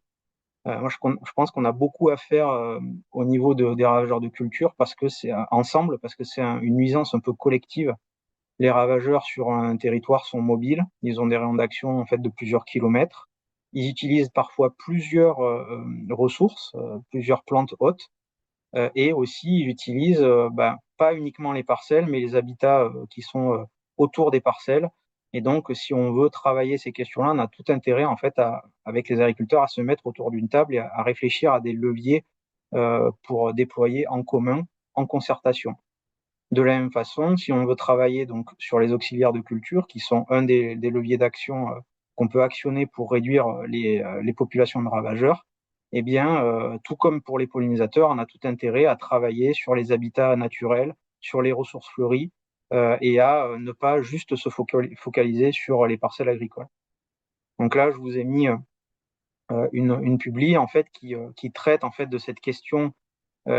[SPEAKER 10] moi je pense qu'on a beaucoup à faire au niveau des ravageurs de culture, parce que c'est ensemble, parce que c'est une nuisance un peu collective. Les ravageurs sur un territoire sont mobiles, ils ont des rayons d'action en fait de plusieurs kilomètres. Ils utilisent parfois plusieurs ressources, plusieurs plantes hôtes, et aussi ils utilisent pas uniquement les parcelles, mais les habitats qui sont autour des parcelles. Et donc, si on veut travailler ces questions-là, on a tout intérêt en fait avec les agriculteurs à se mettre autour d'une table et à réfléchir à des leviers pour déployer en commun, en concertation. De la même façon, si on veut travailler donc sur les auxiliaires de culture, qui sont un des leviers d'action qu'on peut actionner pour réduire les populations de ravageurs, eh bien, tout comme pour les pollinisateurs, on a tout intérêt à travailler sur les habitats naturels, sur les ressources fleuries, et à ne pas juste se focaliser sur les parcelles agricoles. Donc là, je vous ai mis une publi en fait qui traite en fait de cette question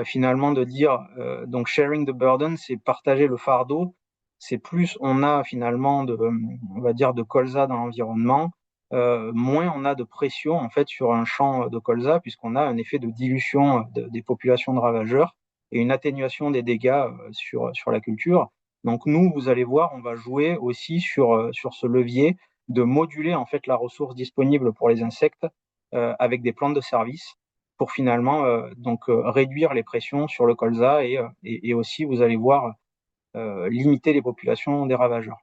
[SPEAKER 10] finalement de dire donc sharing the burden, c'est partager le fardeau. C'est plus on a finalement on va dire de colza dans l'environnement, moins on a de pression en fait sur un champ de colza, puisqu'on a un effet de dilution des populations de ravageurs et une atténuation des dégâts sur la culture. Donc nous, vous allez voir, on va jouer aussi sur ce levier de moduler en fait la ressource disponible pour les insectes avec des plantes de service, pour finalement réduire les pressions sur le colza et aussi, vous allez voir, limiter les populations des ravageurs.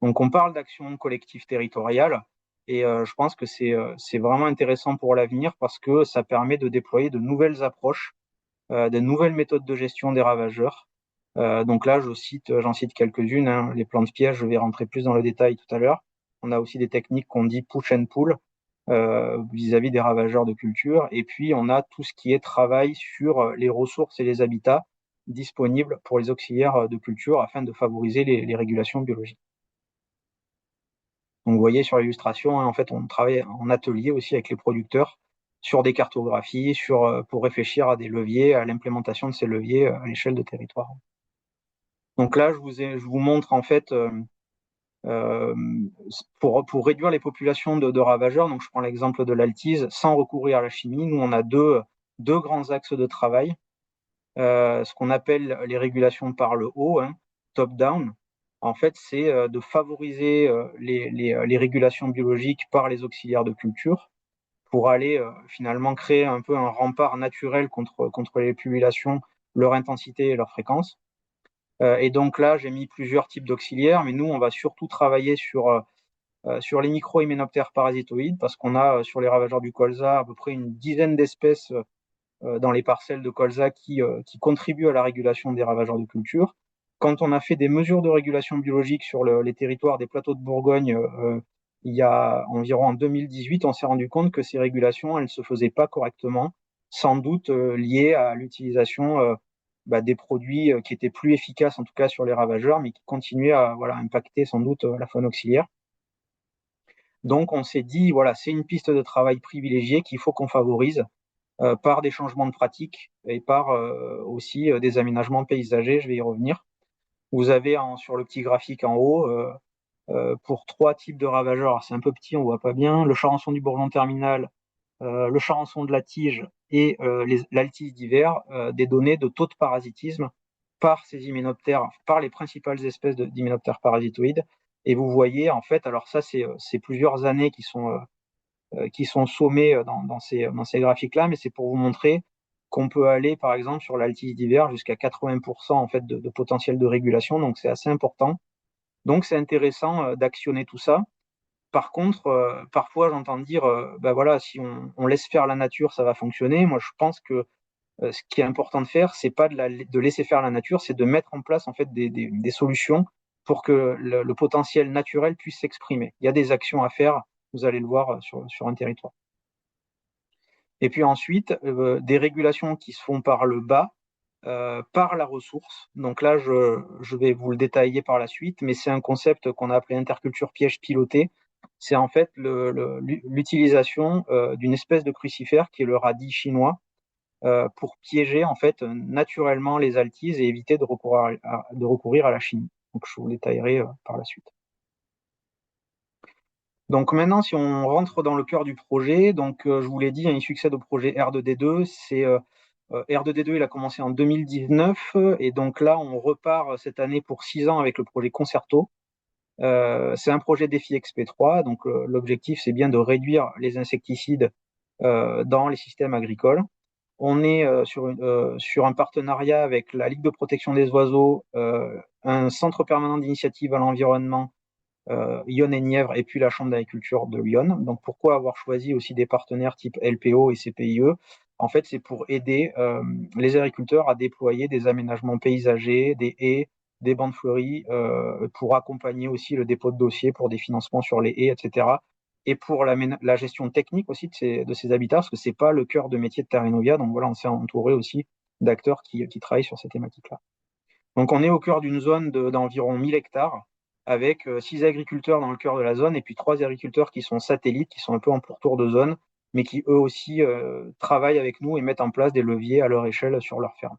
[SPEAKER 10] Donc on parle d'action collective territoriale, et je pense que c'est vraiment intéressant pour l'avenir, parce que ça permet de déployer de nouvelles approches, de nouvelles méthodes de gestion des ravageurs. Donc là, j'en cite quelques-unes, les plantes pièges, je vais rentrer plus dans le détail tout à l'heure. On a aussi des techniques qu'on dit push and pull, vis-à-vis des ravageurs de culture. Et puis, on a tout ce qui est travail sur les ressources et les habitats disponibles pour les auxiliaires de culture afin de favoriser les régulations biologiques. Donc, vous voyez sur l'illustration, en fait, on travaille en atelier aussi avec les producteurs sur des cartographies, pour réfléchir à des leviers, à l'implémentation de ces leviers à l'échelle de territoire. Donc là, je vous montre en fait pour réduire les populations de ravageurs. Donc je prends l'exemple de l'altise, sans recourir à la chimie. Nous, on a deux grands axes de travail. Ce qu'on appelle les régulations par le haut, top-down. En fait, c'est de favoriser les régulations biologiques par les auxiliaires de culture, pour aller finalement créer un peu un rempart naturel contre les populations, leur intensité et leur fréquence. Et donc là, j'ai mis plusieurs types d'auxiliaires, mais nous, on va surtout travailler sur les micro-hyménoptères parasitoïdes, parce qu'on a sur les ravageurs du colza à peu près une dizaine d'espèces dans les parcelles de colza qui contribuent à la régulation des ravageurs de culture. Quand on a fait des mesures de régulation biologique sur les territoires des plateaux de Bourgogne, il y a environ en 2018, on s'est rendu compte que ces régulations, elles ne se faisaient pas correctement, sans doute liées à l'utilisation des produits qui étaient plus efficaces, en tout cas sur les ravageurs, mais qui continuaient à impacter sans doute la faune auxiliaire. Donc on s'est dit, voilà, c'est une piste de travail privilégiée qu'il faut qu'on favorise par des changements de pratiques et par aussi des aménagements paysagers, je vais y revenir. Vous avez sur le petit graphique en haut, pour 3 types de ravageurs, c'est un peu petit, on voit pas bien, le charançon du bourgeon terminal, le charançon de la tige et l'altise d'hiver, des données de taux de parasitisme par ces hyménoptères, par les principales espèces d'hyménoptères parasitoïdes. Et vous voyez, en fait, alors ça, c'est plusieurs années qui sont sommées dans ces graphiques-là, mais c'est pour vous montrer qu'on peut aller, par exemple, sur l'altise d'hiver jusqu'à 80% en fait, de potentiel de régulation, donc c'est assez important. Donc c'est intéressant d'actionner tout ça. Par contre, parfois j'entends dire, voilà, si on laisse faire la nature, ça va fonctionner. Moi, je pense que ce qui est important de faire, c'est pas de laisser faire la nature, c'est de mettre en place en fait des solutions pour que le potentiel naturel puisse s'exprimer. Il y a des actions à faire, vous allez le voir sur un territoire. Et puis ensuite, des régulations qui se font par le bas, par la ressource. Donc là, je vais vous le détailler par la suite, mais c'est un concept qu'on a appelé interculture piège piloté. C'est en fait l'utilisation d'une espèce de crucifère qui est le radis chinois pour piéger en fait naturellement les altises et éviter de recourir à la chimie. Donc je vous le détaillerai par la suite. Donc maintenant, si on rentre dans le cœur du projet, donc je vous l'ai dit, il succède au projet R2D2. R2D2, il a commencé en 2019 et donc là, on repart cette année pour 6 ans avec le projet Concerto. C'est un projet défi XP3, donc l'objectif, c'est bien de réduire les insecticides dans les systèmes agricoles. On est sur un partenariat avec la Ligue de protection des oiseaux, un centre permanent d'initiative à l'environnement, Yonne et Nièvre, et puis la Chambre d'agriculture de Lyon. Donc pourquoi avoir choisi aussi des partenaires type LPO et CPIE? En fait, c'est pour aider les agriculteurs à déployer des aménagements paysagers, des haies, des bandes fleuries, pour accompagner aussi le dépôt de dossiers pour des financements sur les haies, etc. Et pour la gestion technique aussi de ces habitats, parce que c'est pas le cœur de métier de Terra Innovia. Donc voilà, on s'est entouré aussi d'acteurs qui travaillent sur ces thématiques-là. Donc on est au cœur d'une zone d'environ 1000 hectares, avec 6 agriculteurs dans le cœur de la zone, et puis 3 agriculteurs qui sont satellites, qui sont un peu en pourtour de zone, mais qui eux aussi travaillent avec nous et mettent en place des leviers à leur échelle sur leur ferme.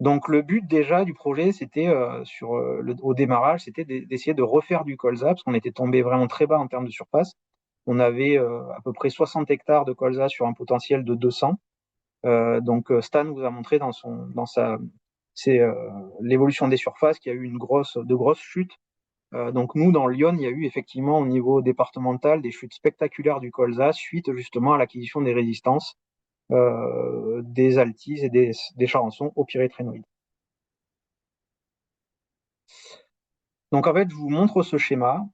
[SPEAKER 10] Donc le but déjà du projet, c'était au démarrage, c'était d'essayer de refaire du colza, parce qu'on était tombé vraiment très bas en termes de surface. On avait à peu près 60 hectares de colza sur un potentiel de 200. Donc Stan vous a montré c'est l'évolution des surfaces, qui a eu de grosses chutes. Donc nous, dans Lyon, il y a eu effectivement au niveau départemental des chutes spectaculaires du colza suite justement à l'acquisition des résistances des altises et des charançons aux pyrétrénoïdes. Donc en fait, je vous montre ce schéma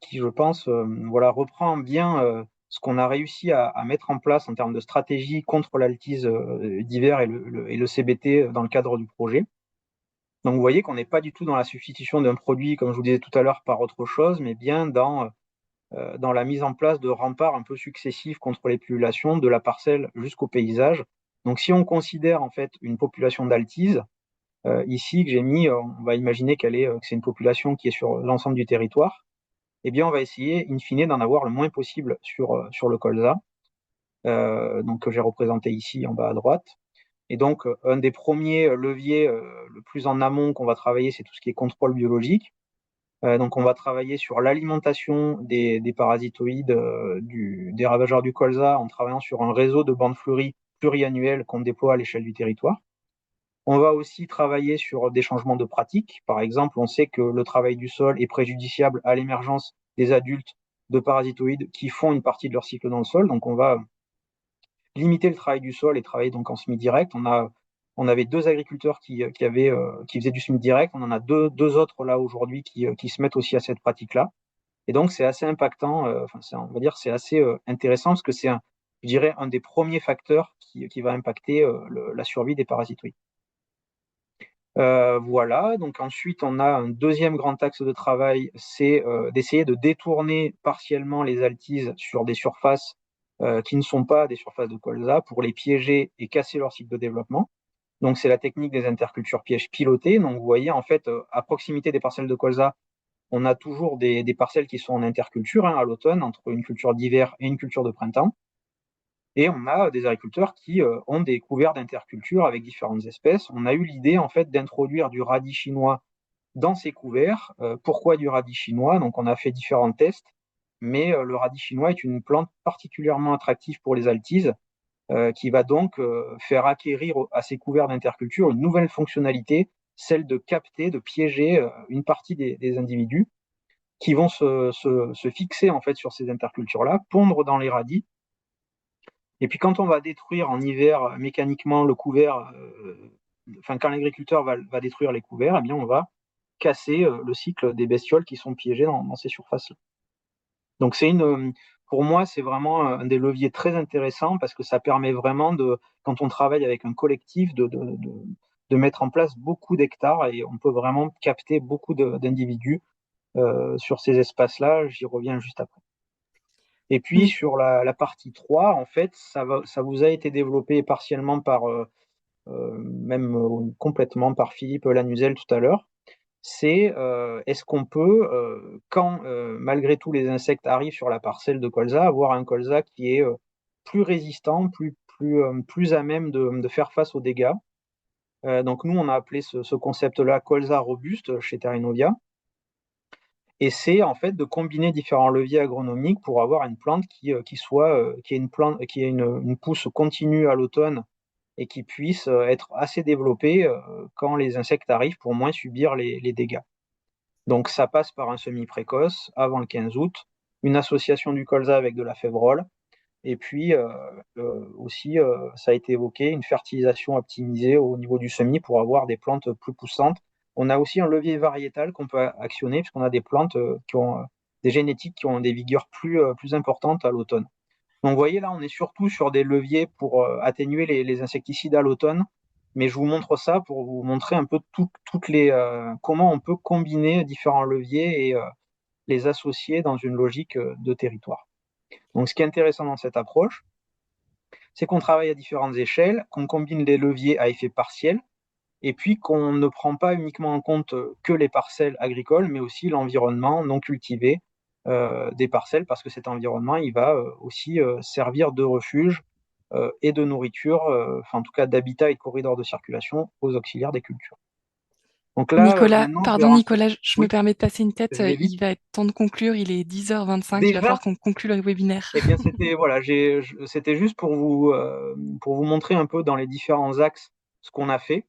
[SPEAKER 10] qui, je pense, reprend bien ce qu'on a réussi à mettre en place en termes de stratégie contre l'altise d'hiver et le CBT dans le cadre du projet. Donc vous voyez qu'on n'est pas du tout dans la substitution d'un produit, comme je vous disais tout à l'heure, par autre chose, mais bien dans la mise en place de remparts un peu successifs contre les populations de la parcelle jusqu'au paysage. Donc si on considère en fait une population d'altise, ici que j'ai mis, on va imaginer que c'est une population qui est sur l'ensemble du territoire, eh bien on va essayer in fine d'en avoir le moins possible sur le colza, donc que j'ai représenté ici en bas à droite. Et donc un des premiers leviers le plus en amont qu'on va travailler, c'est tout ce qui est contrôle biologique. Donc on va travailler sur l'alimentation des parasitoïdes des ravageurs du colza en travaillant sur un réseau de bandes fleuries pluriannuelles qu'on déploie à l'échelle du territoire. On va aussi travailler sur des changements de pratiques. Par exemple, on sait que le travail du sol est préjudiciable à l'émergence des adultes de parasitoïdes qui font une partie de leur cycle dans le sol. Donc on va limiter le travail du sol et travailler donc en semi-direct. On avait 2 agriculteurs qui faisaient du semi-direct. On en a deux autres là aujourd'hui qui se mettent aussi à cette pratique-là. Et donc c'est assez impactant. On va dire c'est assez intéressant parce que c'est je dirais un des premiers facteurs qui va impacter la survie des parasitoïdes. Voilà, donc ensuite on a un deuxième grand axe de travail, c'est d'essayer de détourner partiellement les altises sur des surfaces qui ne sont pas des surfaces de colza pour les piéger et casser leur cycle de développement. Donc, c'est la technique des intercultures pièges pilotées. Donc, vous voyez, en fait, à proximité des parcelles de colza, on a toujours des parcelles qui sont en interculture à l'automne, entre une culture d'hiver et une culture de printemps. Et on a des agriculteurs qui ont des couverts d'interculture avec différentes espèces. On a eu l'idée, en fait, d'introduire du radis chinois dans ces couverts. Pourquoi du radis chinois? Donc, on a fait différents tests, mais le radis chinois est une plante particulièrement attractive pour les altises, qui va donc faire acquérir à ces couverts d'interculture une nouvelle fonctionnalité, celle de capter, de piéger une partie des individus qui vont se fixer en fait sur ces intercultures-là, pondre dans les radis. Et puis quand on va détruire en hiver mécaniquement le couvert, quand l'agriculteur va détruire les couverts, eh bien on va casser le cycle des bestioles qui sont piégées dans ces surfaces-là. Donc pour moi, c'est vraiment un des leviers très intéressants parce que ça permet vraiment quand on travaille avec un collectif, de mettre en place beaucoup d'hectares et on peut vraiment capter beaucoup d'individus sur ces espaces-là. J'y reviens juste après. Et puis
[SPEAKER 1] Oui.
[SPEAKER 10] sur la partie 3, en fait, ça vous a été développé partiellement même complètement par Philippe Lanuzel tout à l'heure. C'est est-ce qu'on peut, quand malgré tout les insectes arrivent sur la parcelle de colza, avoir un colza qui est plus résistant, plus à même de faire face aux dégâts. Donc nous, on a appelé ce concept-là colza robuste chez Terrenovia. Et c'est en fait de combiner différents leviers agronomiques pour avoir une plante qui ait une pousse continue à l'automne et qui puisse être assez développée quand les insectes arrivent pour moins subir les dégâts. Donc ça passe par un semis précoce avant le 15 août, une association du colza avec de la févrole, et puis aussi, ça a été évoqué, une fertilisation optimisée au niveau du semis pour avoir des plantes plus poussantes. On a aussi un levier variétal qu'on peut actionner, puisqu'on a des plantes qui ont des génétiques qui ont des vigueurs plus importantes à l'automne. Donc vous voyez là, on est surtout sur des leviers pour atténuer les insecticides à l'automne, mais je vous montre ça pour vous montrer un peu comment on peut combiner différents leviers et les associer dans une logique de territoire. Donc ce qui est intéressant dans cette approche, c'est qu'on travaille à différentes échelles, qu'on combine les leviers à effet partiel, et puis qu'on ne prend pas uniquement en compte que les parcelles agricoles, mais aussi l'environnement non cultivé des parcelles, parce que cet environnement, il va aussi servir de refuge et de nourriture, en tout cas d'habitat et de corridor de circulation aux auxiliaires des cultures. Donc là, maintenant,
[SPEAKER 1] Nicolas, je me
[SPEAKER 10] Oui,
[SPEAKER 1] permets de passer une tête.
[SPEAKER 10] je vais vite.
[SPEAKER 1] Il va être temps de conclure. Il est 10h25. Il va
[SPEAKER 10] Déjà,
[SPEAKER 1] falloir qu'on conclue le webinaire.
[SPEAKER 10] eh bien, c'était juste pour vous montrer un peu dans les différents axes ce qu'on a fait.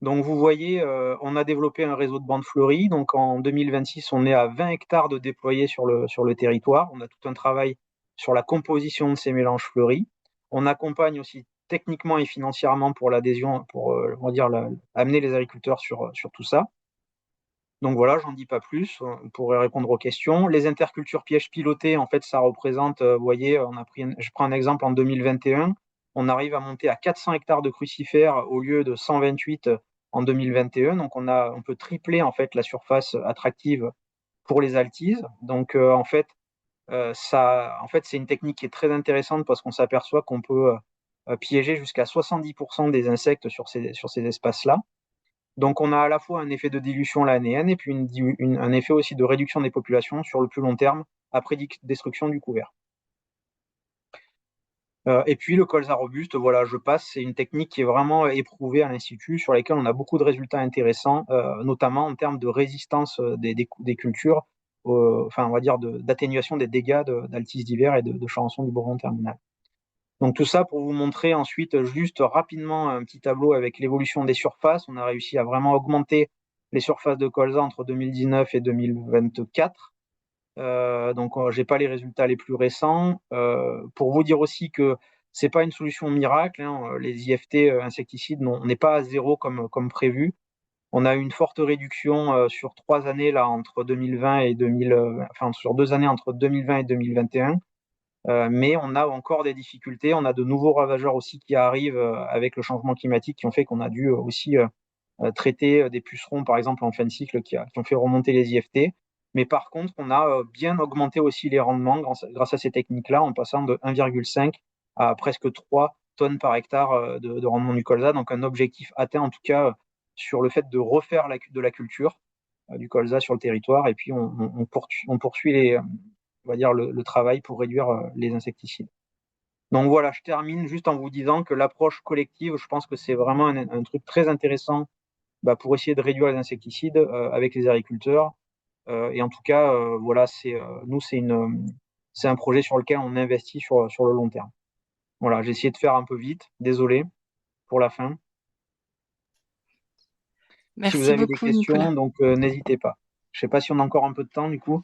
[SPEAKER 10] Donc, vous voyez, on a développé un réseau de bandes fleuries. Donc, en 2026, on est à 20 hectares de déployés sur le territoire. On a tout un travail sur la composition de ces mélanges fleuris. On accompagne aussi techniquement et financièrement pour l'adhésion, pour on va dire amener les agriculteurs sur tout ça. Donc voilà, j'en dis pas plus, on pourrait répondre aux questions. Les intercultures pièges pilotés, en fait, ça représente, vous voyez, je prends un exemple en 2021, on arrive à monter à 400 hectares de crucifères au lieu de 128 en 2021. Donc on peut tripler en fait la surface attractive pour les altises. Donc en fait, c'est une technique qui est très intéressante parce qu'on s'aperçoit qu'on peut piéger jusqu'à 70% des insectes sur ces espaces-là. Donc, on a à la fois un effet de dilution lanéenne et puis un effet aussi de réduction des populations sur le plus long terme après destruction du couvert. Et puis, le colza robuste, voilà, je passe, c'est une technique qui est vraiment éprouvée à l'Institut, sur laquelle on a beaucoup de résultats intéressants, notamment en termes de résistance des cultures, on va dire d'atténuation des dégâts d'altises d'hiver et de charançon du bourdon terminal. Donc tout ça pour vous montrer ensuite juste rapidement un petit tableau avec l'évolution des surfaces. On a réussi à vraiment augmenter les surfaces de colza entre 2019 et 2024. Donc j'ai pas les résultats les plus récents. Pour vous dire aussi que c'est pas une solution miracle, hein. Les IFT insecticides, on n'est pas à zéro comme prévu. On a eu une forte réduction sur 3 années là entre 2020 et sur 2 années entre 2020 et 2021. Mais on a encore des difficultés. On a de nouveaux ravageurs aussi qui arrivent avec le changement climatique qui ont fait qu'on a dû aussi traiter des pucerons, par exemple, en fin de cycle qui ont fait remonter les IFT. Mais par contre, on a bien augmenté aussi les rendements grâce à ces techniques-là, en passant de 1,5 à presque 3 tonnes par hectare de rendement du colza, donc un objectif atteint en tout cas sur le fait de refaire de la culture du colza sur le territoire, et puis on poursuit on va dire le travail pour réduire les insecticides. Donc voilà, je termine juste en vous disant que l'approche collective, je pense que c'est vraiment un truc très intéressant pour essayer de réduire les insecticides avec les agriculteurs. Et en tout cas, voilà, nous, c'est un projet sur lequel on investit sur le long terme. Voilà, j'ai essayé de faire un peu vite, désolé pour la fin. Si vous
[SPEAKER 1] Merci
[SPEAKER 10] avez des
[SPEAKER 1] beaucoup, Nicolas.
[SPEAKER 10] questions, donc n'hésitez pas. Je sais pas si on a encore un peu de temps du coup.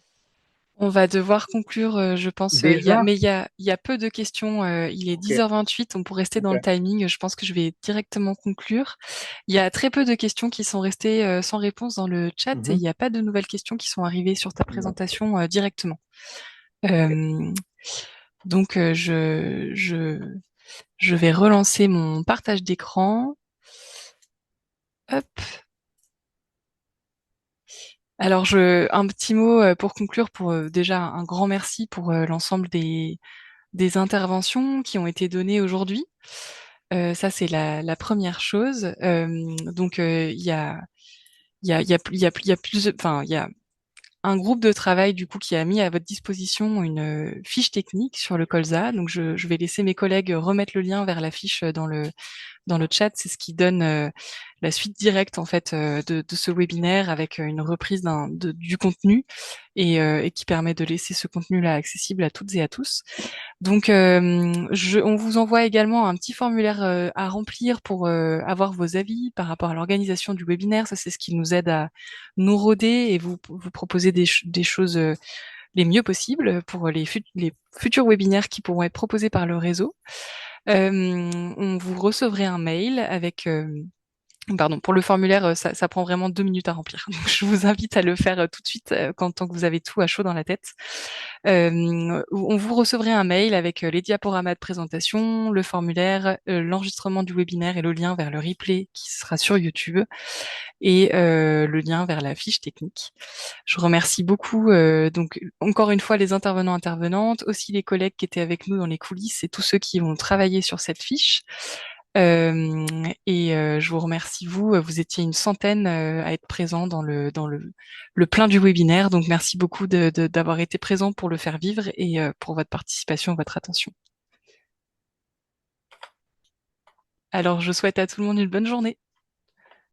[SPEAKER 1] On va devoir conclure, je pense.
[SPEAKER 10] Déjà?
[SPEAKER 1] Il y a peu de questions. Il est
[SPEAKER 10] Ok,
[SPEAKER 1] 10h28. On pourrait rester dans le
[SPEAKER 10] ok.
[SPEAKER 1] timing. Je pense que je vais directement conclure. Il y a très peu de questions qui sont restées sans réponse dans le chat et il
[SPEAKER 10] Mhm.
[SPEAKER 1] n'y a pas de nouvelles questions qui sont arrivées sur ta
[SPEAKER 10] Bon,
[SPEAKER 1] présentation directement.
[SPEAKER 10] ok.
[SPEAKER 1] Euh, donc, je vais relancer mon partage d'écran. Hop. Alors, un petit mot pour conclure, pour déjà un grand merci pour l'ensemble des interventions qui ont été données aujourd'hui. Ça, c'est la première chose. Donc, il y a plus, enfin, il y a un groupe de travail du coup qui a mis à votre disposition une fiche technique sur le colza. Donc, je vais laisser mes collègues remettre le lien vers la fiche dans le chat. C'est ce qui donne la suite directe en fait de ce webinaire avec une reprise du contenu et qui permet de laisser ce contenu-là accessible à toutes et à tous. Donc, on vous envoie également un petit formulaire à remplir pour avoir vos avis par rapport à l'organisation du webinaire. Ça, c'est ce qui nous aide à nous roder et vous proposer des choses les mieux possibles pour les futurs webinaires qui pourront être proposés par le réseau. On vous recevrez un mail avec pardon, pour le formulaire, ça prend vraiment 2 minutes à remplir. Donc, je vous invite à le faire tout de suite, tant que vous avez tout à chaud dans la tête. On vous recevrez un mail avec les diaporamas de présentation, le formulaire, l'enregistrement du webinaire et le lien vers le replay qui sera sur YouTube et le lien vers la fiche technique. Je remercie beaucoup donc encore une fois les intervenants intervenantes, aussi les collègues qui étaient avec nous dans les coulisses et tous ceux qui ont travaillé sur cette fiche. Je vous remercie vous étiez une centaine à être présents le plein du webinaire, donc merci beaucoup d'avoir été présents pour le faire vivre et pour votre participation, votre attention. Alors je souhaite à tout le monde une bonne journée.